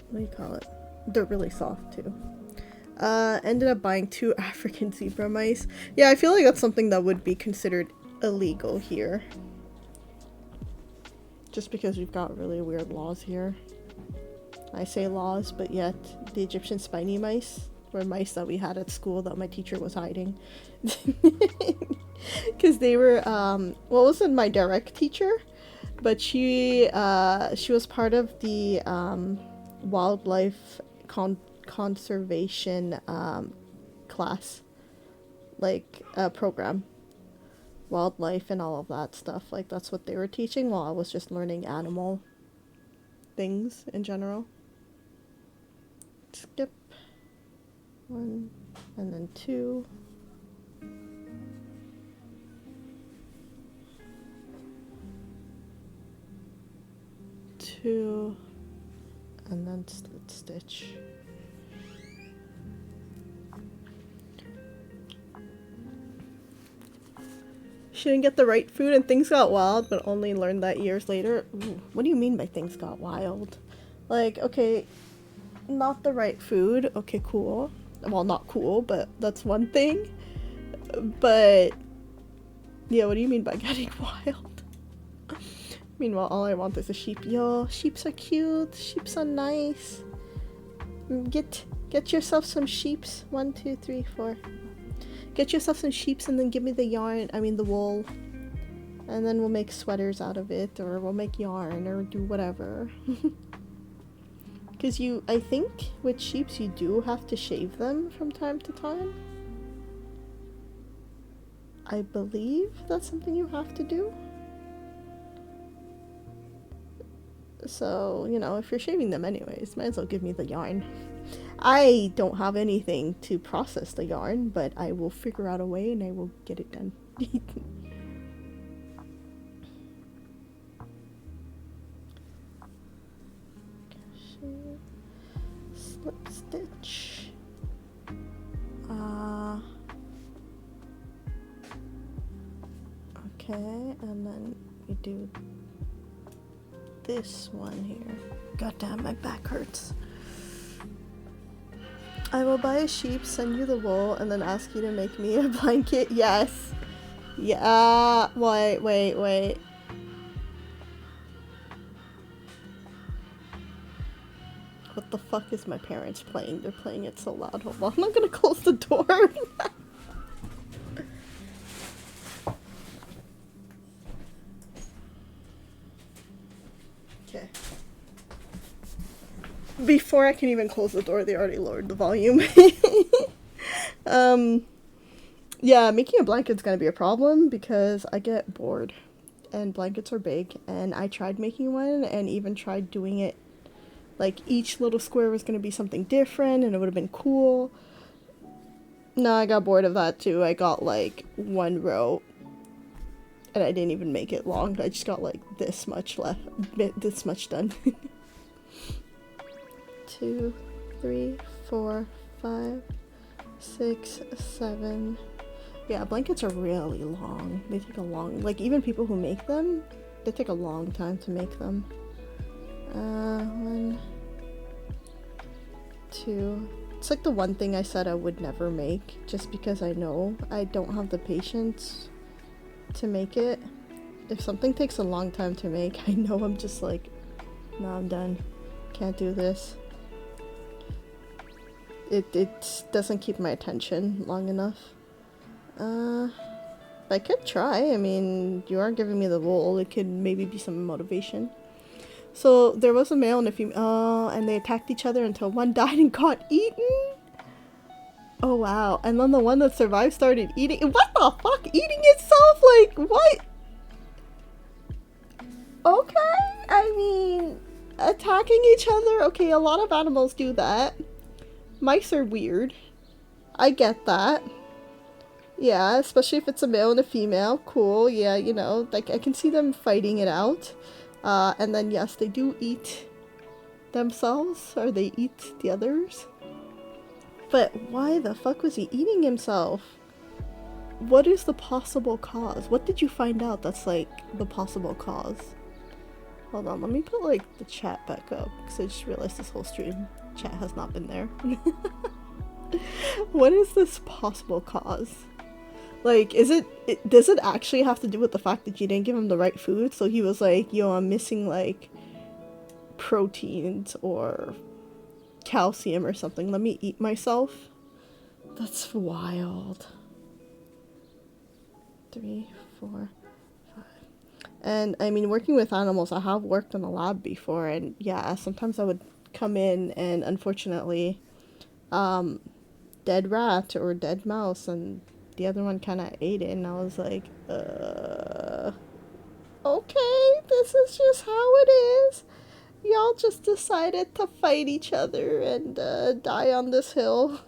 what do you call it? They're really soft too. Ended up buying 2 African zebra mice. Yeah, I feel like that's something that would be considered illegal here. Just because we've got really weird laws here. I say laws, but yet the Egyptian spiny mice were mice that we had at school that my teacher was hiding. Because they were, well, it wasn't my direct teacher, but she was part of the wildlife conservation class, like program, wildlife and all of that stuff. Like that's what they were teaching while I was just learning animal things in general. Skip 1 and then 2. 2 and then split stitch. She didn't get the right food and things got wild, but only learned that years later. Ooh, what do you mean by things got wild? Like, okay, not the right food. Okay, cool. Well, not cool, but that's one thing. But, yeah, what do you mean by getting wild? Meanwhile, all I want is a sheep. Yo, sheeps are cute. Sheeps are nice. Get yourself some sheeps. 1, 2, 3, 4. Get yourself some sheeps and then give me the yarn. I mean the wool. And then we'll make sweaters out of it, or we'll make yarn, or do whatever. Because I think with sheeps you do have to shave them from time to time. I believe that's something you have to do. So, you know, if you're shaving them anyways, might as well give me the yarn. I don't have anything to process the yarn, but I will figure out a way and I will get it done. Slip stitch. Okay, and then we do this one here. God damn, my back hurts. I will buy a sheep, send you the wool, and then ask you to make me a blanket. Yes. Yeah. Wait. What the fuck is my parents playing? They're playing it so loud. Hold on. I'm not gonna close the door. Okay. Before I can even close the door, they already lowered the volume. Yeah, making a blanket's gonna be a problem because I get bored. And blankets are big. And I tried making one and even tried doing it. Like, each little square was gonna be something different and it would have been cool. No, I got bored of that too. I got like 1 row. And I didn't even make it long. I just got like this much left. This much done. 2, 3, 4, 5, 6, 7. Yeah, blankets are really long. They take a long, like even people who make them, they take a long time to make them. 1, 2. It's like the one thing I said I would never make, just because I know I don't have the patience to make it. If something takes a long time to make, I know I'm just like, no, I'm done. Can't do this. It doesn't keep my attention long enough. I could try. I mean, you are giving me the wool. It could maybe be some motivation. So there was a male and a female, and they attacked each other until one died and got eaten. Oh wow! And then the one that survived started eating. What the fuck? Eating itself? Like what? Okay. I mean, attacking each other. Okay, a lot of animals do that. Mice are weird. I get that. Yeah, especially if it's a male and a female. Cool, yeah, you know, like I can see them fighting it out. And then yes, they do eat themselves, or they eat the others. But why the fuck was he eating himself? What is the possible cause? What did you find out that's like the possible cause? Hold on, let me put like the chat back up because I just realized this whole stream chat has not been there. What is this possible cause? Like, does it actually have to do with the fact that you didn't give him the right food? So he was like, yo, I'm missing like proteins or calcium or something. Let me eat myself. That's wild. 3, 4, 5. And I mean, working with animals, I have worked in a lab before, and yeah, sometimes I would come in and unfortunately, dead rat or dead mouse, and the other one kind of ate it, and I was like, okay, this is just how it is. Y'all just decided to fight each other and die on this hill.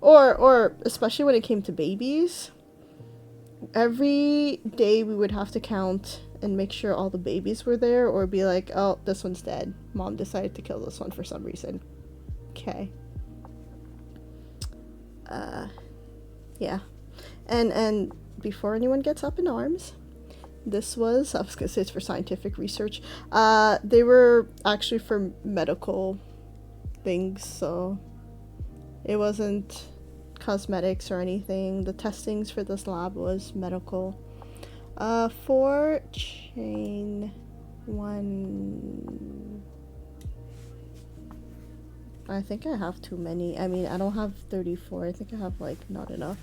Or especially when it came to babies, every day we would have to count and make sure all the babies were there, or be like, oh, this one's dead. Mom decided to kill this one for some reason. Okay. Yeah. And before anyone gets up in arms, this was, I was gonna say it's for scientific research. They were actually for medical things, so it wasn't cosmetics or anything. The testings for this lab was medical. 4 chain 1. I think I have too many. I mean, I don't have 34. I think I have like not enough.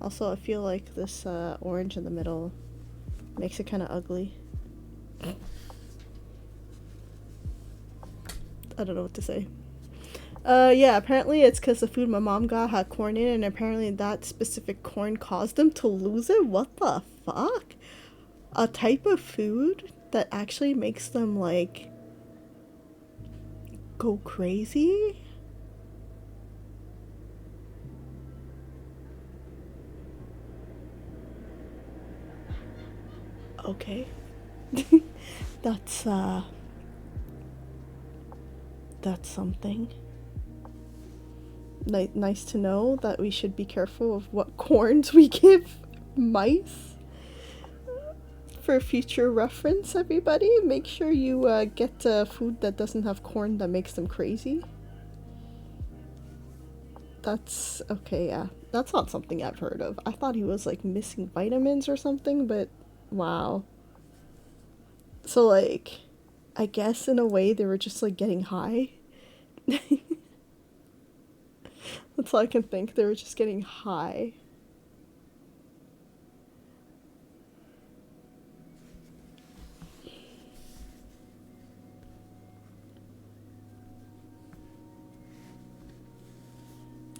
Also, I feel like this orange in the middle makes it kind of ugly. I don't know what to say. Yeah, apparently it's because the food my mom got had corn in it, and apparently that specific corn caused them to lose it. What the fuck? A type of food that actually makes them like go crazy? Okay. That's something. Nice to know that we should be careful of what corns we give mice. For future reference, everybody, make sure you get food that doesn't have corn that makes them crazy. That's okay, yeah. That's not something I've heard of. I thought he was like missing vitamins or something, but wow. So like, I guess in a way they were just like getting high. That's all I can think. They were just getting high.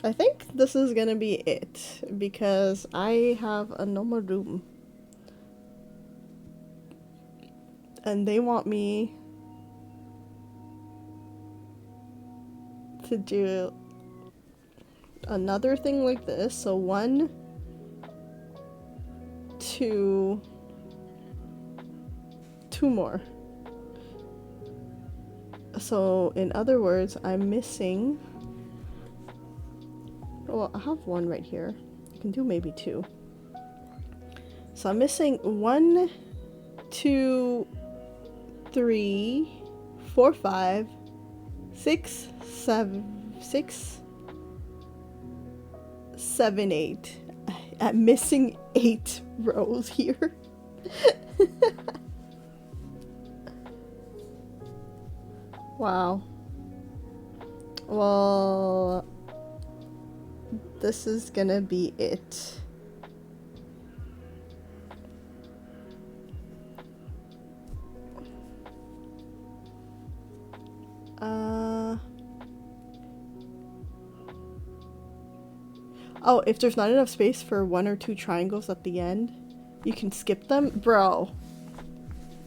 I think this is gonna be it, because I have a no more room. And they want me to do another thing like this. So 1, 2, 2 more. So in other words, I'm missing, well, I have 1 right here. I can do maybe 2. So I'm missing 1, 2, 3, 4, 5, 6, 7, 8. I'm missing 8 rows here. Wow. Well, this is gonna be it. Oh, if there's not enough space for 1 or 2 triangles at the end, you can skip them? Bro.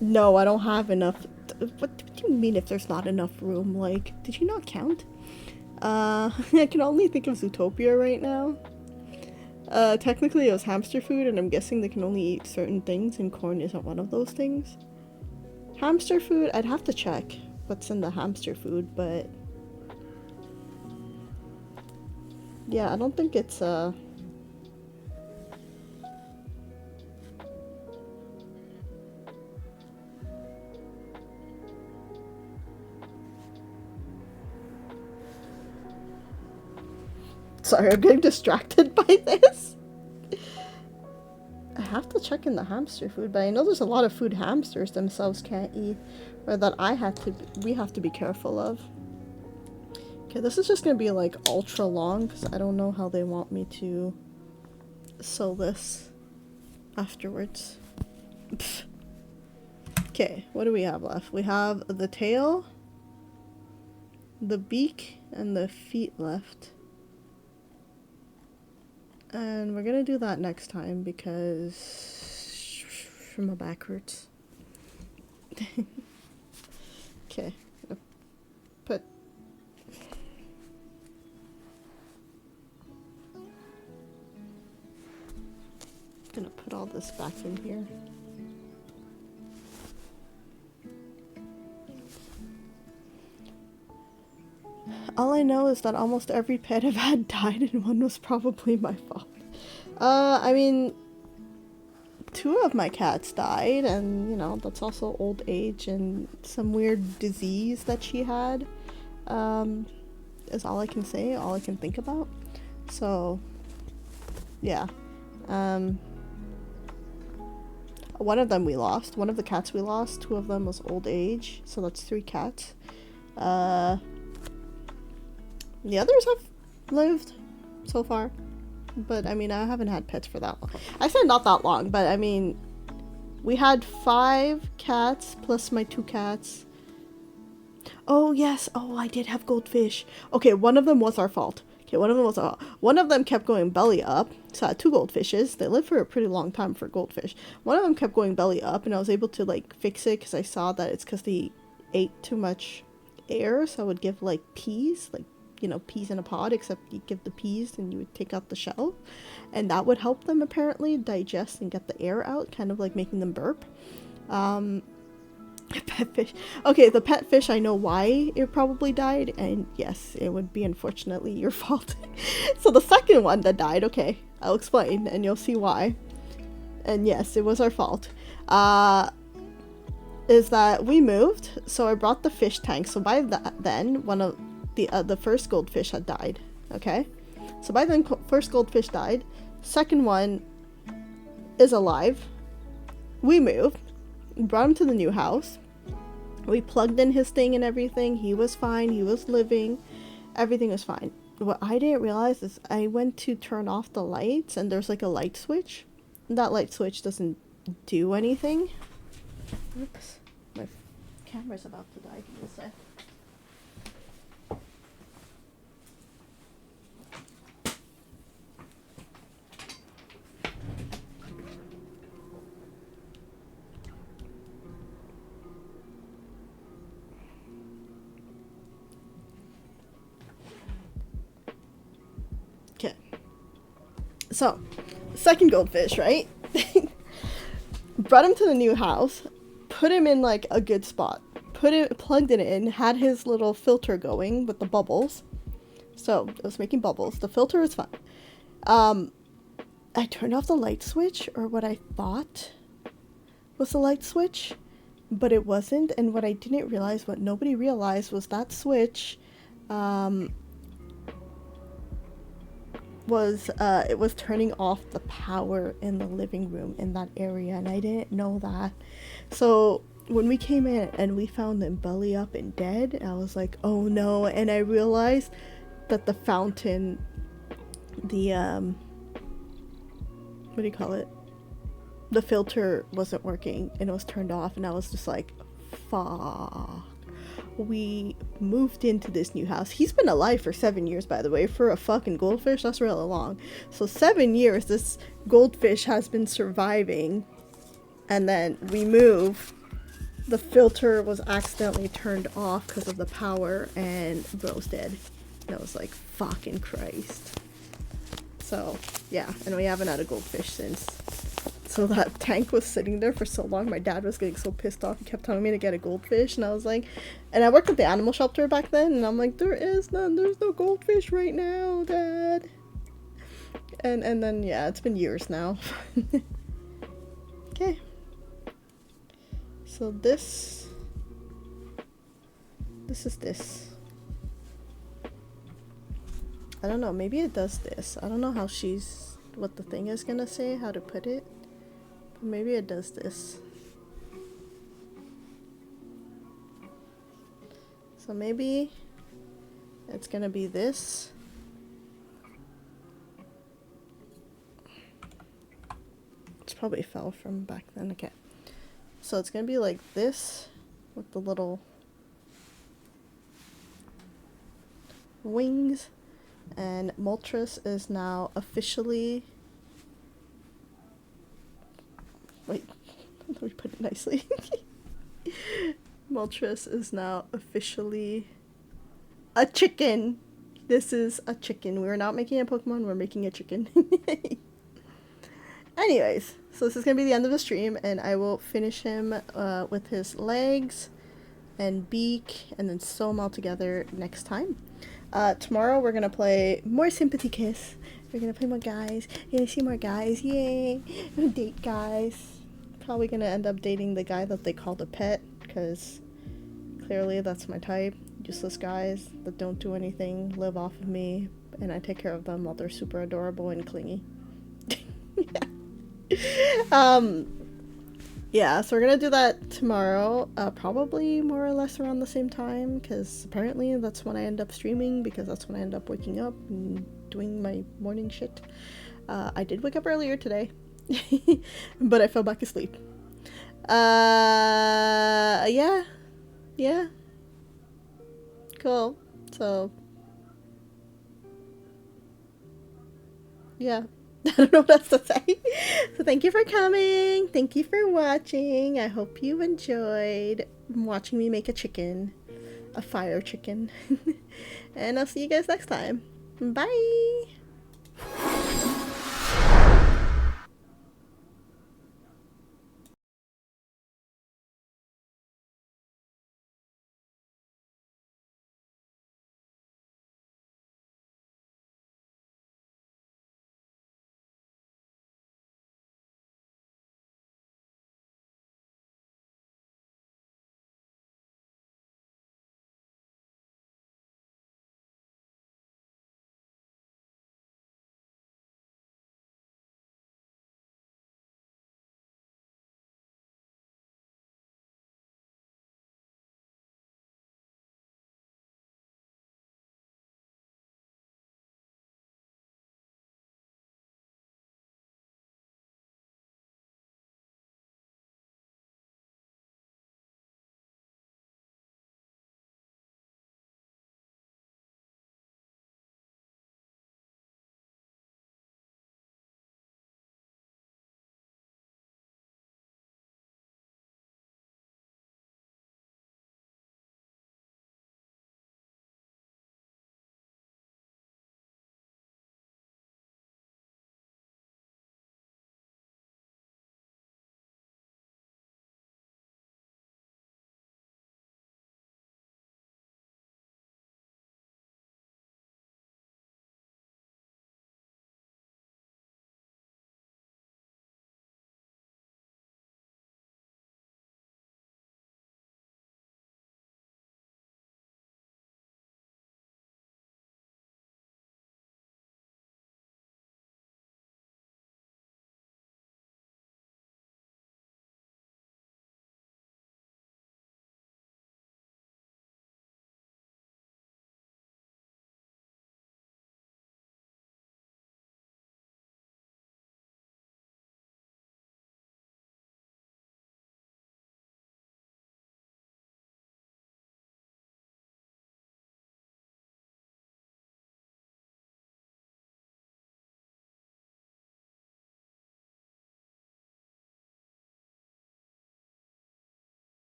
No, I don't have enough. What do you mean if there's not enough room? Like, did you not count? I can only think of Zootopia right now. Technically it was hamster food, and I'm guessing they can only eat certain things, and corn isn't one of those things. Hamster food, I'd have to check what's in the hamster food, but yeah, I don't think it's sorry, I'm getting distracted by this. I have to check in the hamster food, but I know there's a lot of food hamsters themselves can't eat, or that we have to be careful of. Okay, this is just gonna be like ultra long because I don't know how they want me to sew this afterwards. Pfft. Okay, what do we have left? We have the tail, the beak, and the feet left. And we're gonna do that next time because my back hurts. Okay, gonna put all this back in here. All I know is that almost every pet I've had died, and one was probably my fault. I mean, 2 of my cats died, and, you know, that's also old age and some weird disease that she had, is all I can say, all I can think about. So, yeah. One of them we lost. One of the cats we lost. 2 of them was old age, so that's 3 cats. The others have lived so far, but I mean, I haven't had pets for that long. I said not that long, but I mean, we had 5 cats plus my 2 cats. Oh yes, oh I did have goldfish. Okay, one of them was our fault. Okay, one of them kept going belly up, so I had 2 goldfishes. They lived for a pretty long time for goldfish. One of them kept going belly up, and I was able to like fix it because I saw that it's because they ate too much air, so I would give like peas, like, you know, peas in a pod, except you give the peas and you would take out the shell, and that would help them apparently digest and get the air out, kind of like making them burp. Pet fish. Okay, the pet fish, I know why it probably died, and yes, it would be unfortunately your fault. So the second one that died, okay, I'll explain and you'll see why. And yes, it was our fault. Is that we moved, so I brought the fish tank. So by then, one of the first goldfish had died. Okay, so by then first goldfish died. Second one is alive. We moved, brought him to the new house. We plugged in his thing and everything. He was fine. He was living. Everything was fine. What I didn't realize is I went to turn off the lights, and there's like a light switch. That light switch doesn't do anything. Oops, my camera's about to die. Give me a sec. Okay. So, second goldfish, right? Brought him to the new house, put him in like a good spot, plugged it in, had his little filter going with the bubbles. So it was making bubbles. The filter was fine. I turned off the light switch, or what I thought was the light switch, but it wasn't. And what I didn't realize, what nobody realized, was that switch it was turning off the power in the living room in that area, and I didn't know that. So when we came in and we found them belly up and dead, I was like, oh no. And I realized that the fountain, the what do you call it, the filter wasn't working, and it was turned off, and I was just like, fuck. We moved into this new house. He's been alive for 7 years, by the way. For a fucking goldfish, that's really long. So 7 years this goldfish has been surviving, and then we move, the filter was accidentally turned off because of the power, and bro's dead. And I was like, fucking Christ. So, yeah, and we haven't had a goldfish since. So that tank was sitting there for so long, my dad was getting so pissed off, he kept telling me to get a goldfish, and I was like, and I worked at the animal shelter back then, and I'm like, there is none, there's no goldfish right now, Dad. And then, yeah, it's been years now. Okay. So this is this. I don't know, maybe it does this. I don't know how what the thing is gonna say, how to put it. But maybe it does this. So maybe it's gonna be this. It's probably fell from back then, okay. So it's gonna be like this with the little wings. And Moltres is now officially... Wait, let me put it nicely. Moltres is now officially a chicken. This is a chicken. We're not making a Pokemon, we're making a chicken. Anyways, so this is going to be the end of the stream, and I will finish him with his legs and beak, and then sew them all together next time. Tomorrow we're gonna play more Sympathy Kiss. We're gonna play more guys. You're gonna see more guys. Yay! Date guys. Probably gonna end up dating the guy that they called a pet, because clearly that's my type. Useless guys that don't do anything, live off of me, and I take care of them while they're super adorable and clingy. Yeah, so we're gonna do that tomorrow, probably more or less around the same time, because apparently that's when I end up streaming, because that's when I end up waking up and doing my morning shit. I did wake up earlier today, but I fell back asleep. Yeah, cool, so, yeah. I don't know what else to say. So thank you for coming. Thank you for watching. I hope you enjoyed watching me make a chicken. A fire chicken. And I'll see you guys next time. Bye!